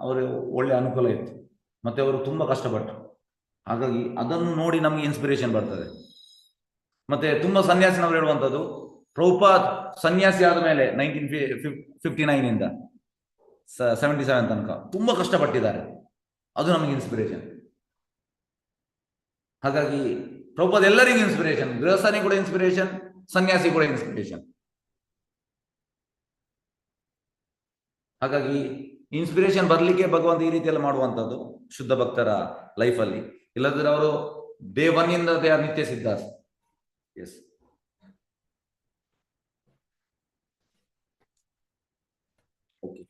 S1: ಅವರು ಒಳ್ಳೆ ಅನುಕೂಲ ಇತ್ತು, ಮತ್ತೆ ಅವರು ತುಂಬಾ ಕಷ್ಟಪಟ್ಟರು. ಹಾಗಾಗಿ ಅದನ್ನು ನೋಡಿ ನಮಗೆ ಇನ್ಸ್ಪಿರೇಷನ್ ಬರ್ತದೆ. ಮತ್ತೆ ತುಂಬಾ ಸನ್ಯಾಸಿನವರು ಹೇಳುವಂಥದ್ದು ಪ್ರಭುಪಾದ್ ಸನ್ಯಾಸಿ ಆದ ಮೇಲೆ 1959 ಇಂದ 77 ತನಕ ತುಂಬಾ ಕಷ್ಟಪಟ್ಟಿದ್ದಾರೆ, ಅದು ನಮಗೆ ಇನ್ಸ್ಪಿರೇಷನ್. ಹಾಗಾಗಿ ಪ್ರಭುಪಾದ್ ಎಲ್ಲರಿಗೂ ಇನ್ಸ್ಪಿರೇಷನ್, ಗೃಹಸ್ಥಾನಿ ಕೂಡ ಇನ್ಸ್ಪಿರೇಷನ್, ಸನ್ಯಾಸಿ ಕೂಡ ಇನ್ಸ್ಪಿರೇಷನ್. ಹಾಗಾಗಿ ಇನ್ಸ್ಪಿರೇಷನ್ ಬರ್ಲಿಕ್ಕೆ ಭಗವಂತ ಈ ರೀತಿಯಲ್ಲಿ ಮಾಡುವಂಥದ್ದು ಶುದ್ಧ ಭಕ್ತರ ಲೈಫಲ್ಲಿ. ಇಲ್ಲದ್ರೆ ಅವರು ಡೇ 1 ಇಂದ they are nitya siddhas. Yes, okay,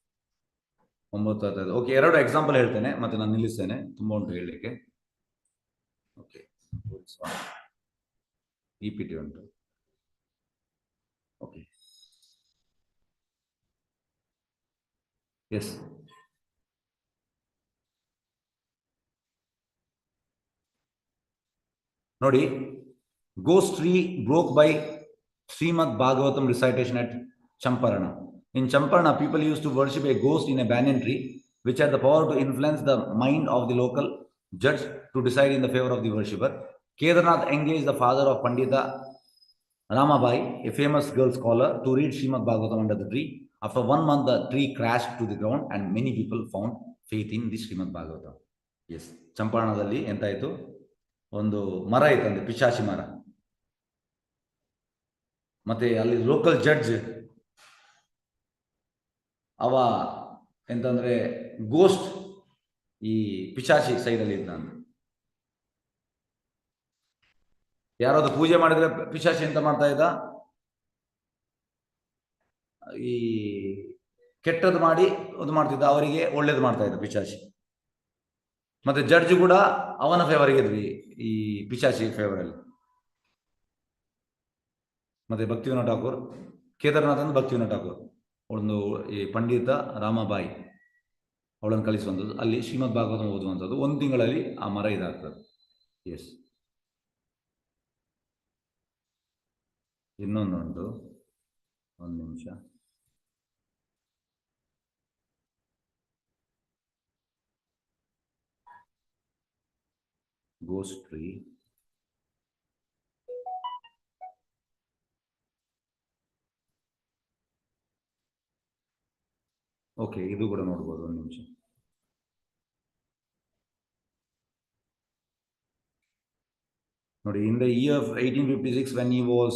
S1: 9. Okay, 2 example ಹೇಳ್ತೇನೆ ಮತ್ತೆ ನಾನು ನಿಲ್ಲಿಸ್ತೇನೆ, ತುಂಬಾ ಉಂಟು ಹೇಳಲಿಕ್ಕೆ. ಓಕೆ, EPT ಉಂಟು. ಓಕೆ, ಎಸ್, ನೋಡಿ, ghost tree broke by Srimad Bhagavatam recitation at Champarana. In Champarana, people used to worship a ghost in a banyan tree, which had the power to influence the mind of the local judge to decide in the favor of the worshipper. Kedarnath engaged the father of Pandita Ramabai, a famous girl scholar, to read Srimad Bhagavatam under the tree. After 1 month, the tree crashed to the ground and many people found faith in the Srimad Bhagavatam. Yes, ಚಂಪಾರಣದಲ್ಲಿ ಎಂತಾಯಿತು, ಒಂದು ಮರ ಇತ್ತಂತೆ, ಪಿಶಾಚಿ ಮರ. ಮತ್ತೆ ಅಲ್ಲಿ local judge ಅವ ಎಂತಂದ್ರೆ ghost ಈ ಪಿಶಾಚಿ ಸೈಡಲ್ಲಿ ಇದ್ದಂತ. ಯಾರಾದ್ರು ಪೂಜೆ ಮಾಡಿದ್ರೆ ಪಿಶಾಚಿ ಎಂತ ಮಾಡ್ತಾ ಇದ್ದ, ಈ ಕೆಟ್ಟದ್ದು ಮಾಡಿ ಅದು ಮಾಡ್ತಿದ್ದ, ಅವರಿಗೆ ಒಳ್ಳೇದು ಮಾಡ್ತಾ ಇದ್ದ ಪಿಶಾಚಿ. ಮತ್ತೆ ಜಡ್ಜ್ ಕೂಡ ಅವನ ಫೇವರ್ಗೆ ಇದ್ವಿ, ಈ ಪಿಶಾಚಿ ಫೇವರಲ್ಲಿ. ಮತ್ತೆ ಭಕ್ತಿವಿನೋದ್ ಠಾಕೂರ್, ಕೇದಾರ್ನಾಥ್ ಅಂದ್ರೆ ಭಕ್ತಿವಿನೋದ್ ಠಾಕೂರ್, ಒಂದು ಈ ಪಂಡಿತ ರಾಮಬಾಯಿ ಅವಳನ್ನು ಕಲಿಸುವಂಥದ್ದು, ಅಲ್ಲಿ ಶ್ರೀಮದ್ ಭಾಗವತ ಓದುವಂಥದ್ದು. 1 ತಿಂಗಳಲ್ಲಿ ಆ ಮರ ಇದಾಗ್ತದೆ. ಎಸ್, ಇನ್ನೊಂದುಂಟು, 1 ನಿಮಿಷ. Ghost tree. ಓಕೆ, ಇದು ಕೂಡ ನೋಡ್ಬೋದು, 1 ನಿಮಿಷ. ನೋಡಿ, in the year of 1856, when he was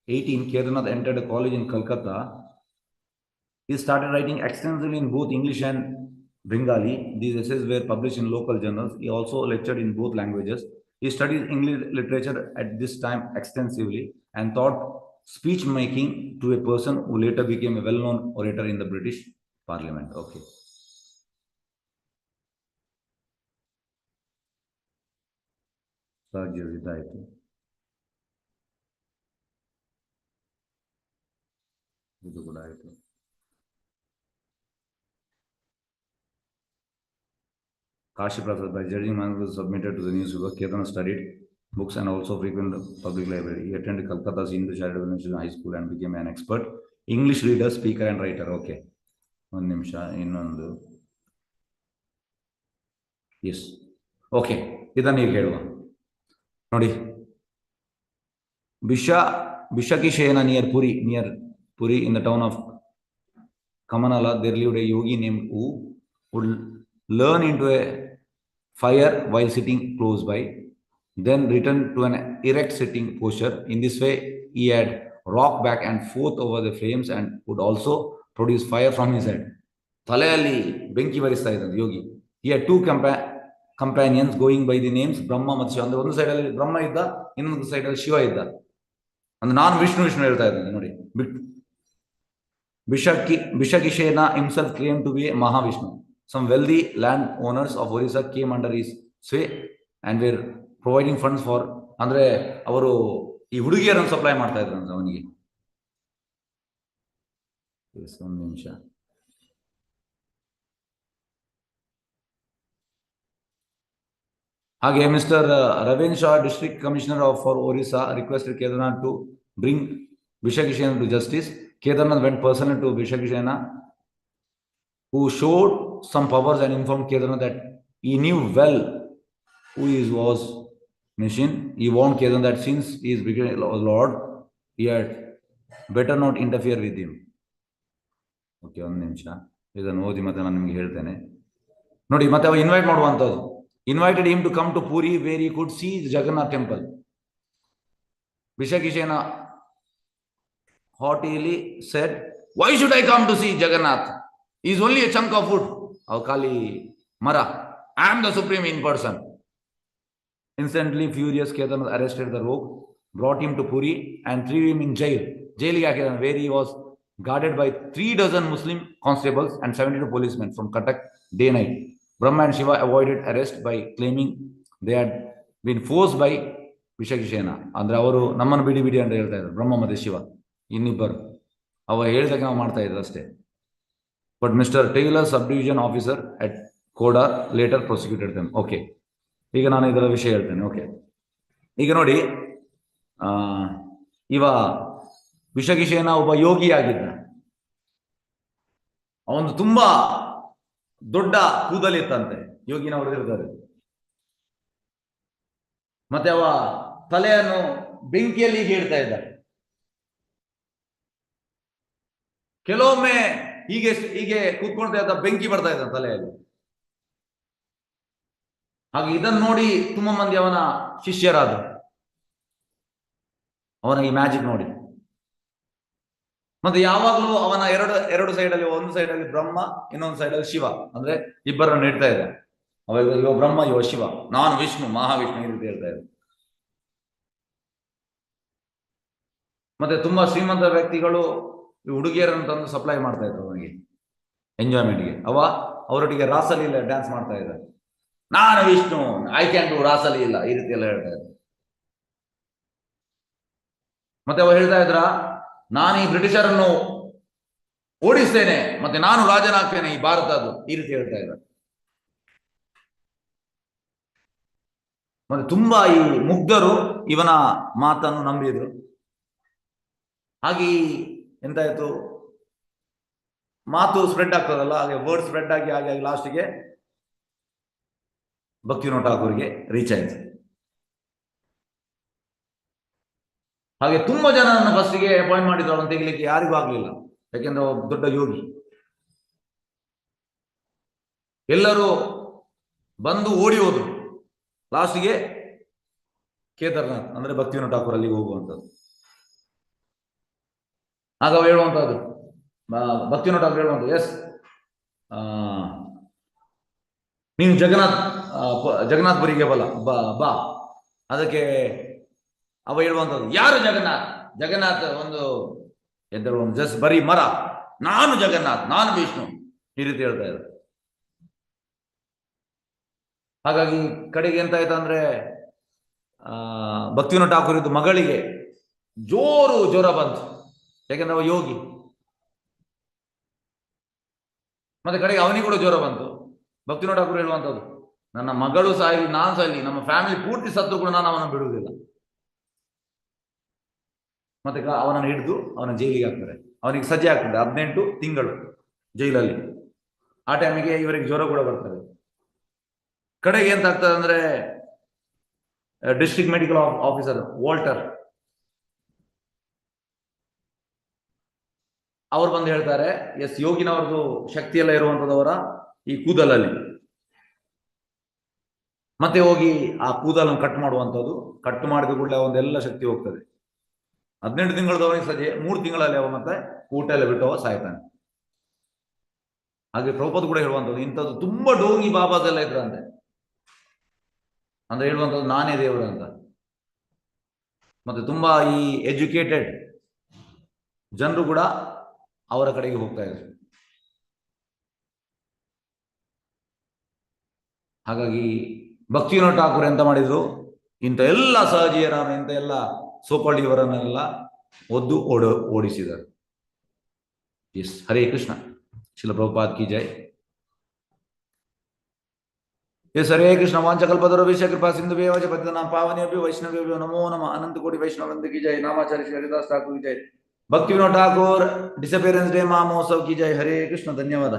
S1: 18, Kedarnath entered a college in Calcutta. He started writing extensively in both English and Bengali. These essays were published in local journals. He also lectured in both languages. He studied English literature at this time extensively and taught speech making to a person who later became a well-known orator in the British Parliament. Okay. ಇದಾಯಿತು. ಇದು ಕೂಡ ಆಯಿತು. Kashi Prasad, by judging manuscripts submitted to the newspaper, Kedarnath studied books and also frequented public library. He attended Calcutta's Hindu Charitable Institution High School and became an expert English reader, speaker and writer. Okay. 1 ನಿಮಿಷ, ಇನ್ನೊಂದು. S, okay, ಇದನ್ನು ಈಗ ಹೇಳುವ. ನೋಡಿ, Bishakishena near Puri in the town of Kamanala, there lived a yogi named who would learn into a fire while sitting close by, then return to an erect sitting posture. In this way, he had rocked back and forth over the flames and would also produce fire from his head. ತಲೆಯಲ್ಲಿ ಬೆಂಕಿ ಬರಿಸ್ತಾ ಇದ್ದ Yogi. He had 2 companions going by the names ಬ್ರಹ್ಮ ಮತ್ತು ಶಿವ. ಅಂದ್ರೆ ಒಂದು ಸೈಡಲ್ಲಿ ಬ್ರಹ್ಮ ಇದ್ದ, ಇನ್ನೊಂದು ಸೈಡಲ್ಲಿ ಶಿವ ಇದ್ದ. ಅಂದ್ರೆ ನಾನು ವಿಷ್ಣು ಹೇಳ್ತಾ ಇದ್ದೇನೆ. ನೋಡಿ, Bishakishena himself claimed to be a Mahavishnu. Some wealthy land owners of Orissa came under his sway and were providing funds for, ಅಂದ್ರೆ ಅವರು ಈ ಹುಡುಗಿಯರನ್ನು ಸಪ್ಲೈ ಮಾಡ್ತಾ ಇದ್ರು ಅಂತ ಅವನಿಗೆ. 1 ನಿಮಿಷ. ಹಾಗೆ mister Ravenshaw, district commissioner for Orissa, requested Kedarnath to bring Bishakishena to justice. Kedarnath went personally to Bishakishena, who showed some powers and informed Kedarnath that he knew well who he was machine. He warned Kedarnath that since he is becoming a lord, he had better not interfere with him. Okay, 1 ನಿಮಿಷ, ಇದನ್ನು ಓದಿ ಮತ್ತೆ ನಾನು ನಿಮಗೆ ಹೇಳ್ತೇನೆ. ನೋಡಿ, ಮತ್ತೆ ಅವ ಇನ್ವೈಟ್ ಮಾಡುವಂಥದ್ದು. Invited him to come to Puri where he could see the Jagannath temple. Bishakishena haughtily said, "Why should I come to see Jagannath? He is only a chunk of wood. Avkali Mara. I am the supreme in person." Instantly furious, Kedarnath arrested the rogue, brought him to Puri and threw him in jail. Where he was guarded by 3 dozen Muslim constables and 72 policemen from Cuttack day night. Brahma and Shiva avoided arrest by claiming they had been forced by Bishakishena. ಅಂದ್ರೆ ಅವರು ನಮ್ಮನ್ನು ಬಿಡಿ ಅಂತ ಹೇಳ್ತಾ ಇದ್ರು, ಬ್ರಹ್ಮ ಮತ್ತೆ ಶಿವ ಇನ್ನಿಬ್ಬರು. ಅವ ಹೇಳಿದಾಗ ನಾವು ಮಾಡ್ತಾ ಇದ್ರು ಅಷ್ಟೇ. But mister Taylor, sub division officer at Kodar, later prosecuted them. Okay, ಈಗ ನಾನು ಇದರ ವಿಷಯ ಹೇಳ್ತೇನೆ. ಓಕೆ, ಈಗ ನೋಡಿ, ಇವ ವಿಷಗಿಷೇನ ಒಬ್ಬ ಯೋಗಿಯಾಗಿದ್ದ. ಅವನು ತುಂಬಾ ದೊಡ್ಡ ಕೂದಲಿತ್ತಂತೆ, ಯೋಗಿನವರು ಇರ್ತಾರೆ. ಮತ್ತೆ ಅವ ತಲೆಯನ್ನು ಬೆಂಕಿಯಲ್ಲಿ ಹೀಗೆ ಇಡ್ತಾ ಇದ್ದ. ಕೆಲವೊಮ್ಮೆ ಹೀಗೆ ಹೀಗೆ ಕೂತ್ಕೊಳ್ತಾ ಇದ್ದ, ಬೆಂಕಿ ಬರ್ತಾ ಇದ್ದ ತಲೆಯಲ್ಲಿ. ಹಾಗೆ ಇದನ್ನು ನೋಡಿ ತುಂಬಾ ಮಂದಿ ಅವನ ಶಿಷ್ಯರಾದರು, ಅವನ ಈ ಮ್ಯಾಜಿಕ್ ನೋಡಿ. ಮತ್ತೆ ಯಾವಾಗಲೂ ಅವನ ಎರಡು ಸೈಡಲ್ಲಿ, ಒಂದು ಸೈಡಲ್ಲಿ ಬ್ರಹ್ಮ, ಇನ್ನೊಂದು ಸೈಡಲ್ಲಿ ಶಿವ, ಅಂದ್ರೆ ಇಬ್ಬರನ್ನು ಇಡ್ತಾ ಇದ್ದ. ಅವಾಗ ಇವ ಬ್ರಹ್ಮ, ಇವ ಶಿವ, ನಾನು ವಿಷ್ಣು, ಮಹಾವಿಷ್ಣು, ಈ ರೀತಿ ಹೇಳ್ತಾ ಇದ್ದ. ಮತ್ತೆ ತುಂಬಾ ಶ್ರೀಮಂತ ವ್ಯಕ್ತಿಗಳು ಈ ಹುಡುಗಿಯರನ್ನು ತಂದು ಸಪ್ಲೈ ಮಾಡ್ತಾ ಇದ್ರು ಅವನಿಗೆ, ಎಂಜಾಯ್ಮೆಂಟ್ಗೆ. ಅವರೊಟ್ಟಿಗೆ ರಾಸಲೀಲ ಡ್ಯಾನ್ಸ್ ಮಾಡ್ತಾ ಇದ್ದ. ನಾನು ವಿಷ್ಣು, ಐ ಕ್ಯಾನ್ ಡೂ ರಾಸಲೀಲ, ಈ ರೀತಿ ಎಲ್ಲ ಹೇಳ್ತಾ ಇದ್ದ. ಮತ್ತೆ ಅವ ಹೇಳ್ತಾ ಇದ್ರ, ನಾನು ಈ ಬ್ರಿಟಿಷರನ್ನು ಓಡಿಸ್ತೇನೆ, ಮತ್ತೆ ನಾನು ರಾಜನಾಗ್ತೇನೆ ಈ ಭಾರತದ್ದು, ಈ ರೀತಿ ಹೇಳ್ತಾ ಇದ್ದ. ಮತ್ತೆ ತುಂಬಾ ಈ ಮುಗ್ಧರು ಇವನ ಮಾತನ್ನು ನಂಬಿದ್ರು. ಹಾಗೆ ಎಂತಾಯ್ತು, ಮಾತು ಸ್ಪ್ರೆಡ್ ಆಗ್ತದಲ್ಲ, ಹಾಗೆ ವರ್ಡ್ ಸ್ಪ್ರೆಡ್ ಆಗಿ ಹಾಗೆ ಲಾಸ್ಟಿಗೆ ಭಕ್ತಿವಿನೋದ ಠಾಕೂರ್ಗೆ ರೀಚ್ ಆಯ್ತು. ಹಾಗೆ ತುಂಬಾ ಜನರನ್ನು ಫಸ್ಟಿಗೆ ಅಪಾಯಿಂಟ್ ಮಾಡಿದ್ರು, ಅವನು ತೆಗಿಲಿಕ್ಕೆ ಯಾರಿಗೂ ಆಗ್ಲಿಲ್ಲ, ಯಾಕೆಂದ್ರೆ ಒಬ್ಬ ದೊಡ್ಡ ಯೋಗಿ. ಎಲ್ಲರೂ ಬಂದು ಓಡಿ ಹೋದ್ರು. ಲಾಸ್ಟಿಗೆ ಕೇದಾರ್ನಾಥ್ ಅಂದ್ರೆ ಭಕ್ತಿವಿನೋದ ಠಾಕೂರ್ ಅಲ್ಲಿಗೆ ಹೋಗುವಂಥದ್ದು. ಆಗ ಹೇಳುವಂಥದ್ದು, ಭಕ್ತಿವಿನೋದ ಠಾಕೂರ್ ಹೇಳುವಂಥದ್ದು, ಎಸ್, ನೀನು ಜಗನ್ನಾಥ್ಪುರಿಗೆ ಬಾ. ಅದಕ್ಕೆ ಅವ ಹೇಳುವಂಥದ್ದು, ಯಾರು ಜಗನ್ನಾಥ್ ಒಂದು ಜಸ್ಟ್ ಬರೀ ಮರ, ನಾನು ಜಗನ್ನಾಥ್, ನಾನು ವಿಷ್ಣು, ಈ ರೀತಿ ಹೇಳ್ತಾ ಇದ್ದಾರೆ. ಹಾಗಾಗಿ ಕಡೆಗೆ ಎಂತಾಯ್ತು ಅಂದ್ರೆ, ಭಕ್ತಿವಿನೋದ ಠಾಕೂರ್ ಮಗಳಿಗೆ ಜ್ವರ ಬಂತು, ಯಾಕೆಂದ್ರೆ ಅವ ಯೋಗಿ. ಮತ್ತೆ ಕಡೆಗೆ ಅವನಿಗೆ ಕೂಡ ಜ್ವರ ಬಂತು. ಭಕ್ತಿವಿನೋದ ಠಾಕೂರ್ ಹೇಳುವಂಥದ್ದು, ನನ್ನ ಮಗಳು ಸಾಯಲಿ, ನಾನು ಸಾಯಲಿ, ನಮ್ಮ ಫ್ಯಾಮಿಲಿ ಪೂರ್ತಿ ಸತ್ತು ಕೂಡ ನಾನು ಅವನನ್ನು ಬಿಡುವುದಿಲ್ಲ. ಮತ್ತೆ ಅವನನ್ನು ಹಿಡಿದು ಅವನ ಜೈಲಿಗೆ ಹಾಕ್ತಾರೆ. ಅವನಿಗೆ ಸಜ್ಜೆ ಆಗ್ತದೆ, 18 ತಿಂಗಳು ಜೈಲಲ್ಲಿ. ಆ ಟೈಮಿಗೆ ಇವರಿಗೆ ಜ್ವರ ಕೂಡ ಬರ್ತದೆ. ಕಡೆಗೆ ಎಂತ ಆಗ್ತದೆ ಅಂದ್ರೆ, ಡಿಸ್ಟ್ರಿಕ್ಟ್ ಮೆಡಿಕಲ್ ಆಫೀಸರ್ ವಾಲ್ಟರ್ ಅವ್ರು ಬಂದು ಹೇಳ್ತಾರೆ, ಎಸ್, ಯೋಗಿನವ್ರದ್ದು ಶಕ್ತಿ ಎಲ್ಲ ಇರುವಂತದವರ ಈ ಕೂದಲಲ್ಲಿ. ಮತ್ತೆ ಹೋಗಿ ಆ ಕೂದಲನ್ನು ಕಟ್ ಮಾಡುವಂಥದ್ದು. ಕಟ್ ಮಾಡಿದ ಕೂಡಲೇ ಒಂದೆಲ್ಲ ಶಕ್ತಿ ಹೋಗ್ತದೆ. 18 ತಿಂಗಳದವನಿಗೆ ಸಜ್ಜೆ, 3 ತಿಂಗಳಲ್ಲಿ ಅವ ಮತ್ತೆ ಊಟ ಎಲ್ಲ ಬಿಟ್ಟು ಅವ ಸಾಯ್ತಾನೆ. ಹಾಗೆ ಪ್ರಭುಪಾದ ಕೂಡ ಹೇಳುವಂಥದ್ದು, ಇಂಥದ್ದು ತುಂಬಾ ಡೋಂಗಿ ಬಾಬಾಸ್ ಎಲ್ಲ ಇದ್ರಂತೆ. ಅಂದ್ರೆ ಹೇಳುವಂಥದ್ದು, ನಾನೇ ದೇವರು ಅಂತ. ಮತ್ತೆ ತುಂಬಾ ಈ ಎಜುಕೇಟೆಡ್ ಜನರು ಕೂಡ ಅವರ ಕಡೆಗೆ ಹೋಗ್ತಾ ಇದ್ರು. ಹಾಗಾಗಿ ಭಕ್ತಿವಿನೋದ ಠಾಕೂರ್ ಎಂತ ಮಾಡಿದ್ರು, ಇಂಥ ಎಲ್ಲ ಸಹಜೀಯರನ್ನು, ಇಂಥ ಎಲ್ಲ ಸೋಕಾಲ್ಡ್ ಇವರನ್ನೆಲ್ಲ ಒದ್ದು ಓಡಿಸಿದರು. ಎಸ್, ಹರೇ ಕೃಷ್ಣ. ಶ್ರೀಲ ಪ್ರಭುಪಾದ್ ಕಿ ಜೈ. ಎಸ್, ಹರೇ ಕೃಷ್ಣ. ವಾಂಛಕಲ್ಪತರುಭ್ಯಶ್ಚ ಕೃಪಾ ಸಿಂಧುಭ್ಯೋ ಚ ಪತಿತಾನಾಂ ಪಾವನೇಭ್ಯೋ ವೈಷ್ಣವೇಭ್ಯೋ ನಮೋ ನಮಃ. ಅನಂತ ಕೋಟಿ ವೈಷ್ಣವವೃಂದ ಕಿ ಜೈ. ನಾಮಾಚಾರ್ಯ ಶ್ರೀ ಹರಿದಾಸ್ ಠಾಕೂರ್ ಕಿ ಜೈ. ಭಕ್ತಿವಿನೋದ ಠಾಕೂರ್ ಡಿಸಪಿಯರೆನ್ಸ್ ಡೇ ಮಹೋತ್ಸವ ಕಿ ಜೈ. ಹರೇ ಕೃಷ್ಣ. ಧನ್ಯವಾದ.